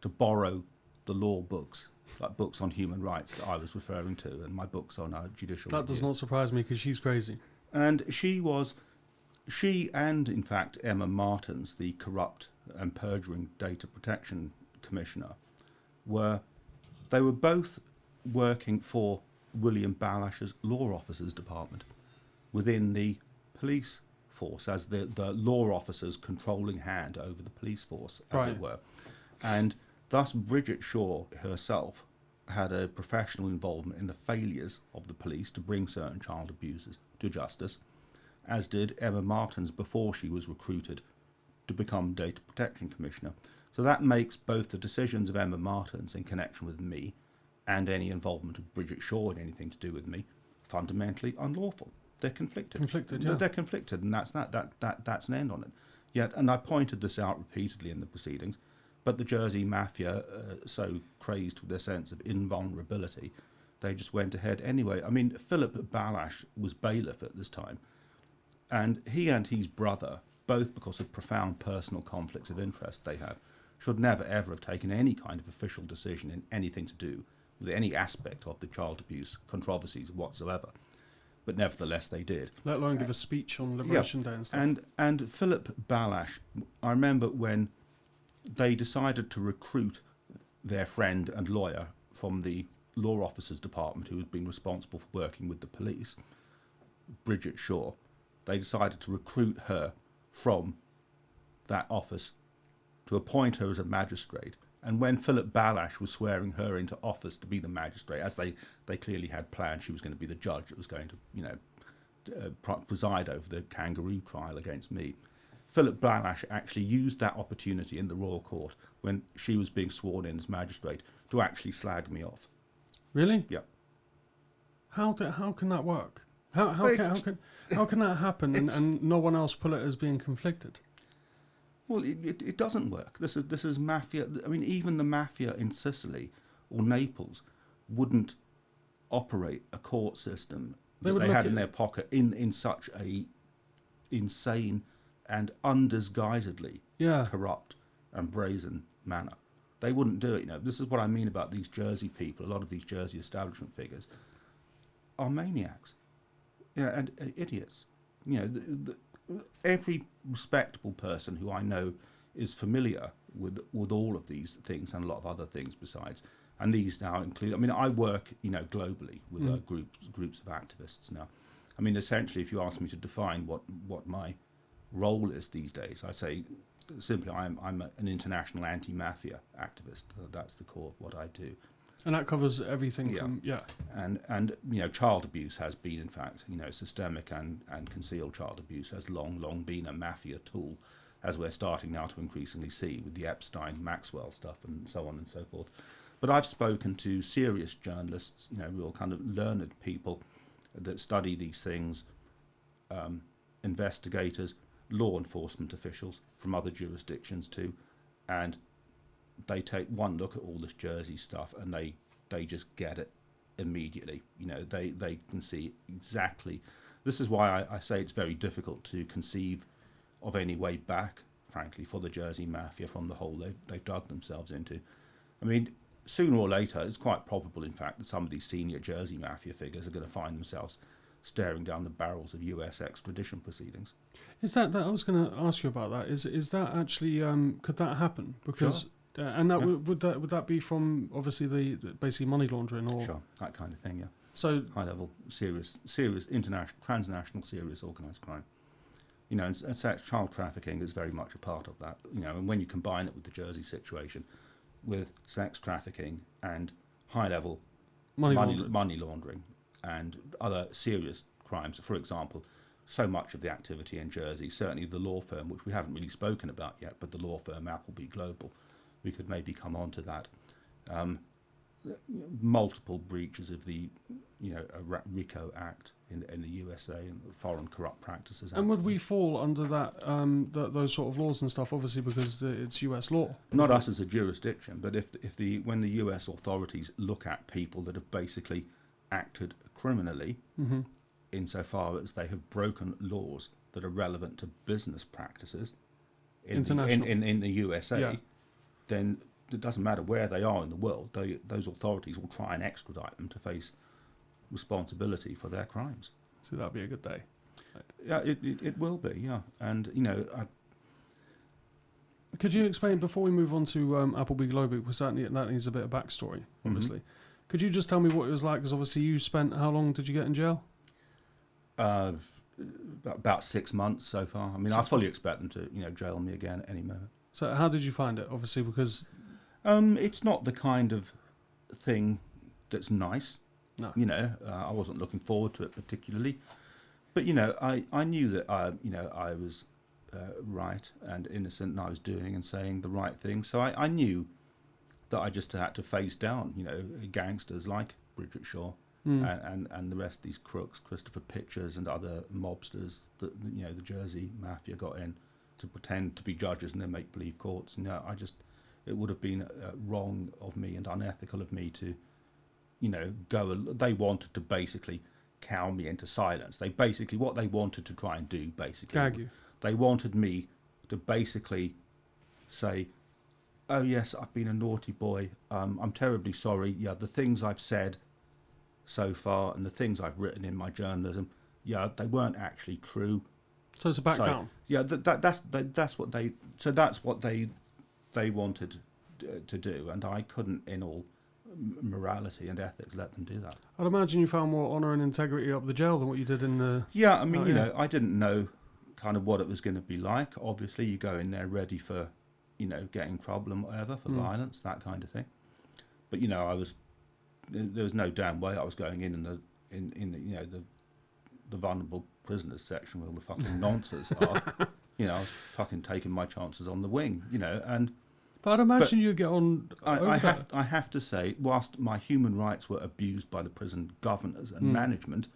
to borrow the law books, like books on human rights that I was referring to, and my books on judicial review. That does not surprise me, because she's crazy. And she and, in fact, Emma Martins, the corrupt and perjuring data protection commissioner, were both working for William Balash's law officers department within the police force, as the law officers' controlling hand over the police force, as it were. And thus Bridget Shaw herself had a professional involvement in the failures of the police to bring certain child abusers to justice, as did Emma Martins before she was recruited to become Data Protection Commissioner. So that makes both the decisions of Emma Martins in connection with me and any involvement of Bridget Shaw in anything to do with me fundamentally unlawful. They're conflicted. They're conflicted, and that's an end on it. Yet, and I pointed this out repeatedly in the proceedings, but the Jersey Mafia, so crazed with their sense of invulnerability, they just went ahead anyway. I mean, Philip Balash was bailiff at this time, and his brother, both because of profound personal conflicts of interest they have, should never ever have taken any kind of official decision in anything to do with any aspect of the child abuse controversies whatsoever. But nevertheless, they did. Let alone give a speech on Liberation Day and stuff. And Philip Balash, I remember when they decided to recruit their friend and lawyer from the law officers department, who had been responsible for working with the police, Bridget Shaw. They decided to recruit her from that office to appoint her as a magistrate. And when Philip Balash was swearing her into office to be the magistrate, as they clearly had planned, she was going to be the judge that was going to, preside over the kangaroo trial against me. Philip Balash actually used that opportunity in the Royal Court when she was being sworn in as magistrate to actually slag me off. Really? Yeah. How can that work? How can that happen and no one else pull it as being conflicted? Well, it doesn't work. This is mafia. I mean, even the mafia in Sicily or Naples wouldn't operate a court system that they had in their pocket in such a insane and undisguisedly corrupt and brazen manner. They wouldn't do it. This is what I mean about these Jersey people. A lot of these Jersey establishment figures are maniacs, and idiots. Every respectable person who I know is familiar with all of these things and a lot of other things besides. And these now include, I mean, I work, globally with groups of activists now. I mean, essentially, if you ask me to define what my role is these days, I say simply I'm an international anti-mafia activist. That's the core of what I do. And that covers everything from. And child abuse has been, in fact, systemic and concealed child abuse has long been a mafia tool, as we're starting now to increasingly see with the Epstein, Maxwell stuff and so on and so forth. But I've spoken to serious journalists, real kind of learned people that study these things, investigators, law enforcement officials from other jurisdictions too, and they take one look at all this Jersey stuff and they just get it immediately. They can see exactly. This is why I say it's very difficult to conceive of any way back, frankly, for the Jersey Mafia from the hole they've dug themselves into. I mean, sooner or later, it's quite probable, in fact, that some of these senior Jersey Mafia figures are going to find themselves staring down the barrels of US extradition proceedings. Is that I was going to ask you about that. Is that actually could that happen? Because sure. And that would that be from obviously the basically money laundering or sure, that kind of thing, yeah. So high level, serious, international, transnational, serious organised crime. And sex, child trafficking is very much a part of that. And when you combine it with the Jersey situation, with sex trafficking and high level money laundering and other serious crimes, for example, so much of the activity in Jersey, certainly the law firm, which we haven't really spoken about yet, but the law firm Appleby Global, we could maybe come on to that. Multiple breaches of the RICO Act in the USA and the Foreign Corrupt Practices Act. And would we fall under that those sort of laws and stuff? Obviously, because it's US law. Not us as a jurisdiction, but when the US authorities look at people that have basically acted criminally, insofar as they have broken laws that are relevant to business practices in the USA, then it doesn't matter where they are in the world, those authorities will try and extradite them to face responsibility for their crimes. So that'd be a good day. Yeah, it will be, yeah. And, could you explain, before we move on to Appleby Global, because that needs a bit of backstory, obviously. Could you just tell me what it was like? Because obviously you spent, how long did you get in jail? About 6 months so far. I mean, I fully expect them to, jail me again at any moment. So how did you find it? Obviously, because it's not the kind of thing that's nice. No. I wasn't looking forward to it particularly. But I knew that I was right and innocent, and I was doing and saying the right thing. So I knew that I just had to face down, gangsters like Bridget Shaw and the rest of these crooks, Christopher Pitchers and other mobsters that the Jersey Mafia got in to pretend to be judges in their make-believe courts. It would have been wrong of me and unethical of me to, go. They wanted to basically cow me into silence. What they wanted to try and do, basically, gag you. They wanted me to basically say, "Oh yes, I've been a naughty boy. I'm terribly sorry. Yeah, the things I've said so far and the things I've written in my journalism, they weren't actually true." So it's a back down. Yeah, that's what they. So that's what they wanted to do, and I couldn't, in all morality and ethics, let them do that. I'd imagine you found more honour and integrity up the jail than what you did in the... Yeah, I mean, I didn't know kind of what it was going to be like. Obviously, you go in there ready for, getting trouble and whatever, for violence, that kind of thing. But, there was no damn way I was going in the vulnerable prisoners section where all the fucking nonsense are. I was fucking taking my chances on the wing, and... But I'd imagine you'd get on. I have to say, whilst my human rights were abused by the prison governors and management,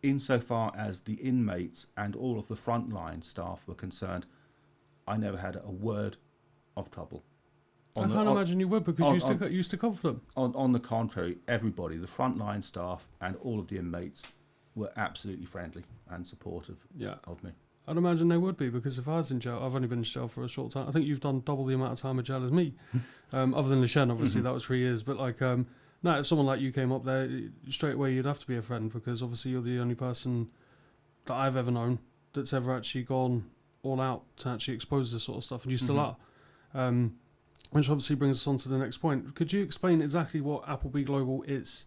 insofar as the inmates and all of the frontline staff were concerned, I never had a word of trouble. I can't imagine you would, because you used to cover them. On the contrary, everybody, the frontline staff and all of the inmates, were absolutely friendly and supportive of me. I'd imagine they would be, because if I was in jail, I've only been in jail for a short time. I think you've done double the amount of time in jail as me, other than Leshen, obviously, that was 3 years. But if someone like you came up there, straight away you'd have to be a friend, because obviously you're the only person that I've ever known that's ever actually gone all out to actually expose this sort of stuff, and you still are. Which obviously brings us on to the next point. Could you explain exactly what Appleby Global is?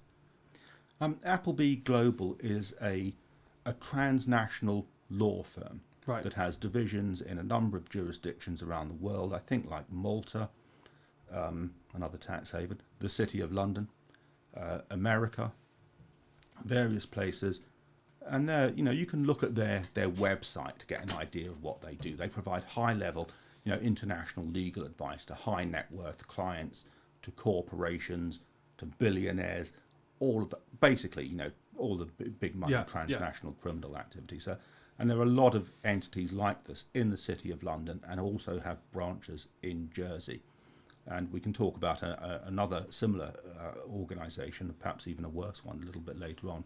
Appleby Global is a transnational law firm that has divisions in a number of jurisdictions around the world. I think like Malta, another tax haven, the City of London, America, various places. And you can look at their website to get an idea of what they do. They provide high-level, international legal advice to high net worth clients, to corporations, to billionaires, all of the, basically, all the big money transnational criminal activity. So, and there are a lot of entities like this in the City of London, and also have branches in Jersey. And we can talk about another similar organisation, perhaps even a worse one, a little bit later on.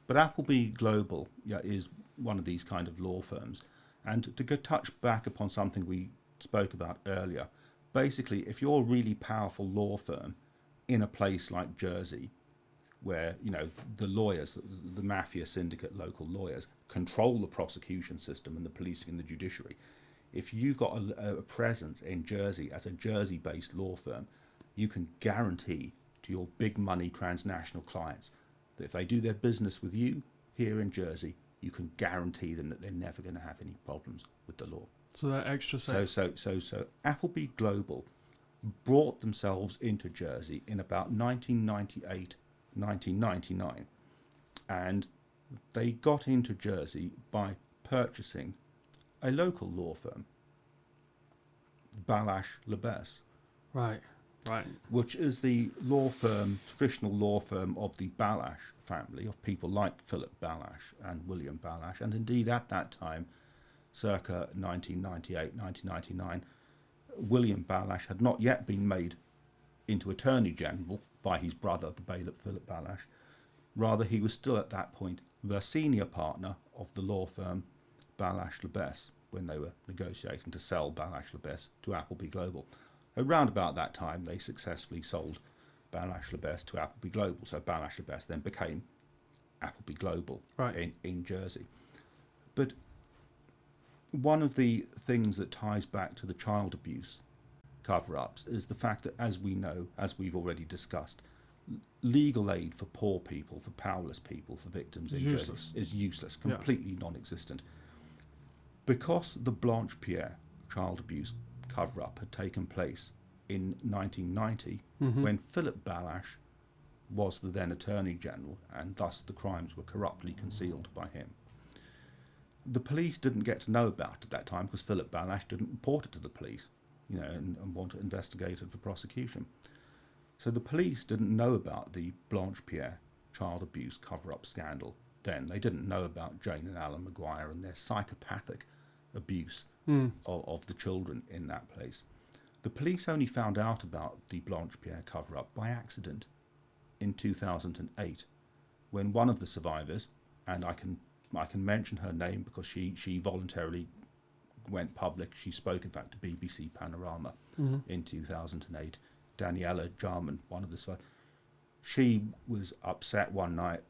But Appleby Global is one of these kind of law firms. And to touch back upon something we spoke about earlier, basically, if you're a really powerful law firm in a place like Jersey, where the lawyers, the mafia syndicate, local lawyers, control the prosecution system and the policing and the judiciary, if you've got a presence in Jersey as a Jersey-based law firm, you can guarantee to your big money transnational clients that if they do their business with you here in Jersey, you can guarantee them that they're never going to have any problems with the law. So that extra safe. So Appleby Global brought themselves into Jersey in about 1998, 1999, and they got into Jersey by purchasing a local law firm, Balash Lebes. Right. Which is the traditional law firm of the Balash family, of people like Philip Balash and William Balash, and indeed at that time, circa 1998, 1999, William Balash had not yet been made into Attorney General by his brother, the bailiff Philip Balash. Rather, he was still at that point the senior partner of the law firm Balash Lebes when they were negotiating to sell Balash Lebes to Appleby Global. Around about that time, they successfully sold Balash Lebes to Appleby Global. So Balash Lebes then became Appleby Global in Jersey. But one of the things that ties back to the child abuse cover-ups is the fact that, as we know, as we've already discussed, legal aid for poor people, for powerless people, for victims in Jersey is useless, completely non-existent. Because the Blanche Pierre child abuse cover-up had taken place in 1990, when Philip Balash was the then Attorney General, and thus the crimes were corruptly concealed by him. The police didn't get to know about it at that time because Philip Balash didn't report it to the police, and want it investigated for prosecution. So the police didn't know about the Blanche Pierre child abuse cover-up scandal then. They didn't know about Jane and Alan Maguire and their psychopathic abuse of the children in that place. The police only found out about the Blanche Pierre cover-up by accident in 2008, when one of the survivors, and I can mention her name because she voluntarily went public. She spoke, in fact, to BBC Panorama in 2008. Daniela Jarman, one of the survivors, she was upset one night,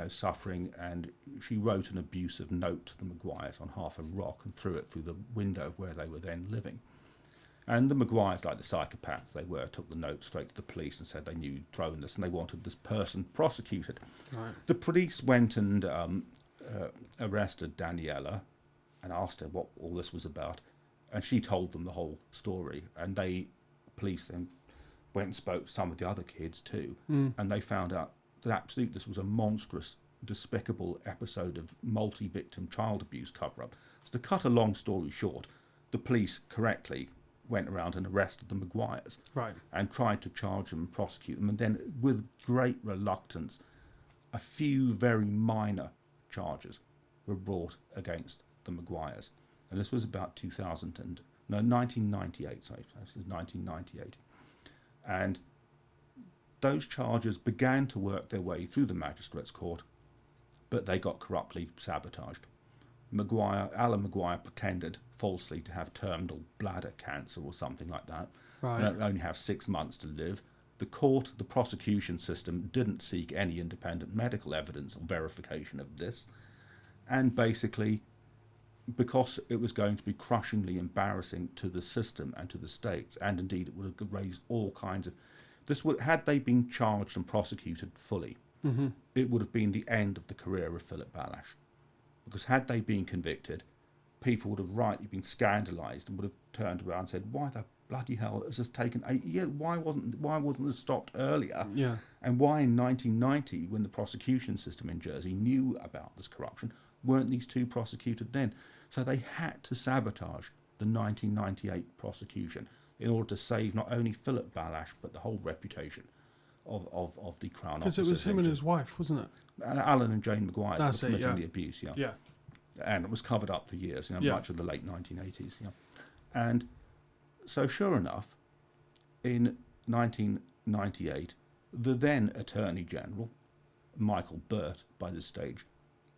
suffering, and she wrote an abusive note to the Maguires on half a rock and threw it through the window where they were then living. And the Maguires, like the psychopaths they were, took the note straight to the police and said they knew you'd thrown this and they wanted this person prosecuted. Right. The police went and arrested Daniela and asked her what all this was about, and she told them the whole story. And police then went and spoke to some of the other kids too, and they found out that this was a monstrous, despicable episode of multi-victim child abuse cover-up. So to cut a long story short, the police correctly went around and arrested the Maguires, right, and tried to charge them and prosecute them, and then with great reluctance, a few very minor charges were brought against the Maguires. And this was about 1998, sorry, this was 1998. And those charges began to work their way through the magistrates' court, but they got corruptly sabotaged. Alan Maguire pretended falsely to have terminal bladder cancer or something like that, right, and only have 6 months to live. The prosecution system didn't seek any independent medical evidence or verification of this, and basically, because it was going to be crushingly embarrassing to the system and to the states, and indeed it would have raised all kinds of... had they been charged and prosecuted fully, it would have been the end of the career of Philip Balash. Because had they been convicted, people would have rightly been scandalised and would have turned around and said, why the bloody hell has this taken 8 years? Why wasn't this stopped earlier? Yeah. And why in 1990, when the prosecution system in Jersey knew about this corruption, weren't these two prosecuted then? So they had to sabotage the 1998 prosecution in order to save not only Philip Balash, but the whole reputation of the Crown Office. Because it was him and his wife, wasn't it? Alan and Jane Maguire were committing the abuse, yeah. And it was covered up for years, yeah, much of the late 1980s. Yeah. And so sure enough, in 1998, the then Attorney General, Michael Burt, by this stage,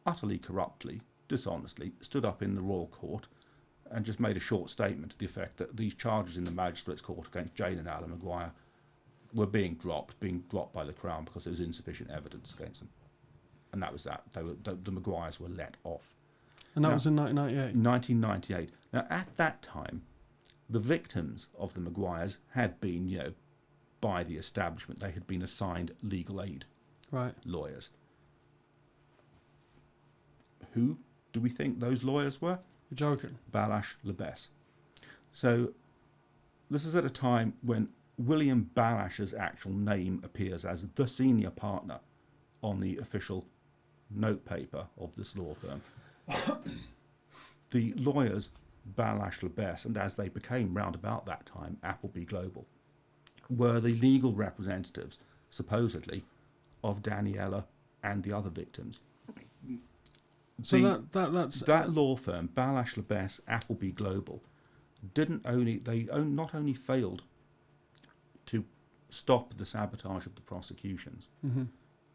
utterly corruptly, dishonestly, stood up in the Royal Court and just made a short statement to the effect that these charges in the Magistrates' Court against Jane and Alan Maguire were being dropped by the Crown because there was insufficient evidence against them. And that was that. The Maguires were let off. And that was in 1998? 1998. Now, at that time, the victims of the Maguires had been, by the establishment, they had been assigned legal aid lawyers. Who do we think those lawyers were? You're joking. Balash Lebes. So this is at a time when William Balash's actual name appears as the senior partner on the official note paper of this law firm. The lawyers, Balash Lebes, and as they became round about that time, Appleby Global, were the legal representatives, supposedly, of Daniela and the other victims. So that's that law firm, Balash Lebes, Appleby Global, not only failed to stop the sabotage of the prosecutions,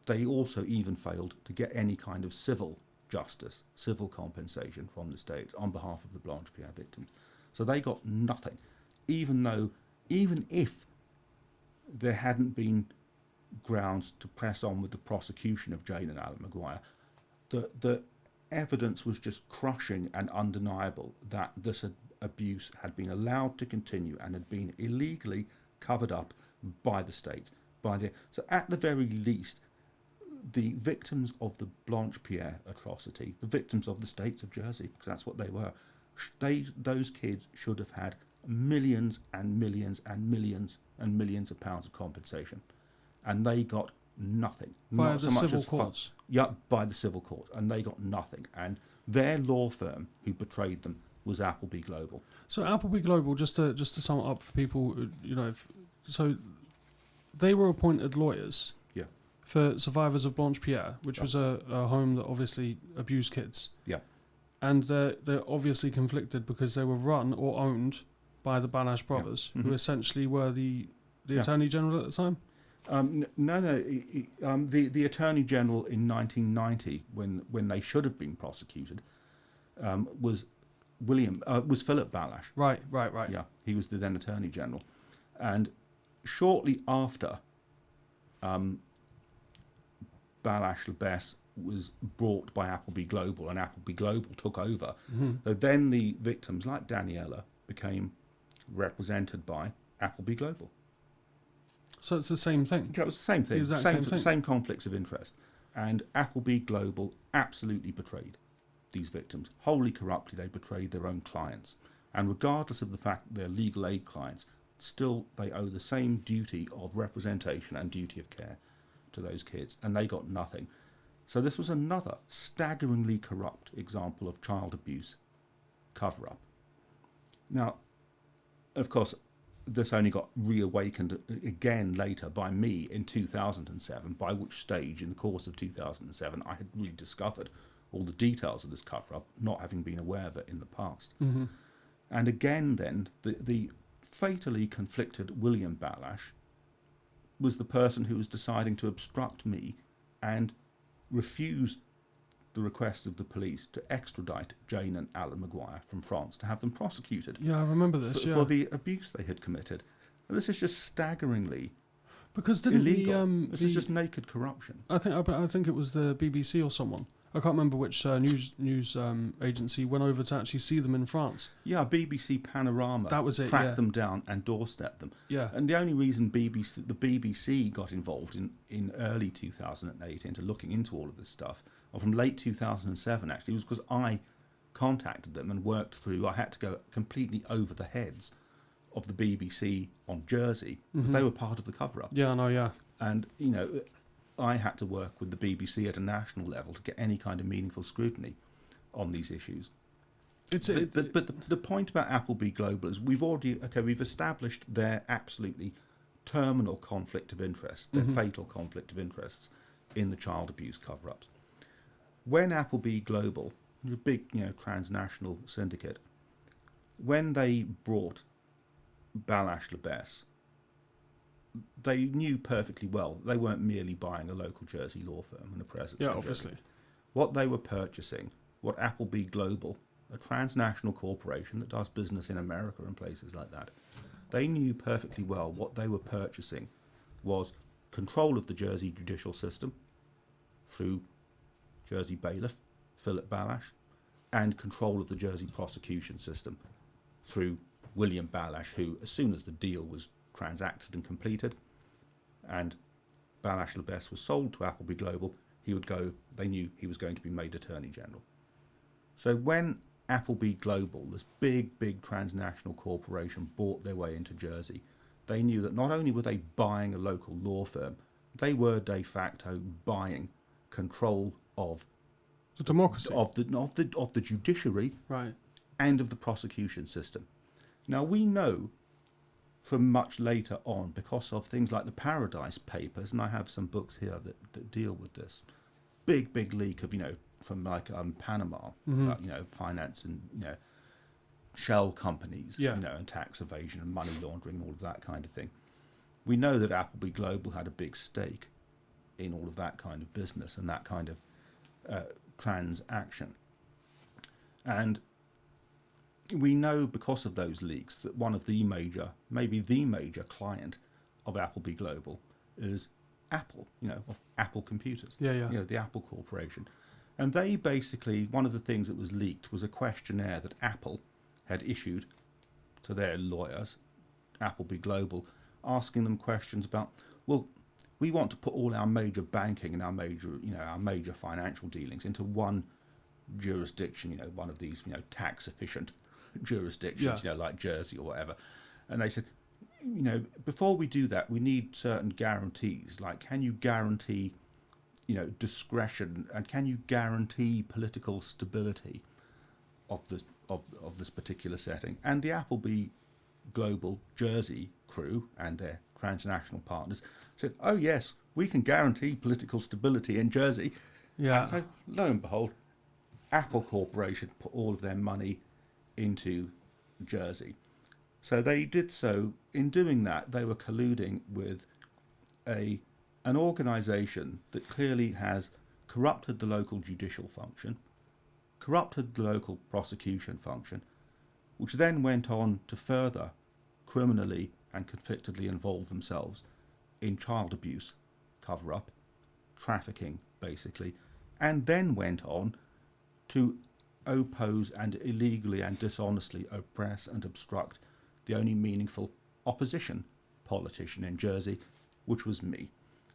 they also even failed to get any kind of civil justice, civil compensation from the state on behalf of the Blanche Pierre victims. So they got nothing, even if there hadn't been grounds to press on with the prosecution of Jane and Alan Maguire. The evidence was just crushing and undeniable that this abuse had been allowed to continue and had been illegally covered up by the state. So at the very least, the victims of the Blanche Pierre atrocity, the victims of the states of Jersey, because that's what they were, those kids should have had millions and millions and millions and millions of pounds of compensation. And they got nothing. Via Not the so much civil as courts. Yeah, by the civil court, and they got nothing. And their law firm who betrayed them was Appleby Global. So Appleby Global, just to sum it up for people, so they were appointed lawyers. Yeah. For survivors of Blanche Pierre, which was a home that obviously abused kids. Yeah. And they're obviously conflicted because they were run or owned by the Balash brothers, Yeah. Mm-hmm. who essentially were the Attorney General at the time. The Attorney General in 1990, when they should have been prosecuted, was Philip Balash. Right. Yeah, he was the then Attorney General, and shortly after, Balash Lebes was brought by Appleby Global, and Appleby Global took over. Mm-hmm. So then the victims, like Daniela, became represented by Appleby Global. So it's the same thing. Yeah, it was the same thing. The exact same thing. Same conflicts of interest. And Appleby Global absolutely betrayed these victims. Wholly corruptly, they betrayed their own clients. And regardless of the fact that they're legal aid clients, still they owe the same duty of representation and duty of care to those kids. And they got nothing. So this was another staggeringly corrupt example of child abuse cover-up. Now, of course, this only got reawakened again later by me in 2007, by which stage, in the course of 2007, I had really discovered all the details of this cover-up, not having been aware of it in the past. Mm-hmm. And again then, the fatally conflicted William Balash was the person who was deciding to obstruct me and refuse the request of the police to extradite Jane and Alan Maguire from France to have them prosecuted. Yeah, I remember this. For the abuse they had committed. And this is just staggeringly illegal. This is just naked corruption. I think it was the BBC or someone. I can't remember which news agency went over to actually see them in France. Yeah, BBC Panorama. That was it. Tracked them down and doorstepped them. Yeah. And the only reason the BBC got involved in early 2008 into looking into all of this stuff, or from late 2007 actually, was because I contacted them and worked through. I had to go completely over the heads of the BBC on Jersey because they were part of the cover-up. Yeah, I know. Yeah. And I had to work with the BBC at a national level to get any kind of meaningful scrutiny on these issues. But the point about Appleby Global is we've established their absolutely terminal conflict of interest, their fatal conflict of interests in the child abuse cover-ups. When Appleby Global, a big transnational syndicate, when they brought Balash Lebes, they knew perfectly well they weren't merely buying a local Jersey law firm and a presence. Yeah, in obviously. Jersey. What they were purchasing, what Appleby Global, a transnational corporation that does business in America and places like that, they knew perfectly well what they were purchasing was control of the Jersey judicial system through Jersey bailiff Philip Balash, and control of the Jersey prosecution system through William Balash, who, as soon as the deal was transacted and completed, and Balash Lebes was sold to Appleby Global, they knew he was going to be made Attorney General. So when Appleby Global, this big transnational corporation, bought their way into Jersey, they knew that not only were they buying a local law firm, they were de facto buying control of the democracy, of the judiciary, right, and of the prosecution system. Now we know from much later on, because of things like the Paradise Papers, and I have some books here that deal with this big leak of from Panama, finance and shell companies, and tax evasion and money laundering and all of that kind of thing. We know that Appleby Global had a big stake in all of that kind of business and that kind of transaction. And we know because of those leaks that one of the major, maybe the major client of Appleby Global is Apple, of Apple Computers. The Apple Corporation. And they basically, one of the things that was leaked was a questionnaire that Apple had issued to their lawyers, Appleby Global, asking them questions about, well, we want to put all our major banking and our major financial dealings into one jurisdiction, one of these, tax efficient jurisdictions, like Jersey or whatever. And they said, before we do that, we need certain guarantees. Like, can you guarantee, discretion, and can you guarantee political stability of this particular setting? And the Appleby Global Jersey crew and their transnational partners said, "Oh yes, we can guarantee political stability in Jersey." Yeah. And so, lo and behold, Apple Corporation put all of their money into Jersey. So they did so. In doing that, they were colluding with an organisation that clearly has corrupted the local judicial function, corrupted the local prosecution function, which then went on to further criminally and convictedly involve themselves in child abuse cover-up, trafficking basically, and then went on to oppose and illegally and dishonestly oppress and obstruct the only meaningful opposition politician in Jersey, which was me.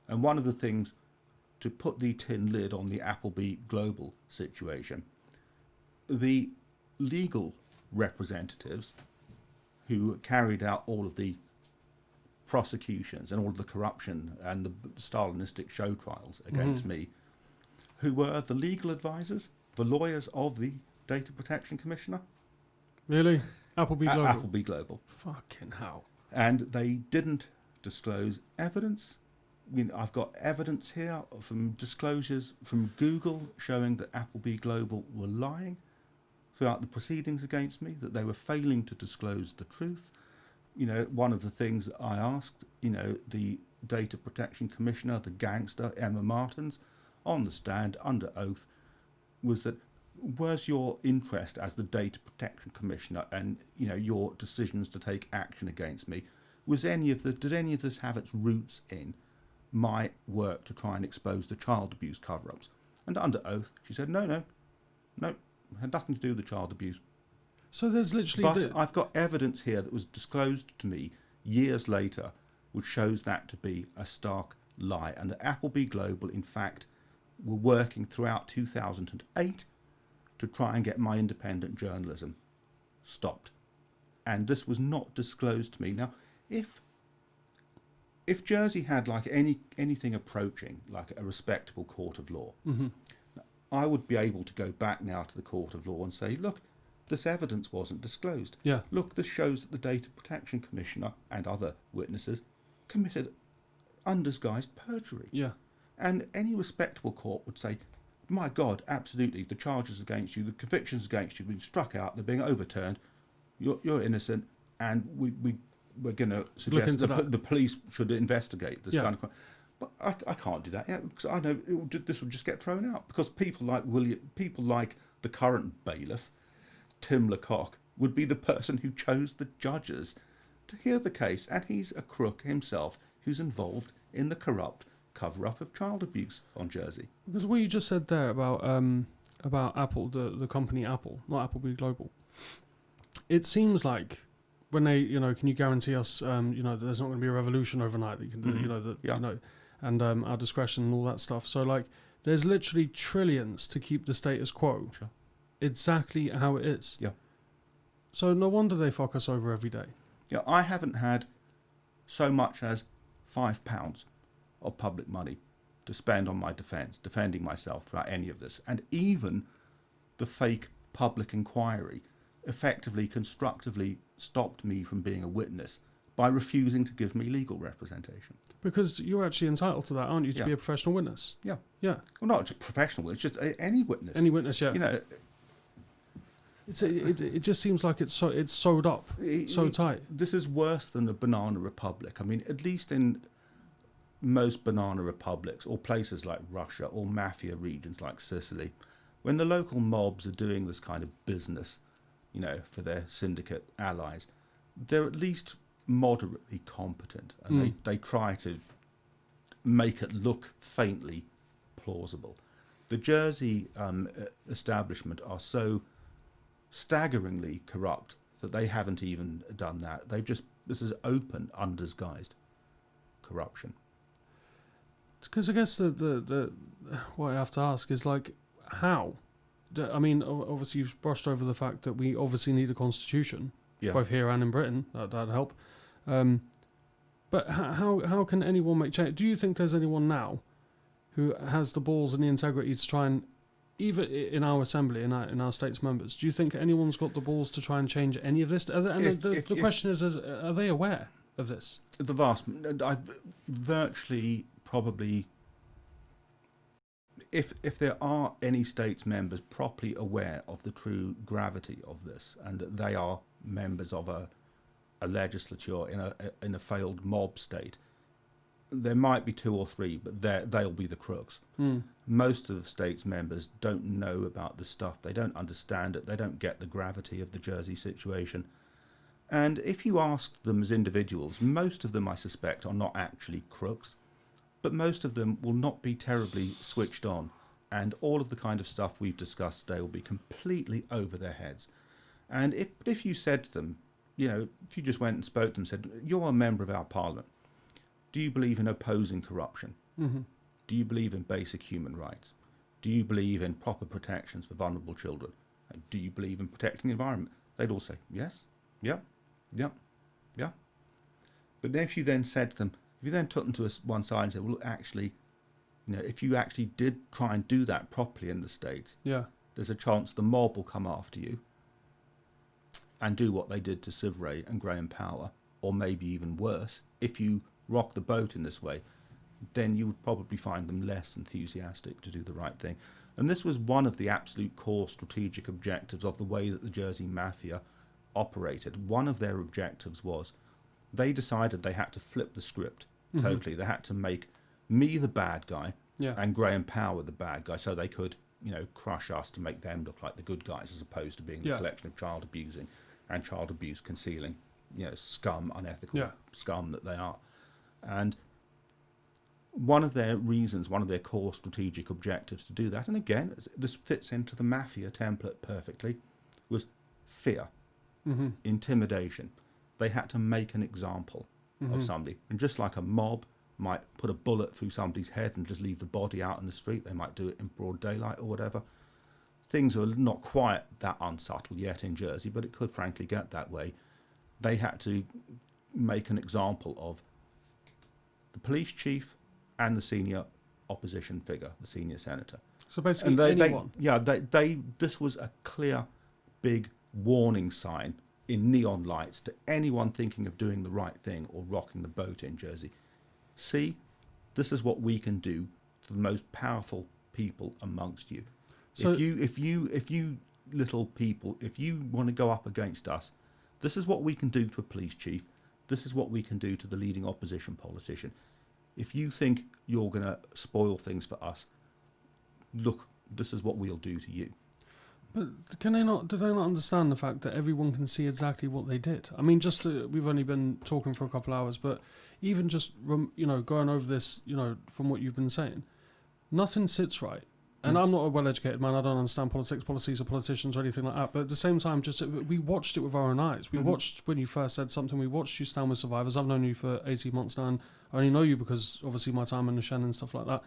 And one of the things, to put the tin lid on the Appleby Global situation, the legal representatives who carried out all of the prosecutions and all of the corruption and the Stalinistic show trials against me, who were the legal advisors, the lawyers of the Data Protection Commissioner. Really? Appleby Global? Appleby Global. Fucking hell. And they didn't disclose evidence. I've got evidence here from disclosures from Google showing that Appleby Global were lying throughout the proceedings against me, that they were failing to disclose the truth. One of the things I asked, the Data Protection Commissioner, the gangster Emma Martins, on the stand under oath, was that, was your interest as the Data Protection Commissioner and your decisions to take action against me, did any of this have its roots in my work to try and expose the child abuse cover-ups? And under oath, she said, no, had nothing to do with the child abuse. So there's literally... But I've got evidence here that was disclosed to me years later, which shows that to be a stark lie. And the Appleby Global, in fact, were working throughout 2008 to try and get my independent journalism stopped. And this was not disclosed to me. Now, if Jersey had like anything approaching like a respectable court of law, I would be able to go back now to the court of law and say, look, this evidence wasn't disclosed. Yeah. Look, this shows that the Data Protection Commissioner and other witnesses committed undisguised perjury. Yeah. And any respectable court would say, my God, absolutely, the charges against you, the convictions against you have been struck out, they're being overturned, you're innocent, and we're going to suggest that the police should investigate this kind of crime. But I can't do that, because I know this will just get thrown out, because people like the current bailiff, Tim Lecoq, would be the person who chose the judges to hear the case, and he's a crook himself who's involved in the corrupt cover-up of child abuse on Jersey. Because what you just said there about Apple, the company Apple, not Appleby Global, it seems like when they, can you guarantee us, that there's not going to be a revolution overnight that you can do, and our discretion and all that stuff. So like, there's literally trillions to keep the status quo. Sure. Exactly how it is. Yeah. So no wonder they fuck us over every day. Yeah, I haven't had so much as £5 of public money to spend on my defence, defending myself throughout any of this. And even the fake public inquiry effectively, constructively stopped me from being a witness by refusing to give me legal representation. Because you're actually entitled to that, aren't you, to be a professional witness? Yeah. Yeah. Well, not just professional, it's just any witness. Any witness, yeah. It just seems like it's sewed up, so tight. This is worse than a banana republic. I mean, at least in most banana republics or places like Russia or mafia regions like Sicily, when the local mobs are doing this kind of business, for their syndicate allies, they're at least moderately competent, and they try to make it look faintly plausible. The Jersey establishment are so staggeringly corrupt that they haven't even done that. This is open, undisguised corruption. Because I guess the what I have to ask is like, how? I mean, obviously you've brushed over the fact that we obviously need a constitution, both here and in Britain. That'd help. But how can anyone make change? Do you think there's anyone now who has the balls and the integrity to try and, even in our assembly, in our state's members, do you think anyone's got the balls to try and change any of this? The question is, are they aware of this? The virtually probably, if there are any states members properly aware of the true gravity of this, and that they are members of a legislature in a failed mob state, there might be 2 or 3, but they'll be the crooks. Most of the states members don't know about this stuff. They don't understand it. They don't get the gravity of the Jersey situation. And if you ask them as individuals, most of them, I suspect, are not actually crooks, but most of them will not be terribly switched on. And all of the kind of stuff we've discussed today will be completely over their heads. And if you said to them, if you just went and spoke to them and said, you're a member of our parliament, do you believe in opposing corruption? Mm-hmm. Do you believe in basic human rights? Do you believe in proper protections for vulnerable children? Do you believe in protecting the environment? They'd all say, yes, yeah. But then if you then said to them, if you then took them to one side and said, well, actually, if you actually did try and do that properly in the States, there's a chance the mob will come after you and do what they did to Syvret and Graham Power, or maybe even worse. If you rock the boat in this way, then you would probably find them less enthusiastic to do the right thing. And this was one of the absolute core strategic objectives of the way that the Jersey Mafia operated. One of their objectives was they decided they had to flip the script totally. They had to make me the bad guy and Graham Power the bad guy, so they could, crush us to make them look like the good guys, as opposed to being the collection of child abusing and child abuse concealing, scum, unethical scum that they are. And one of their reasons, one of their core strategic objectives to do that, and again, this fits into the Mafia template perfectly, was fear, intimidation. They had to make an example of somebody. And just like a mob might put a bullet through somebody's head and just leave the body out in the street, they might do it in broad daylight or whatever. Things are not quite that unsubtle yet in Jersey, but it could frankly get that way. They had to make an example of the police chief and the senior opposition figure, the senior senator. So basically, anyone. This was a clear, big warning sign in neon lights to anyone thinking of doing the right thing or rocking the boat in Jersey. See, this is what we can do to the most powerful people amongst you. So if you little people, if you want to go up against us, this is what we can do to a police chief. This is what we can do to the leading opposition politician. If you think you're going to spoil things for us, look, this is what we'll do to you. But do they not understand the fact that everyone can see exactly what they did? I mean, we've only been talking for a couple of hours, but even just going over this, from what you've been saying, nothing sits right. And I'm not a well-educated man. I don't understand politics, policies, or politicians, or anything like that. But at the same time, we watched it with our own eyes. We watched when you first said something. We watched you stand with survivors. I've known you for 18 months now, and I only know you because obviously my time in the Shen and stuff like that.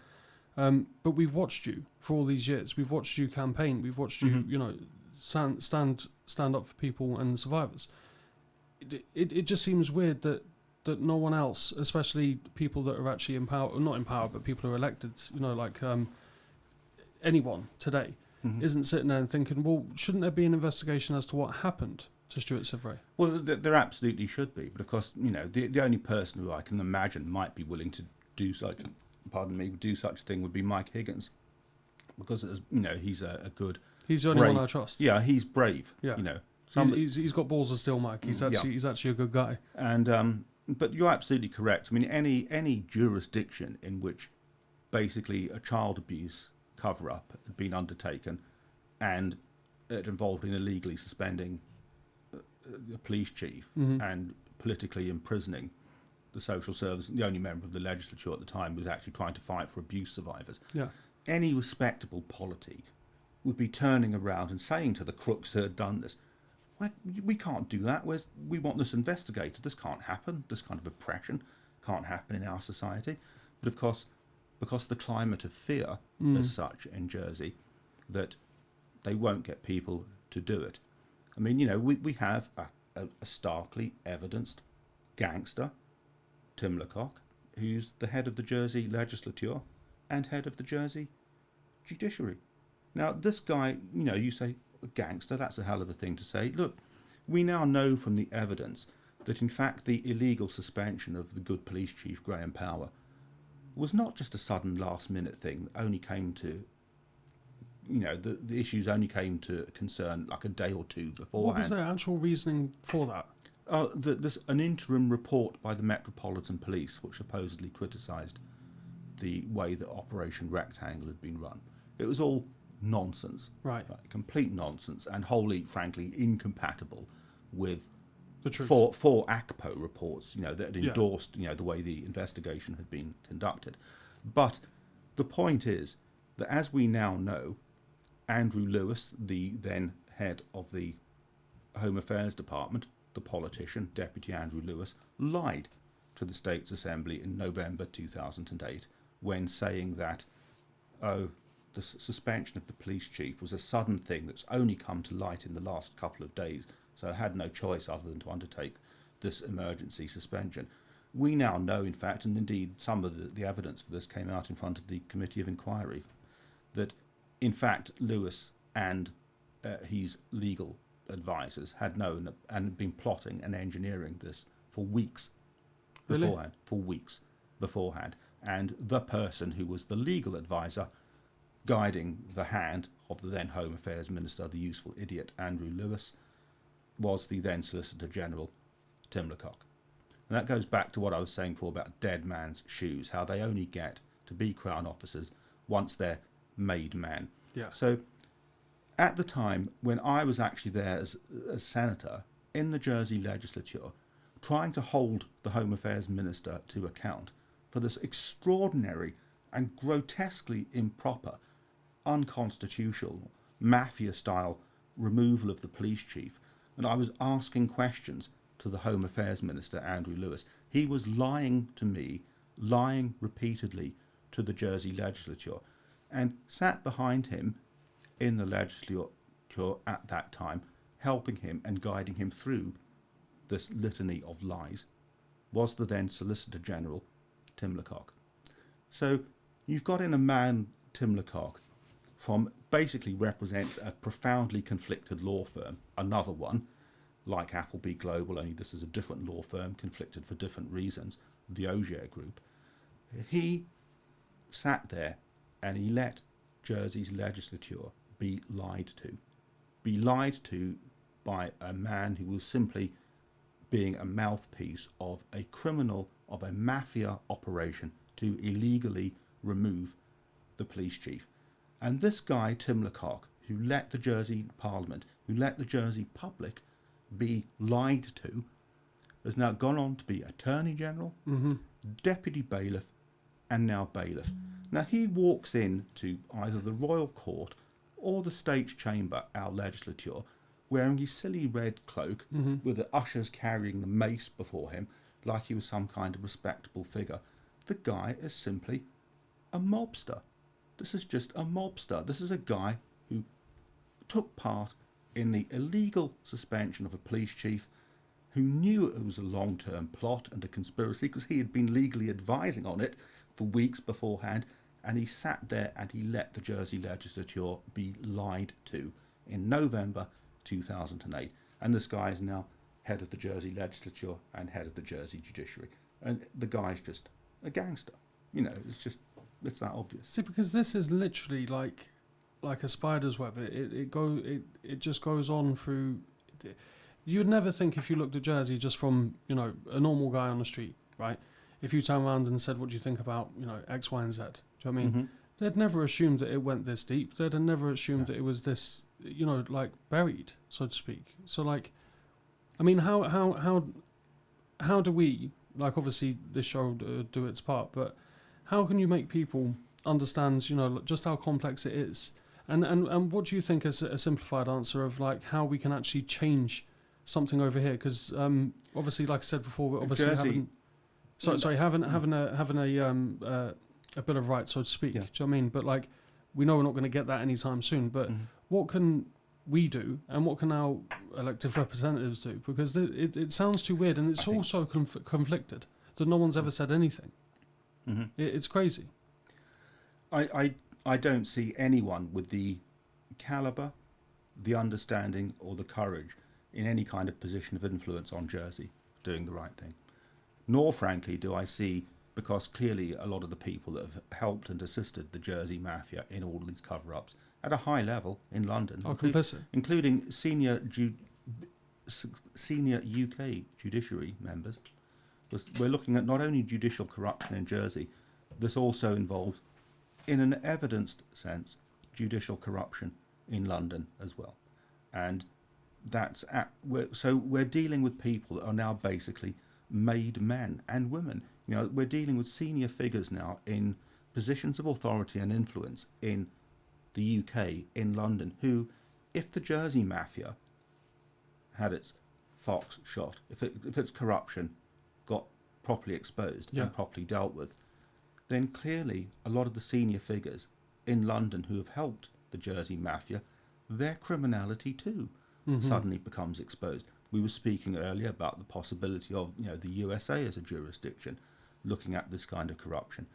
But we've watched you for all these years. We've watched you campaign. We've watched you, stand up for people and survivors. It just seems weird that no one else, especially people that are actually not in power, but people who are elected, anyone today, isn't sitting there and thinking, well, shouldn't there be an investigation as to what happened to Stuart Syvret? Well, there absolutely should be. But of course, the only person who I can imagine might be willing to do such a thing would be Mike Higgins, because he's a good. He's the only one I trust. Yeah, he's brave. Yeah, he's got balls of steel, Mike. He's actually a good guy. And but you're absolutely correct. I mean, any jurisdiction in which basically a child abuse cover-up had been undertaken and it involved in illegally suspending a police chief and politically imprisoning the social service, the only member of the legislature at the time who was actually trying to fight for abuse survivors. Yeah. Any respectable polity would be turning around and saying to the crooks who had done this, well, we can't do that. We want this investigated. This can't happen. This kind of oppression can't happen in our society. But of course, because the climate of fear as such in Jersey, that they won't get people to do it. I mean, we have a starkly evidenced gangster Tim Lecoq, who's the head of the Jersey legislature and head of the Jersey judiciary. Now, this guy, you say, a gangster, that's a hell of a thing to say. Look, we now know from the evidence that, in fact, the illegal suspension of the good police chief, Graham Power, was not just a sudden last-minute thing that only came to, the issues only came to concern like a day or two beforehand. What was their actual reasoning for that? There's an interim report by the Metropolitan Police which supposedly criticised the way that Operation Rectangle had been run. It was all nonsense, right? Complete nonsense, and wholly, frankly, incompatible with the truth. Four ACPO reports, that had endorsed, the way the investigation had been conducted. But the point is that, as we now know, Andrew Lewis, the then head of the Home Affairs Department, the politician, Deputy Andrew Lewis, lied to the States Assembly in November 2008 when saying that, the suspension of the police chief was a sudden thing that's only come to light in the last couple of days, so I had no choice other than to undertake this emergency suspension. We now know, in fact, and indeed some of the evidence for this came out in front of the Committee of Inquiry, that in fact Lewis and his legal advisors had known and been plotting and engineering this for weeks beforehand. For weeks beforehand. And the person who was the legal advisor guiding the hand of the then Home Affairs Minister, the useful idiot Andrew Lewis, was the then Solicitor General Tim Lecoq. And that goes back to what I was saying before about dead man's shoes, how they only get to be Crown officers once they're made man. Yeah. So at the time when I was actually there as senator in the Jersey legislature, trying to hold the Home Affairs Minister to account for this extraordinary and grotesquely improper, unconstitutional, mafia-style removal of the police chief, and I was asking questions to the Home Affairs Minister, Andrew Lewis. He was lying to me, lying repeatedly to the Jersey legislature, and sat behind him in the legislature at that time, helping him and guiding him through this litany of lies, was the then Solicitor General, Tim Lecoq. So you've got in a man, Tim Lecoq, basically represents a profoundly conflicted law firm, another one, like Appleby Global, only this is a different law firm, conflicted for different reasons, the Ogier Group. He sat there and he let Jersey's legislature be lied to by a man who was simply being a mouthpiece of a criminal, of a mafia operation to illegally remove the police chief. And this guy, Tim Lecoq, who let the Jersey Parliament, who let the Jersey public be lied to, has now gone on to be Attorney General, Deputy Bailiff, and now Bailiff. Now he walks into either the Royal Court or the States Chamber, our legislature, wearing his silly red cloak with the ushers carrying the mace before him like he was some kind of respectable figure. The guy is simply a mobster. This is just a mobster. This is a guy who took part in the illegal suspension of a police chief, who knew it was a long-term plot and a conspiracy because he had been legally advising on it for weeks beforehand, and he sat there and he let the Jersey legislature be lied to in November 2008. And this guy is now head of the Jersey legislature and head of the Jersey judiciary. And the guy's just a gangster. It's that obvious. See, because this is literally like a spider's web. It just goes on through. You would never think, if you looked at Jersey just from a normal guy on the street, right? If you turn around and said, "What do you think about X, Y, and Z?" Do you know what I mean? They'd never assumed that it went this deep. They'd never assumed that it was this, buried, so to speak. So I mean, how do we, obviously this show do its part, but how can you make people understand, just how complex it is? And what do you think is a simplified answer of how we can actually change something over here? Because obviously, like I said before, we're obviously having a bill of rights, so to speak. Yeah. Do you know what I mean? But we know we're not going to get that anytime soon. But what can we do, and what can our elected representatives do? Because it sounds too weird, and it's also conflicted. that no one's ever said anything. Mm-hmm. It's crazy. I don't see anyone with the caliber, the understanding, or the courage in any kind of position of influence on Jersey doing the right thing. Nor, frankly, do I see, because clearly a lot of the people that have helped and assisted the Jersey Mafia in all these cover-ups at a high level in London, including senior UK judiciary members. We're looking at not only judicial corruption in Jersey, this also involves, in an evidenced sense, judicial corruption in London as well. And we're dealing with people that are now basically made men and women. You know, we're dealing with senior figures now in positions of authority and influence in the UK, in London, who, if the Jersey Mafia had its fox shot, if its corruption got properly exposed and properly dealt with, then clearly a lot of the senior figures in London who have helped the Jersey Mafia, their criminality too suddenly becomes exposed. We were speaking earlier about the possibility of, you know, the USA as a jurisdiction looking at this kind of corruption.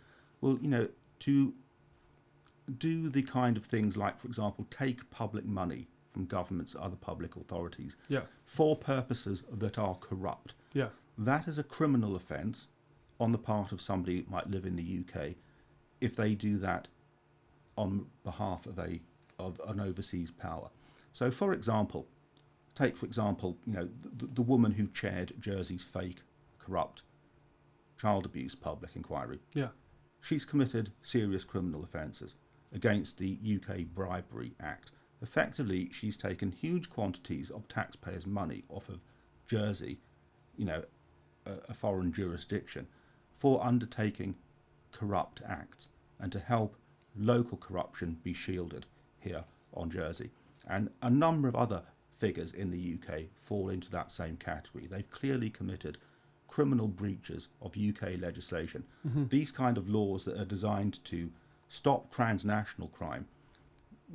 Well, you know, to do the kind of things like, for example, take public money from governments, other public authorities, for purposes that are corrupt. That is a criminal offence on the part of somebody who might live in the UK if they do that on behalf of an overseas power. So, for example, you know, the woman who chaired Jersey's fake, corrupt child abuse public inquiry. She's committed serious criminal offences against the UK Bribery Act. Effectively, she's taken huge quantities of taxpayers' money off of Jersey, you know, a foreign jurisdiction, for undertaking corrupt acts and to help local corruption be shielded here on Jersey. And a number of other figures in the UK fall into that same category. They've clearly committed criminal breaches of UK legislation. These kind of laws that are designed to stop transnational crime,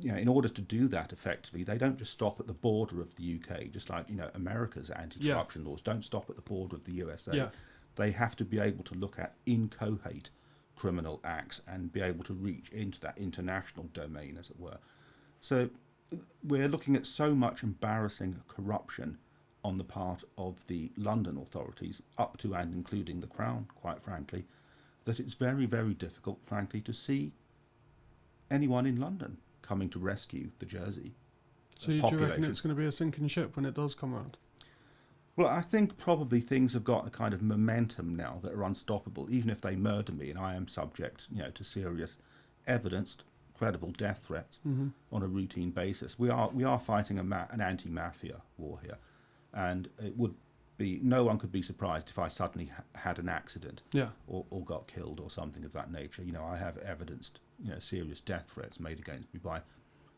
you know, in order to do that effectively, they don't just stop at the border of the UK, just like, you know, America's anti-corruption laws don't stop at the border of the USA. They have to be able to look at inchoate criminal acts and be able to reach into that international domain, as it were. So we're looking at so much embarrassing corruption on the part of the London authorities, up to and including the Crown, quite frankly, that it's very, very difficult, frankly, to see anyone in London coming to rescue the Jersey So do you reckon it's going to be a sinking ship when it does come around? Well, I think probably things have got a kind of momentum now that are unstoppable, even if they murder me and I am subject, you know, to serious, evidenced, credible death threats on a routine basis. We are fighting an anti-mafia war here, and it would be, no one could be surprised if I suddenly had an accident or got killed or something of that nature. You know, I have evidenced, you know, serious death threats made against me by,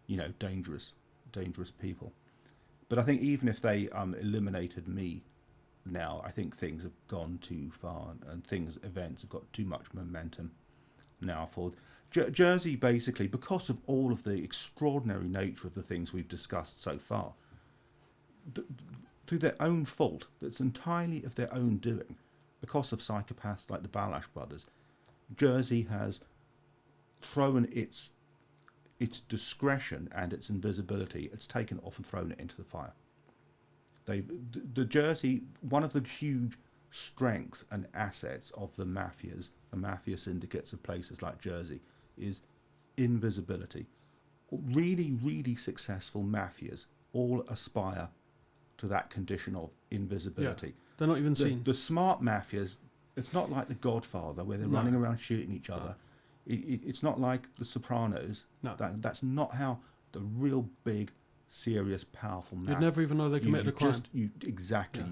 you know, dangerous people. But I think even if they eliminated me now, I think things have gone too far, and events have got too much momentum now for Jersey, basically, because of all of the extraordinary nature of the things we've discussed so far, through their own fault, that's entirely of their own doing, because of psychopaths like the Balash brothers, Jersey has thrown its discretion and its invisibility, it's taken off and thrown it into the fire. The Jersey, one of the huge strengths and assets of the mafias, the mafia syndicates of places like Jersey, is invisibility. Really, really successful mafias all aspire to that condition of invisibility. Yeah, they're not even seen. The smart mafias, it's not like The Godfather where they're running around shooting each other. It's not like The Sopranos. No. That's not how the real big, serious, powerful mafia... You'd never even know they committed a crime. You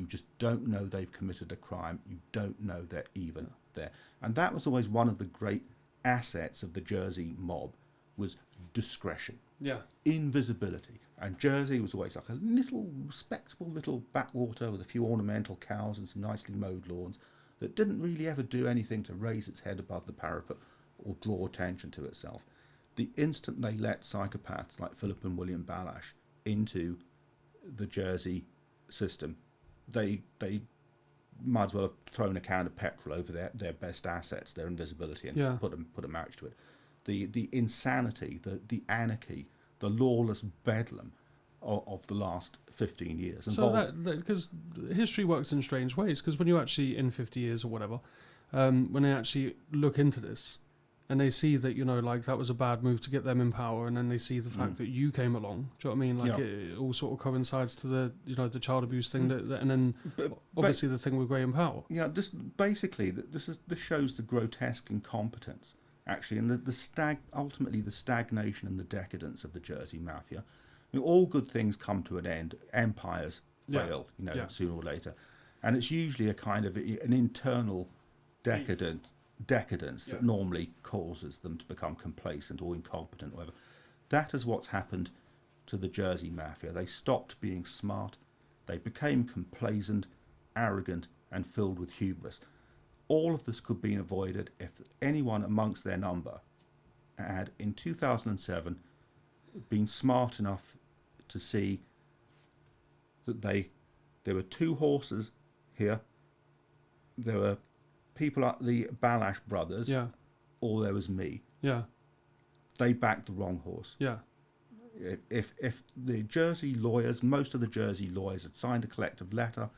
just don't know they've committed a crime. You don't know they're even there. And that was always one of the great assets of the Jersey mob, was discretion. Invisibility. And Jersey was always like a little, respectable little backwater with a few ornamental cows and some nicely mowed lawns that didn't really ever do anything to raise its head above the parapet or draw attention to itself. The instant they let psychopaths like Philip and William Balash into the Jersey system, they might as well have thrown a can of petrol over their best assets, their invisibility, and put a match to it. The insanity, the anarchy, the lawless bedlam of the last 15 years. So that because history works in strange ways, because when you actually, in 50 years or whatever, when they actually look into this and they see that, you know, like that was a bad move to get them in power, and then they see the fact that you came along, do you know what I mean? Like it all sort of coincides to the, you know, the child abuse thing, and then obviously the thing with Graham Powell. Yeah, this shows the grotesque incompetence, actually, and ultimately the stagnation and the decadence of the Jersey Mafia. You know, all good things come to an end. Empires fail, you know, sooner or later, and it's usually a kind of an internal decadence that normally causes them to become complacent or incompetent or whatever. That is what's happened to the Jersey Mafia. They stopped being smart. They became complacent, arrogant, and filled with hubris. All of this could be avoided if anyone amongst their number had, in 2007, been smart enough to see that there were two horses here. There were people like the Balash brothers, or there was me. Yeah. They backed the wrong horse. Yeah. If the Jersey lawyers, most of the Jersey lawyers, had signed a collective letter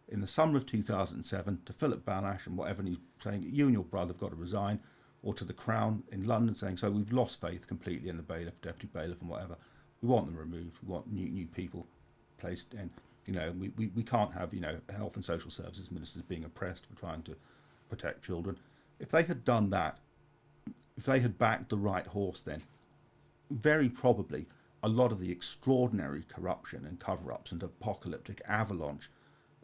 in the summer of 2007 to Philip Balash and whatever, and he's saying, you and your brother have got to resign, or to the Crown in London saying, so we've lost faith completely in the bailiff, deputy bailiff and whatever. We want them removed. We want new people placed in. You know, we can't have, you know, health and social services ministers being oppressed for trying to protect children. If they had done that, if they had backed the right horse, then very probably a lot of the extraordinary corruption and cover-ups and apocalyptic avalanche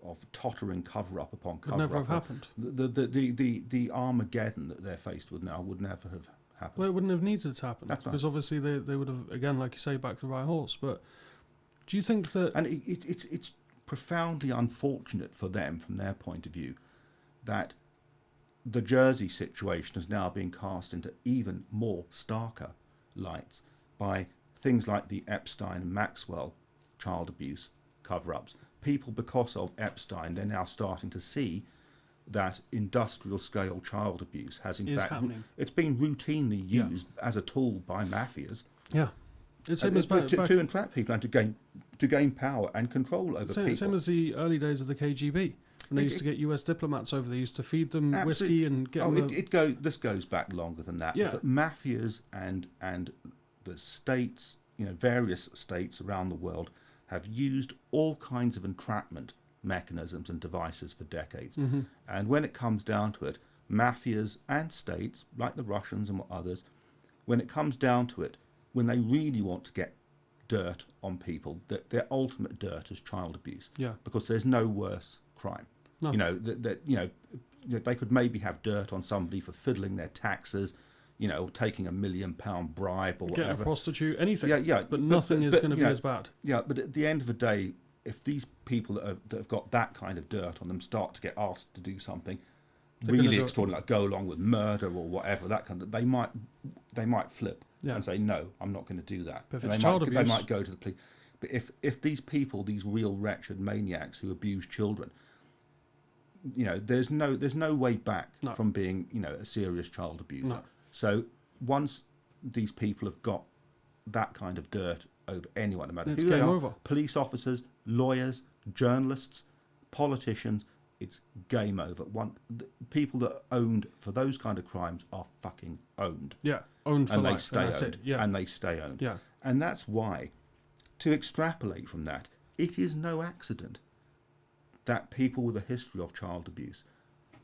of tottering cover-up upon cover-up would never have happened. The Armageddon that they're faced with now would never have happened. Well, it wouldn't have needed to happen. That's right. Because obviously they would have, again, like you say, backed the right horse. But do you think that... And it's profoundly unfortunate for them, from their point of view, that the Jersey situation is now being cast into even more starker lights by things like the Epstein and Maxwell child abuse cover-ups. People, because of Epstein, they're now starting to see that industrial scale child abuse has in fact happening. It's been routinely used as a tool by mafias. Yeah. It's to entrap people and to gain power and control over people. Same as the early days of the KGB. When they used to get US diplomats over, they used to feed them whiskey and get them... This goes back longer than that. Yeah. But mafias and the states, you know, various states around the world have used all kinds of entrapment mechanisms and devices for decades. Mm-hmm. And when it comes down to it, mafias and states, like the Russians and others, when it comes down to it, when they really want to get dirt on people, their ultimate dirt is child abuse. Yeah. Because there's no worse crime. No. You know, they could maybe have dirt on somebody for fiddling their taxes, you know, taking £1 million bribe or whatever. Get a prostitute, anything. Yeah. But nothing is going to be as bad. Yeah, but at the end of the day, if these people that have got that kind of dirt on them start to get asked to do something really extraordinary, like go along with murder or whatever, that kind of, they might flip and say, no, I'm not going to do that. But if it's child abuse, they might go to the police. But if these people, these real wretched maniacs who abuse children, you know, there's no way back from being, you know, a serious child abuser. No. So once these people have got that kind of dirt over anyone, no matter who they are, over. Police officers, lawyers, journalists, politicians, it's game over. People that are owned for those kind of crimes are fucking owned. Yeah, owned for and life. They stay and that's owned. it. Yeah. And they stay owned. Yeah. And that's why, to extrapolate from that, it is no accident that people with a history of child abuse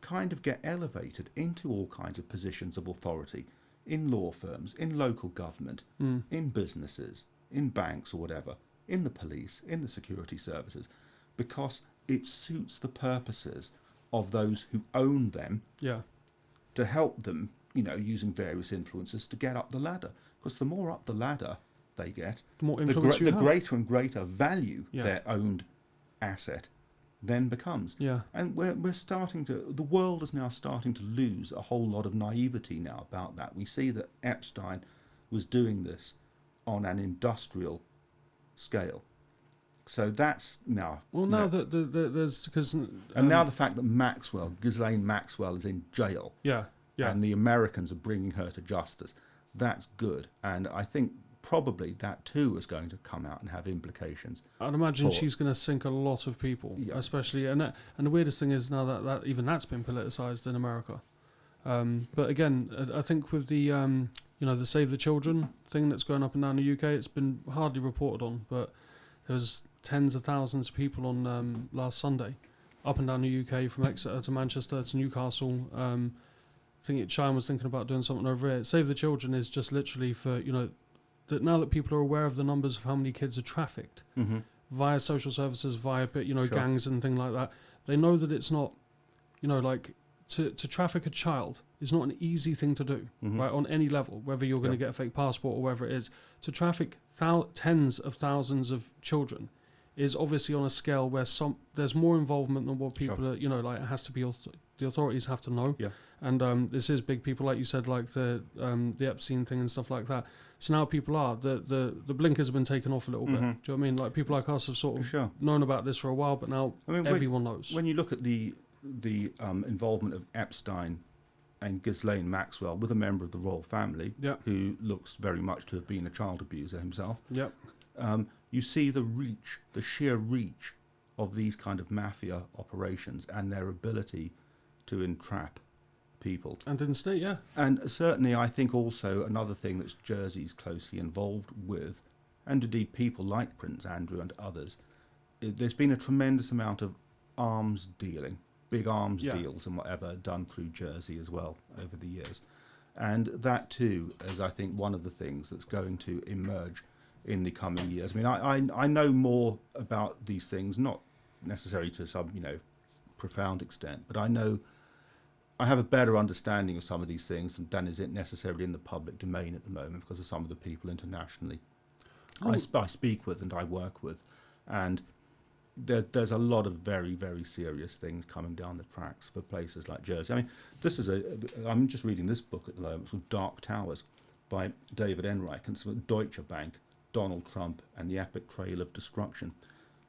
kind of get elevated into all kinds of positions of authority in law firms, in local government, in businesses, in banks or whatever, in the police, in the security services, because it suits the purposes of those who own them to help them, you know, using various influences to get up the ladder. Because the more up the ladder they get, the more influence the greater and greater value their owned asset then becomes. Yeah. And the world is now starting to lose a whole lot of naivety now about that. We see that Epstein was doing this on an industrial scale. So that's now. Well, now that there's because and now the fact that Ghislaine Maxwell, is in jail, yeah, and the Americans are bringing her to justice, that's good. And I think probably that too is going to come out and have implications. I'd imagine she's going to sink a lot of people, especially, and the weirdest thing is now that even that's been politicized in America. But again, I think with the the Save the Children thing that's going up and down the UK, it's been hardly reported on, but there was tens of thousands of people on last Sunday, up and down the UK from Exeter to Manchester to Newcastle. I think China was thinking about doing something over here. Save the Children is just literally for that now that people are aware of the numbers of how many kids are trafficked via social services, via gangs and things like that, they know that it's not, to traffic a child is not an easy thing to do, right, on any level, whether you're going to get a fake passport or whatever it is. To traffic tens of thousands of children is obviously on a scale where there's more involvement than what people are, it has to be, the authorities have to know. Yeah. And this is big people, like you said, like the Epstein thing and stuff like that. So now people are, the blinkers have been taken off a little bit. Do you know what I mean? Like people like us have sort of known about this for a while, but now everyone knows. When you look at the involvement of Epstein and Ghislaine Maxwell with a member of the royal family, who looks very much to have been a child abuser himself, you see the sheer reach of these kind of mafia operations and their ability to entrap people. And in state, And certainly I think also another thing that Jersey's closely involved with, and indeed people like Prince Andrew and others, there's been a tremendous amount of arms dealing, big arms deals and whatever, done through Jersey as well over the years. And that too is, I think, one of the things that's going to emerge in the coming years. I mean, I know more about these things, not necessarily to some, profound extent, but I have a better understanding of some of these things than is it necessarily in the public domain at the moment because of some of the people internationally I speak with and I work with. And there's a lot of very, very serious things coming down the tracks for places like Jersey. I mean, I'm just reading this book at the moment called Dark Towers by David Enright, and it's about Deutsche Bank, Donald Trump, and the Epic Trail of Destruction.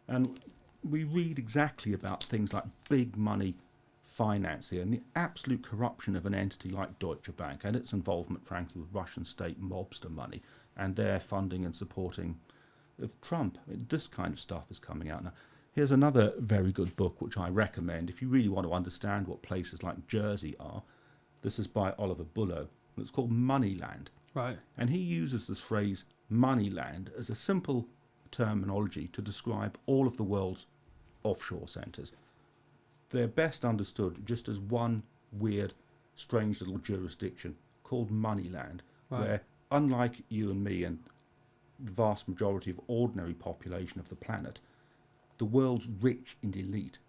And we read exactly about things like big money finance here and the absolute corruption of an entity like Deutsche Bank and its involvement, frankly, with Russian state mobster money and their funding and supporting of Trump. This kind of stuff is coming out now. Here's another very good book which I recommend if you really want to understand what places like Jersey are. This is by Oliver Bullough. It's called Moneyland. Right. And he uses this phrase Moneyland as a simple terminology to describe all of the world's offshore centres. They're best understood just as one weird, strange little jurisdiction called Moneyland, where, unlike you and me and the vast majority of ordinary population of the planet, the world's rich and elite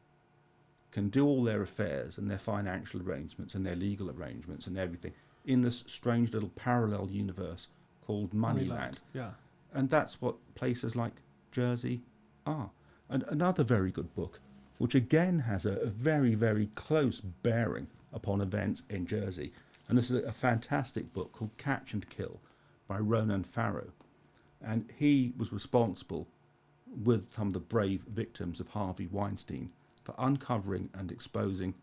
can do all their affairs and their financial arrangements and their legal arrangements and everything in this strange little parallel universe called Moneyland. Yeah. And that's what places like Jersey are. And another very good book, which again has a very, very close bearing upon events in Jersey. And this is a fantastic book called Catch and Kill by Ronan Farrow. And he was responsible, with some of the brave victims of Harvey Weinstein, for uncovering and exposing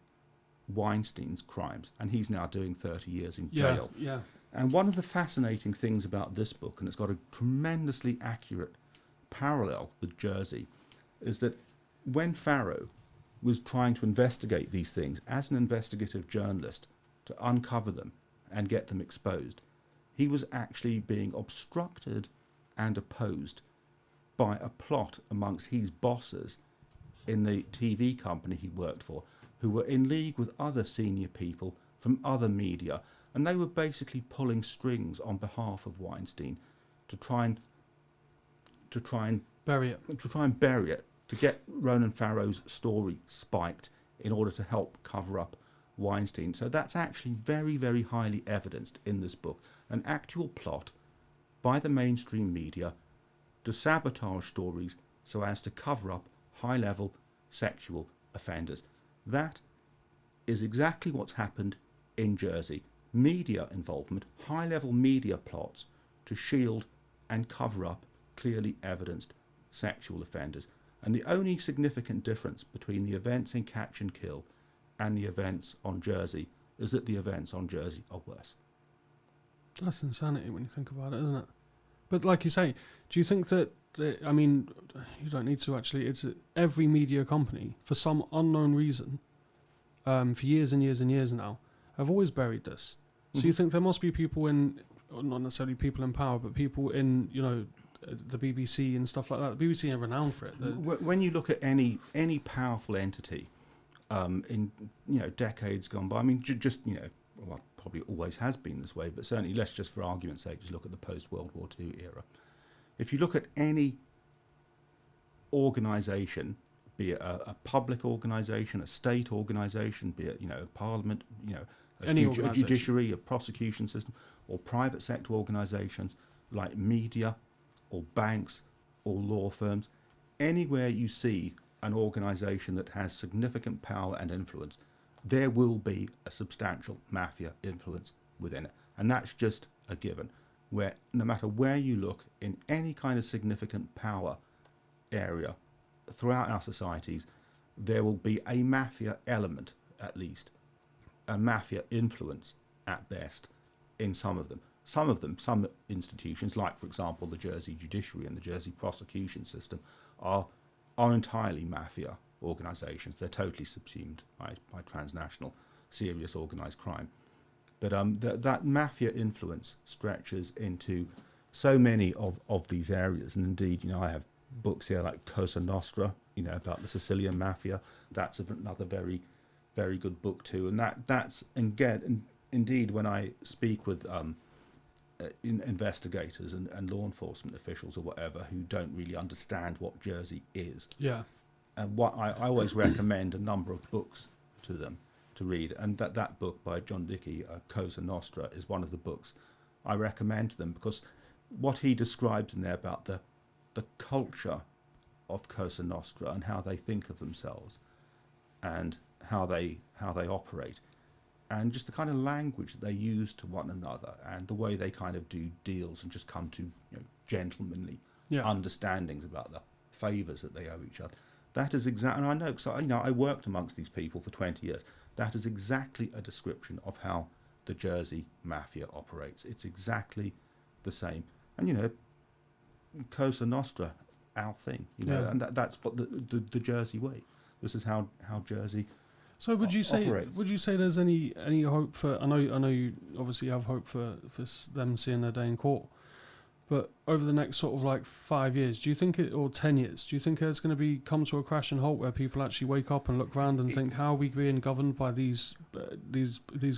Weinstein's crimes. And he's now doing 30 years in jail. Yeah. And one of the fascinating things about this book, and it's got a tremendously accurate parallel with Jersey, is that when Farrow was trying to investigate these things as an investigative journalist to uncover them and get them exposed, he was actually being obstructed and opposed by a plot amongst his bosses in the TV company he worked for, who were in league with other senior people from other media, and they were basically pulling strings on behalf of Weinstein to try and bury it. To get Ronan Farrow's story spiked in order to help cover up Weinstein. So that's actually very, very highly evidenced in this book. An actual plot by the mainstream media to sabotage stories so as to cover up high-level sexual offenders. That is exactly what's happened in Jersey. Media involvement, high-level media plots to shield and cover up clearly evidenced sexual offenders. And the only significant difference between the events in Catch and Kill and the events on Jersey is that the events on Jersey are worse. That's insanity when you think about it, isn't it? But like you say, do you think that, I mean, you don't need to actually, it's every media company, for some unknown reason, for years and years and years now, have always buried this. So you think there must be people in, or not necessarily people in power, but people in, you know, the BBC and stuff like that. The BBC are renowned for it. When you look at any powerful entity in, you know, decades gone by, I mean, just, you know, well, probably always has been this way, but certainly let's just for argument's sake just look at the post-World War II era. If you look at any organisation, be it a public organisation, a state organisation, be it, you know, a parliament, you know, a judiciary, a prosecution system, or private sector organisations like media or banks or law firms, anywhere you see an organisation that has significant power and influence, there will be a substantial mafia influence within it. And that's just a given, where no matter where you look in any kind of significant power area throughout our societies, there will be a mafia element, at least, a mafia influence at best in some of them. Some institutions, like, for example, the Jersey judiciary and the Jersey prosecution system, are entirely mafia organisations. They're totally subsumed by transnational, serious organised crime. But that mafia influence stretches into so many of these areas. And indeed, you know, I have books here like Cosa Nostra, you know, about the Sicilian mafia. That's another very, very good book too. And indeed, when I speak with investigators and law enforcement officials or whatever who don't really understand what Jersey is, and what I always recommend a number of books to them to read, and that book by John Dickey, Cosa Nostra, is one of the books I recommend to them, because what he describes in there about the culture of Cosa Nostra and how they think of themselves and how they operate, and just the kind of language that they use to one another and the way they kind of do deals and just come to, you know, gentlemanly understandings about the favours that they owe each other. That is exactly, and I know, because I worked amongst these people for 20 years. That is exactly a description of how the Jersey mafia operates. It's exactly the same. And, you know, Cosa Nostra, our thing, you know, and that's what the Jersey way. This is how Jersey. So would you say operates. Would you say there's any hope for? I know you obviously have hope for them seeing their day in court, but over the next sort of like 5 years, do you think or 10 years, do you think it's going to come to a crash and halt where people actually wake up and look around and think, how are we being governed by these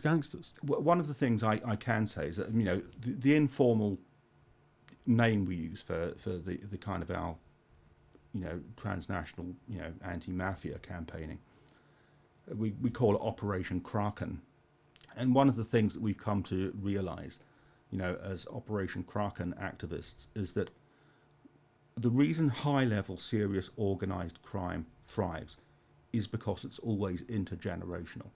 gangsters? One of the things I can say is that, you know, the informal name we use for the kind of our, you know, transnational, you know, anti-mafia campaigning, we call it Operation Kraken. And one of the things that we've come to realise, you know, as Operation Kraken activists, is that the reason high-level, serious, organised crime thrives is because it's always intergenerational.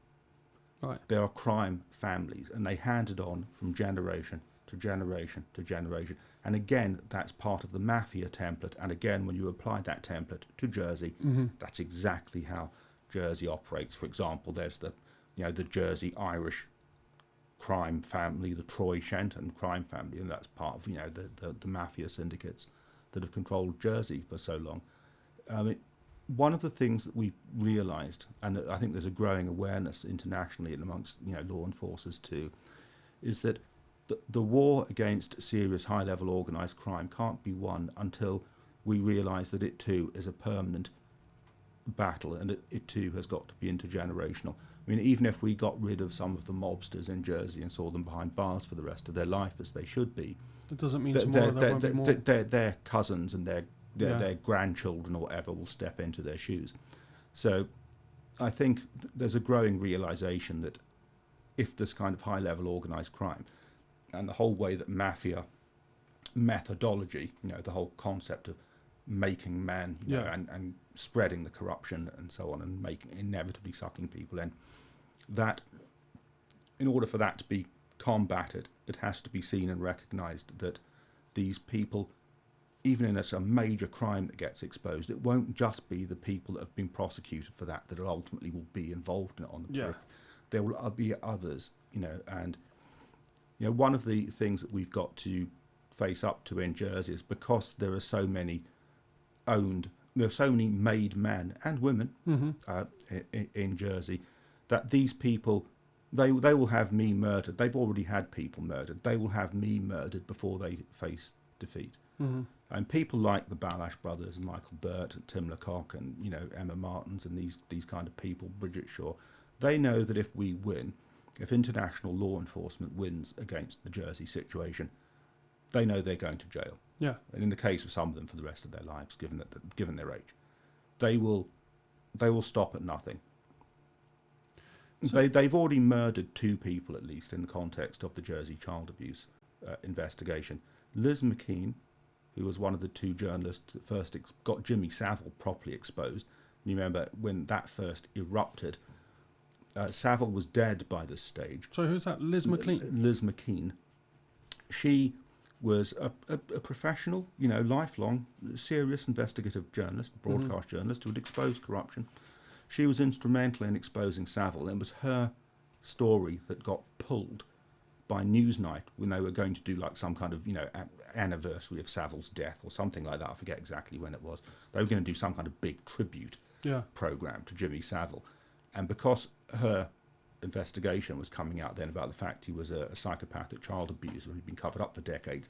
Right. There are crime families, and they hand it on from generation to generation to generation. And again, that's part of the mafia template. And again, when you apply that template to Jersey, that's exactly how Jersey operates. For example, there's the Jersey Irish crime family, the Troy Shenton crime family, and that's part of, you know, the mafia syndicates that have controlled Jersey for so long. One of the things that we've realised, and I think there's a growing awareness internationally and amongst, you know, law enforcers too, is that the war against serious high-level organised crime can't be won until we realise that it too is a permanent battle, and it too has got to be intergenerational. I mean, even if we got rid of some of the mobsters in Jersey and saw them behind bars for the rest of their life, as they should be, it doesn't mean tomorrow there won't be more. Their cousins and their grandchildren or whatever will step into their shoes. So I think there's a growing realisation that if this kind of high-level organised crime and the whole way that mafia methodology, you know, the whole concept of making man, you know, and spreading the corruption and so on, and inevitably sucking people in, that in order for that to be combated, it has to be seen and recognised that these people even in a major crime that gets exposed, it won't just be the people that have been prosecuted for that ultimately will be involved in it on the periphery. There will be others, and one of the things that we've got to face up to in Jersey is because there are so many made men and women in Jersey, that these people, they will have me murdered. They've already had people murdered. They will have me murdered before they face defeat. And people like the Balash brothers and Michael Burt and Tim Lecoq and Emma Martins and these kind of people, Bridget Shaw, they know that if we win, if international law enforcement wins against the Jersey situation, they know they're going to jail. Yeah. And in the case of some of them, for the rest of their lives, given their age, they will stop at nothing. So they've already murdered 2 people at least in the context of the Jersey child abuse investigation. Liz McKean, who was one of the 2 journalists that first got Jimmy Savile properly exposed. You remember when that first erupted, Savile was dead by this stage. So who's that? Liz McLean? Liz McKean. She was a professional, lifelong, serious investigative journalist, broadcast journalist who had exposed corruption. She was instrumental in exposing Savile. It was her story that got pulled by Newsnight when they were going to do like some kind of, anniversary of Savile's death or something like that. I forget exactly when it was. They were going to do some kind of big tribute program to Jimmy Savile. And because her investigation was coming out then about the fact he was a psychopathic child abuser who'd been covered up for decades,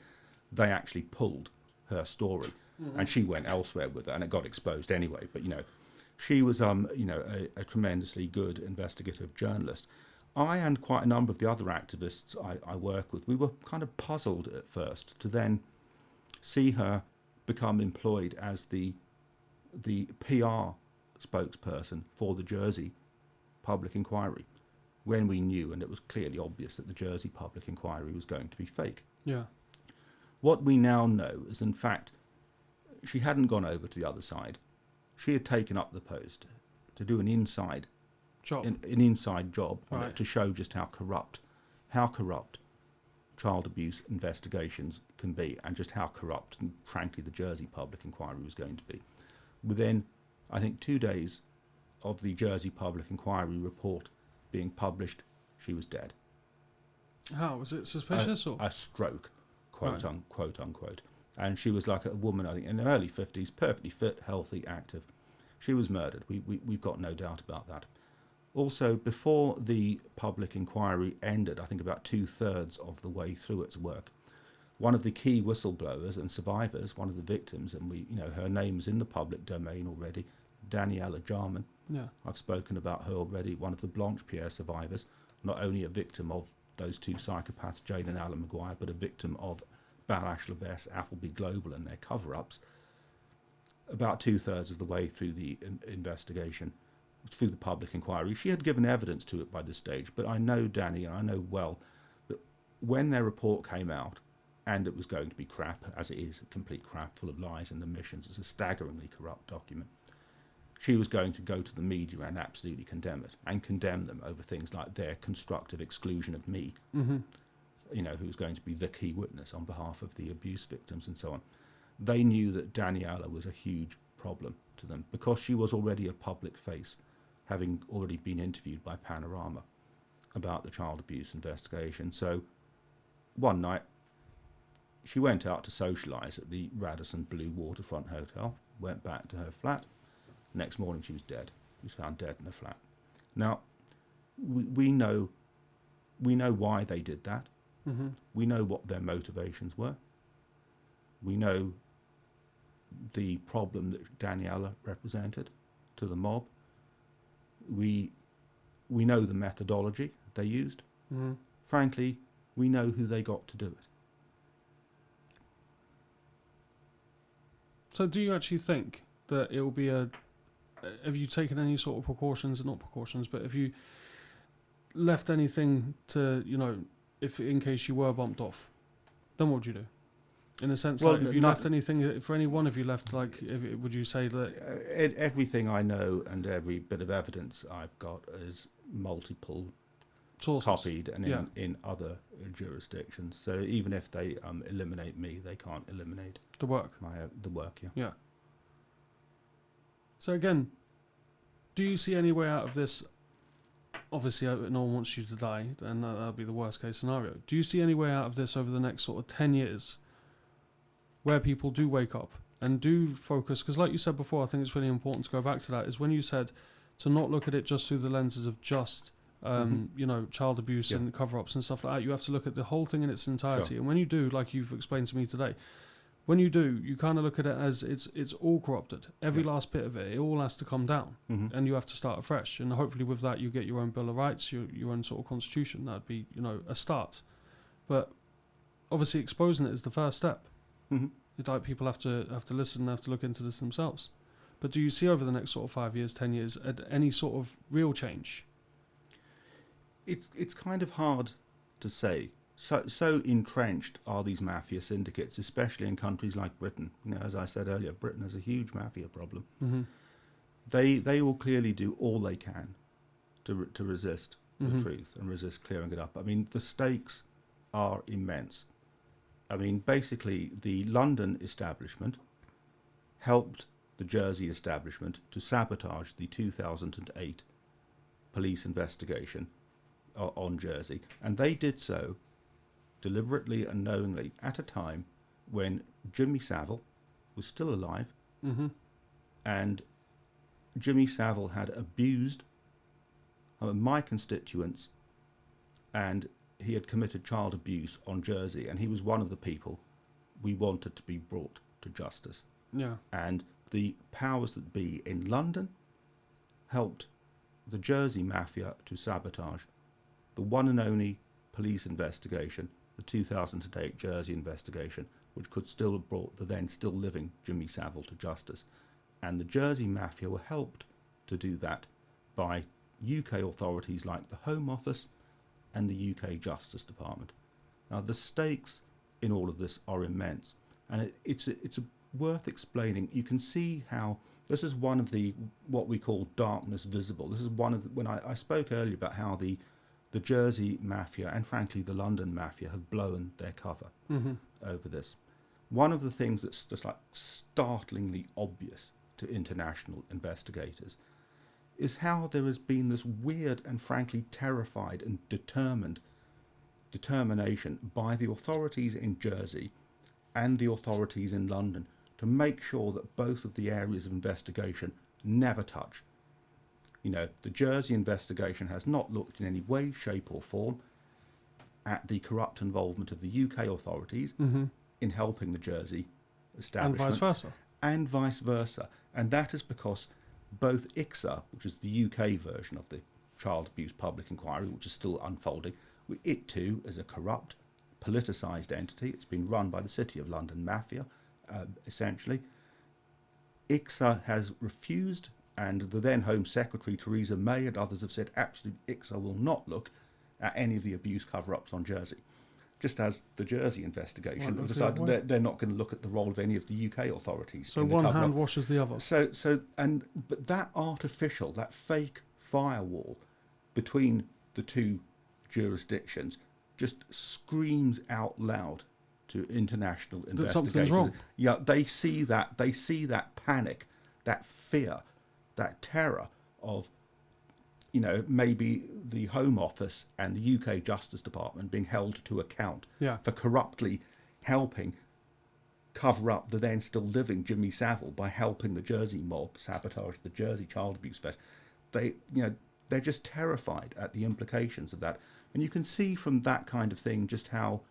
they actually pulled her story. And she went elsewhere with it, and it got exposed anyway. But, she was, a tremendously good investigative journalist. I and quite a number of the other activists I work with, we were kind of puzzled at first to then see her become employed as the PR spokesperson for the Jersey public inquiry, when we knew, and it was clearly obvious, that the Jersey public inquiry was going to be fake. Yeah. What we now know is, in fact, she hadn't gone over to the other side. She had taken up the post to do an inside job, right, to show just how corrupt child abuse investigations can be, and just how corrupt, and frankly, the Jersey public inquiry was going to be. Within, I think, 2 days of the Jersey public inquiry report being published, she was dead. How? Was it suspicious? Or a stroke, quote unquote. And she was like a woman, I think, in her early 50s, perfectly fit, healthy, active. She was murdered. We've got no doubt about that. Also, before the public inquiry ended, I think about 2/3 of the way through its work, one of the key whistleblowers and survivors, one of the victims, and her name's in the public domain already, Daniela Jarman. Yeah. I've spoken about her already, one of the Blanche-Pierre survivors, not only a victim of those 2 psychopaths, Jane and Alan Maguire, but a victim of Balash Labesse, Appleby Global and their cover-ups. About 2/3 of the way through the investigation, through the public inquiry, she had given evidence to it by this stage, but I know Danny, and I know well, that when their report came out, and it was going to be crap, as it is, complete crap, full of lies and omissions, it's a staggeringly corrupt document, she was going to go to the media and absolutely condemn it, and condemn them over things like their constructive exclusion of me, who was going to be the key witness on behalf of the abuse victims and so on. They knew that Daniela was a huge problem to them because she was already a public face, having already been interviewed by Panorama about the child abuse investigation. So one night she went out to socialise at the Radisson Blue Waterfront Hotel, went back to her flat. Next morning she was dead. She was found dead in her flat. Now, we know why they did that. We know what their motivations were. We know the problem that Daniela represented to the mob. We know the methodology they used. Frankly, we know who they got to do it. So do you actually think that it will be have you taken any sort of precautions, not precautions, but have you left anything to, if in case you were bumped off, then what would you do? In a sense, well, have you left anything for anyone? Have you left, would you say that... everything I know and every bit of evidence I've got is multiple sources. copied and Yeah. in other jurisdictions. So even if they eliminate me, they can't eliminate The work. the work. Yeah. Yeah. So again, do you see any way out of this? Obviously, no one wants you to die, and that'll be the worst case scenario. Do you see any way out of this over the next sort of 10 years where people do wake up and do focus? Because like you said before, I think it's really important to go back to that, is when you said to not look at it just through the lenses of just, child abuse and cover-ups and stuff like that. You have to look at the whole thing in its entirety. Sure. And when you do, like you've explained to me today, when you do, you kind of look at it as it's all corrupted. Every last bit of it all has to come down, and you have to start afresh. And hopefully with that, you get your own Bill of Rights, your own sort of constitution. That'd be, a start. But obviously exposing it is the first step. Like people have to listen, have to look into this themselves. But do you see over the next sort of 5 years, 10 years, any sort of real change? It's kind of hard to say. So entrenched are these mafia syndicates, especially in countries like Britain. As I said earlier, Britain has a huge mafia problem. They will clearly do all they can to resist the truth and resist clearing it up. I mean, the stakes are immense. I mean, basically, the London establishment helped the Jersey establishment to sabotage the 2008 police investigation on Jersey, and they did so deliberately and knowingly at a time when Jimmy Savile was still alive, and Jimmy Savile had abused my constituents, and he had committed child abuse on Jersey, and he was one of the people we wanted to be brought to justice. Yeah. And the powers that be in London helped the Jersey Mafia to sabotage the one and only police investigation, the 2008 Jersey investigation, which could still have brought the then still living Jimmy Savile to justice. And the Jersey Mafia were helped to do that by UK authorities like the Home Office and the UK Justice Department. Now, the stakes in all of this are immense, and it's worth explaining. You can see how this is one of the what we call darkness visible. This is one of when I spoke earlier about how the Jersey Mafia and frankly the London Mafia have blown their cover over this. One of the things that's just like startlingly obvious to international investigators is how there has been this weird and frankly terrified and determination by the authorities in Jersey and the authorities in London to make sure that both of the areas of investigation never touch. The Jersey investigation has not looked in any way, shape or form at the corrupt involvement of the UK authorities in helping the Jersey establishment. And vice versa. And that is because both ICSA, which is the UK version of the Child Abuse Public Inquiry, which is still unfolding, it too is a corrupt, politicised entity. It's been run by the City of London Mafia, essentially. ICSA has refused, and the then Home Secretary Theresa May and others have said absolutely ICSA will not look at any of the abuse cover-ups on Jersey. Just as the Jersey investigation have decided they're not going to look at the role of any of the UK authorities. So one hand washes the other. But that artificial, that fake firewall between the two jurisdictions just screams out loud to international investigators. Something's wrong. Yeah, they see that panic, that fear, that terror of, maybe the Home Office and the UK Justice Department being held to account for corruptly helping cover up the then still living Jimmy Savile by helping the Jersey mob sabotage the Jersey Child Abuse Fest. They're just terrified at the implications of that. And you can see from that kind of thing just how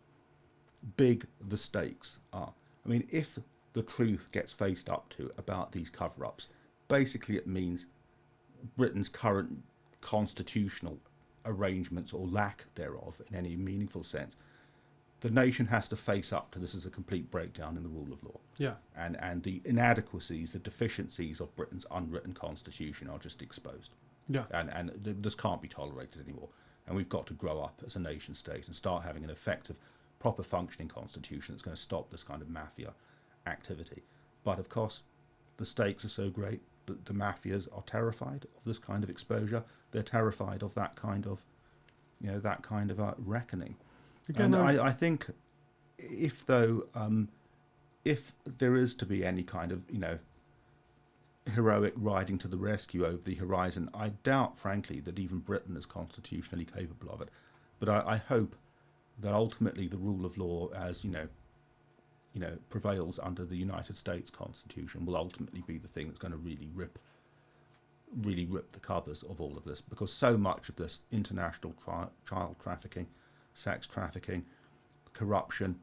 big the stakes are. I mean, if the truth gets faced up to about these cover-ups, basically it means Britain's current constitutional arrangements or lack thereof in any meaningful sense, the nation has to face up to this as a complete breakdown in the rule of law. Yeah. And the inadequacies, the deficiencies of Britain's unwritten constitution are just exposed. Yeah. And this can't be tolerated anymore. And we've got to grow up as a nation state and start having an effective, proper functioning constitution that's going to stop this kind of mafia activity. But of course, the stakes are so great that the mafias are terrified of this kind of exposure. They're terrified of that kind of that kind of reckoning. Again, And I think if there is to be any kind of heroic riding to the rescue over the horizon, I doubt, frankly, that even Britain is constitutionally capable of it. But I hope that ultimately the rule of law, as prevails under the United States Constitution, will ultimately be the thing that's going to really rip the covers of all of this, because so much of this international child trafficking, sex trafficking, corruption,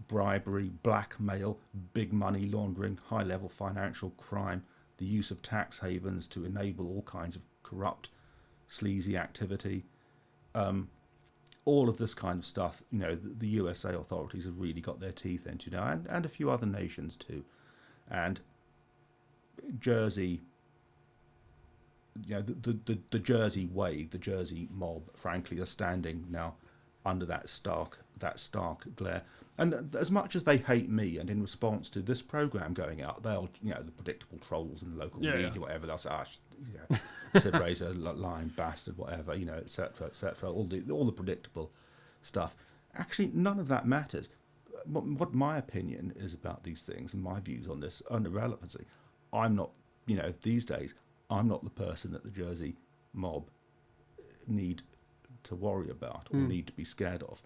bribery, blackmail, big money laundering, high-level financial crime, the use of tax havens to enable all kinds of corrupt, sleazy activity, all of this kind of stuff, the USA authorities have really got their teeth into now, and a few other nations too. And Jersey, the Jersey wave, the Jersey mob, frankly, are standing now under that stark glare. And as much as they hate me, and in response to this program going out, they'll, the predictable trolls in the local media, whatever, they'll say, Syvret's a lying bastard, whatever, etc., all the predictable stuff. Actually, none of that matters. What my opinion is about these things and my views on this are irrelevancy. I'm not, these days, I'm not the person that the Jersey mob need to worry about or need to be scared of,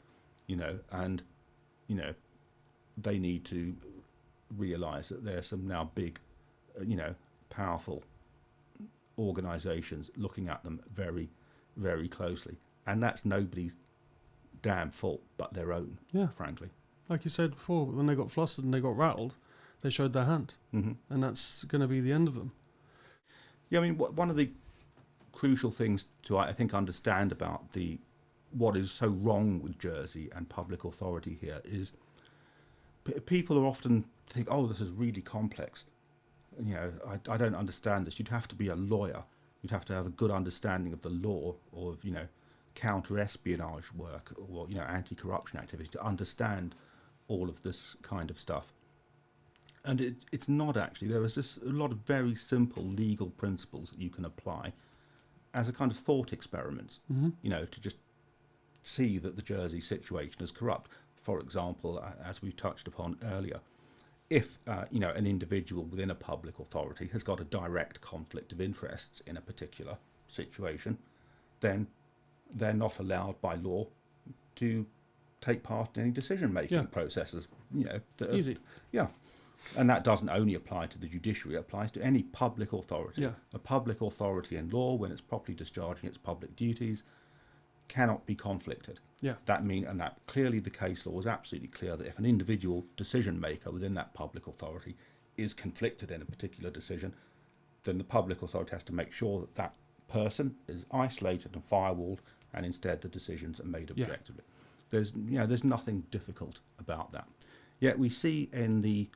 and they need to realise that there's some now big, powerful organisations looking at them very, very closely, and that's nobody's damn fault but their own, frankly. Like you said before, when they got flustered and they got rattled, they showed their hand, and that's going to be the end of them. Yeah, I mean, one of the crucial things to, I think, understand about what is so wrong with Jersey and public authority here is people are often think, oh, this is really complex. I don't understand this. You'd have to be a lawyer. You'd have to have a good understanding of the law or of, counter-espionage work or, anti-corruption activity to understand all of this kind of stuff. And it's not actually. There is a lot of very simple legal principles that you can apply as a kind of thought experiment, to just see that the Jersey situation is corrupt. For example, as we touched upon earlier, if an individual within a public authority has got a direct conflict of interests in a particular situation, then they're not allowed by law to take part in any decision-making processes. Easy. Yeah. And that doesn't only apply to the judiciary, it applies to any public authority. Yeah. A public authority in law, when it's properly discharging its public duties, cannot be conflicted. Yeah. That clearly the case law is absolutely clear that if an individual decision maker within that public authority is conflicted in a particular decision, then the public authority has to make sure that that person is isolated and firewalled, and instead the decisions are made objectively. There's nothing difficult about that. Yet we see in the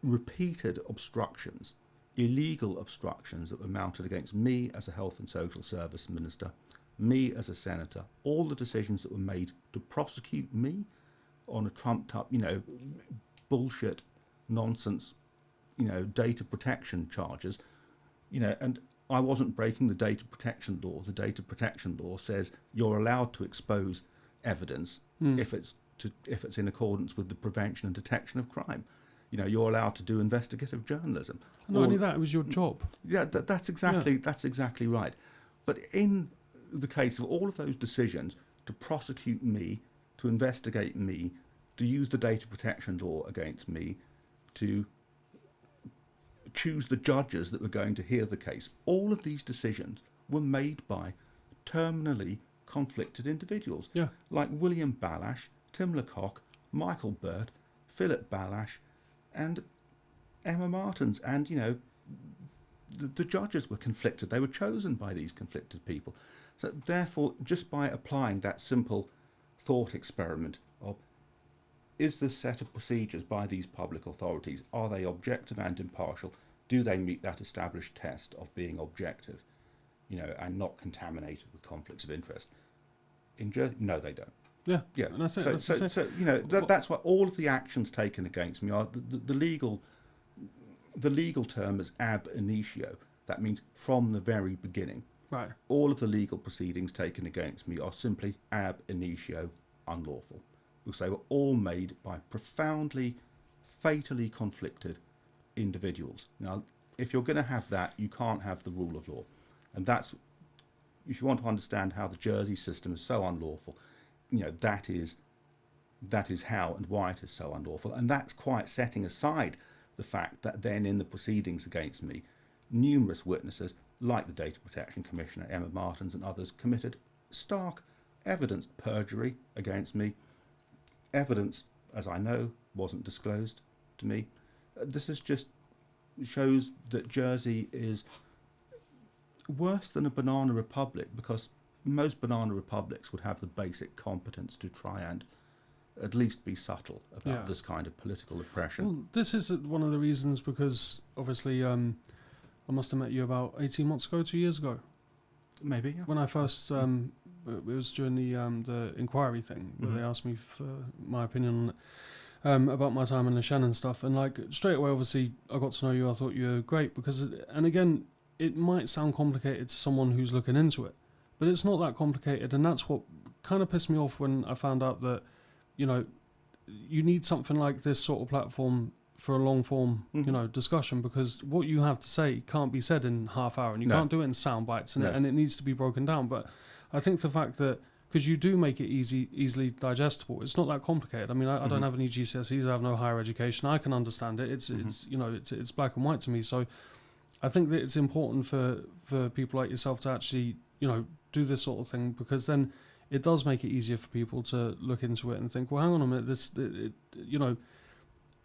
repeated obstructions, illegal obstructions that were mounted against me as a health and social service minister, me as a senator, all the decisions that were made to prosecute me on a trumped up, bullshit, nonsense, data protection charges, and I wasn't breaking the data protection law. The data protection law says you're allowed to expose evidence if it's in accordance with the prevention and detection of crime. You're allowed to do investigative journalism. Not only that, it was your job. Yeah, that's exactly right. But in the case of all of those decisions to prosecute me, to investigate me, to use the data protection law against me, to choose the judges that were going to hear the case, all of these decisions were made by terminally conflicted individuals, like William Balash, Tim Lecoq, Michael Burt, Philip Balash, and Emma Martins. And, the judges were conflicted. They were chosen by these conflicted people. So therefore, just by applying that simple thought experiment of, is this set of procedures by these public authorities, are they objective and impartial? Do they meet that established test of being objective, and not contaminated with conflicts of interest? No, they don't. Yeah. And that's it. That's why all of the actions taken against me are the legal term is ab initio. That means from the very beginning. Right. All of the legal proceedings taken against me are simply ab initio unlawful, because they were all made by profoundly, fatally conflicted individuals. Now, if you're going to have that, you can't have the rule of law. And that's, if you want to understand how the Jersey system is so unlawful, that is how and why it is so unlawful. And that's quite setting aside the fact that then in the proceedings against me, numerous witnesses, like the Data Protection Commissioner, Emma Martins and others, committed stark evidence perjury against me. Evidence, as I know, wasn't disclosed to me. This is just shows that Jersey is worse than a banana republic, because most banana republics would have the basic competence to try and at least be subtle about this kind of political oppression. Well, this is one of the reasons, because obviously I must have met you about 18 months ago, 2 years ago. Maybe, yeah. When I first, it was during the inquiry thing, where they asked me for my opinion on it, about my time in the Shannon stuff. And like straight away, obviously, I got to know you. I thought you were great because, and again, it might sound complicated to someone who's looking into it, but it's not that complicated. And that's what kind of pissed me off when I found out that, you need something like this sort of platform for a long form, discussion, because what you have to say can't be said in half hour, and you can't do it in sound bites, and it needs to be broken down. But I think the fact that, because you do make it easily digestible, it's not that complicated. I mean, I don't have any GCSEs, I have no higher education. I can understand it. It's black and white to me. So I think that it's important for people like yourself to actually, do this sort of thing, because then it does make it easier for people to look into it and think, well, hang on a minute,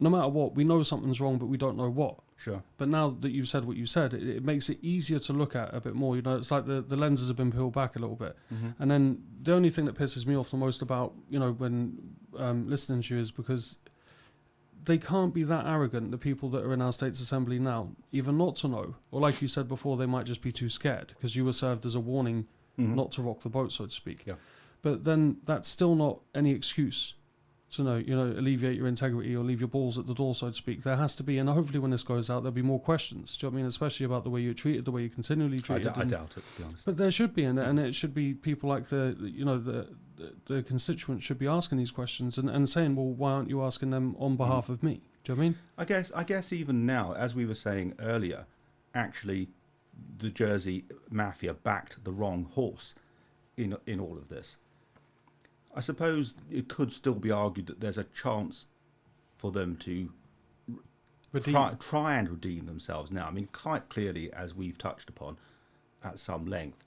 no matter what, we know something's wrong, but we don't know what. Sure. But now that you've said what you said, it makes it easier to look at a bit more. It's like the lenses have been peeled back a little bit. And then the only thing that pisses me off the most about, when listening to you, is because they can't be that arrogant, the people that are in our States Assembly now, even not to know. Or like you said before, they might just be too scared, because you were served as a warning not to rock the boat, so to speak. Yeah. But then that's still not any excuse to alleviate your integrity or leave your balls at the door, so to speak. There has to be, and hopefully when this goes out, there'll be more questions. Do you know what I mean? Especially about the way you're treated, the way you're continually treated. I doubt it, to be honest. But there should be, and it should be people like the constituents should be asking these questions and saying, well, why aren't you asking them on behalf of me? Do you know what I mean? I guess even now, as we were saying earlier, actually, the Jersey Mafia backed the wrong horse in all of this. I suppose it could still be argued that there's a chance for them to try and redeem themselves now. I mean, quite clearly, as we've touched upon at some length,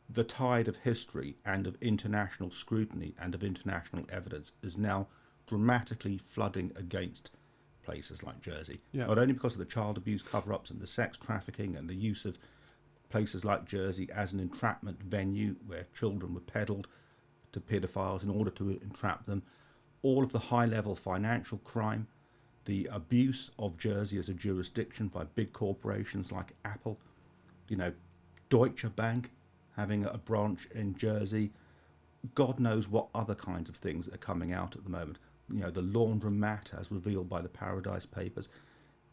the tide of history and of international scrutiny and of international evidence is now dramatically flooding against places like Jersey. Yeah. Not only because of the child abuse cover-ups and the sex trafficking and the use of places like Jersey as an entrapment venue where children were peddled to paedophiles in order to entrap them, all of the high-level financial crime, the abuse of Jersey as a jurisdiction by big corporations like Apple, Deutsche Bank having a branch in Jersey, God knows what other kinds of things are coming out at the moment. The laundromat, as revealed by the Paradise Papers,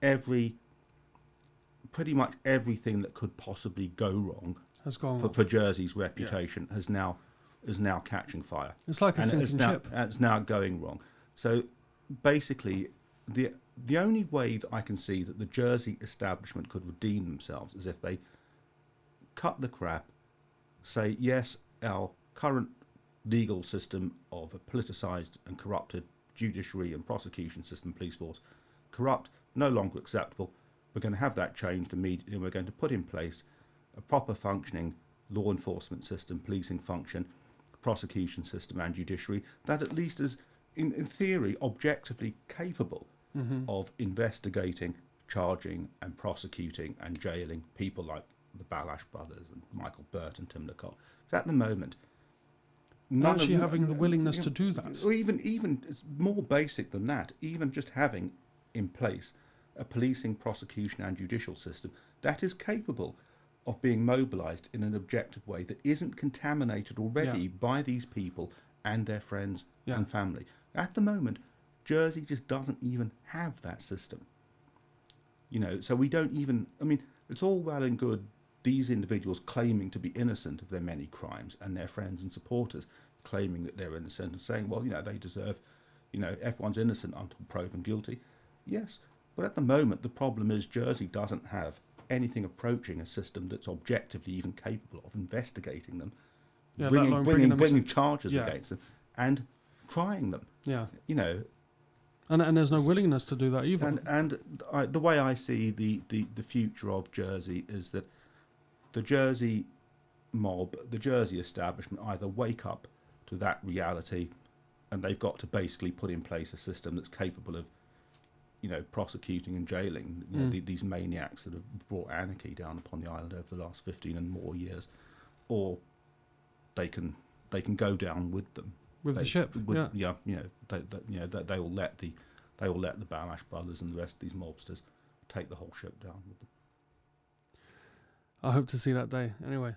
pretty much everything that could possibly go wrong has gone for Jersey's reputation is now catching fire. It's like a sinking ship. It's now going wrong. So basically, the only way that I can see that the Jersey establishment could redeem themselves is if they cut the crap, say, yes, our current legal system of a politicised and corrupted judiciary and prosecution system, police force, corrupt, no longer acceptable. We're going to have that changed immediately, and we're going to put in place a proper functioning law enforcement system, policing function, prosecution system and judiciary that at least is, in theory, objectively capable of investigating, charging and prosecuting and jailing people like the Balash brothers and Michael Burt and Tim Lecoq. So at the moment, actually having the willingness to do that. Or even it's more basic than that. Even just having in place a policing, prosecution and judicial system that is capable of being mobilised in an objective way that isn't contaminated already by these people and their friends and family. At the moment, Jersey just doesn't even have that system. So we don't even... I mean, it's all well and good these individuals claiming to be innocent of their many crimes, and their friends and supporters claiming that they're innocent and saying, well, they deserve, everyone's innocent until proven guilty. Yes, but at the moment the problem is Jersey doesn't have anything approaching a system that's objectively even capable of investigating them, bringing charges against them, and trying them. Yeah. And there's no willingness to do that either. And the way I see the future of Jersey is that the Jersey mob, the Jersey establishment, either wake up to that reality, and they've got to basically put in place a system that's capable of, prosecuting and jailing these maniacs that have brought anarchy down upon the island over the last 15 and more years, or they can go down with them. With the ship, they will let the Bamash brothers and the rest of these mobsters take the whole ship down with them. I hope to see that day. Anyway.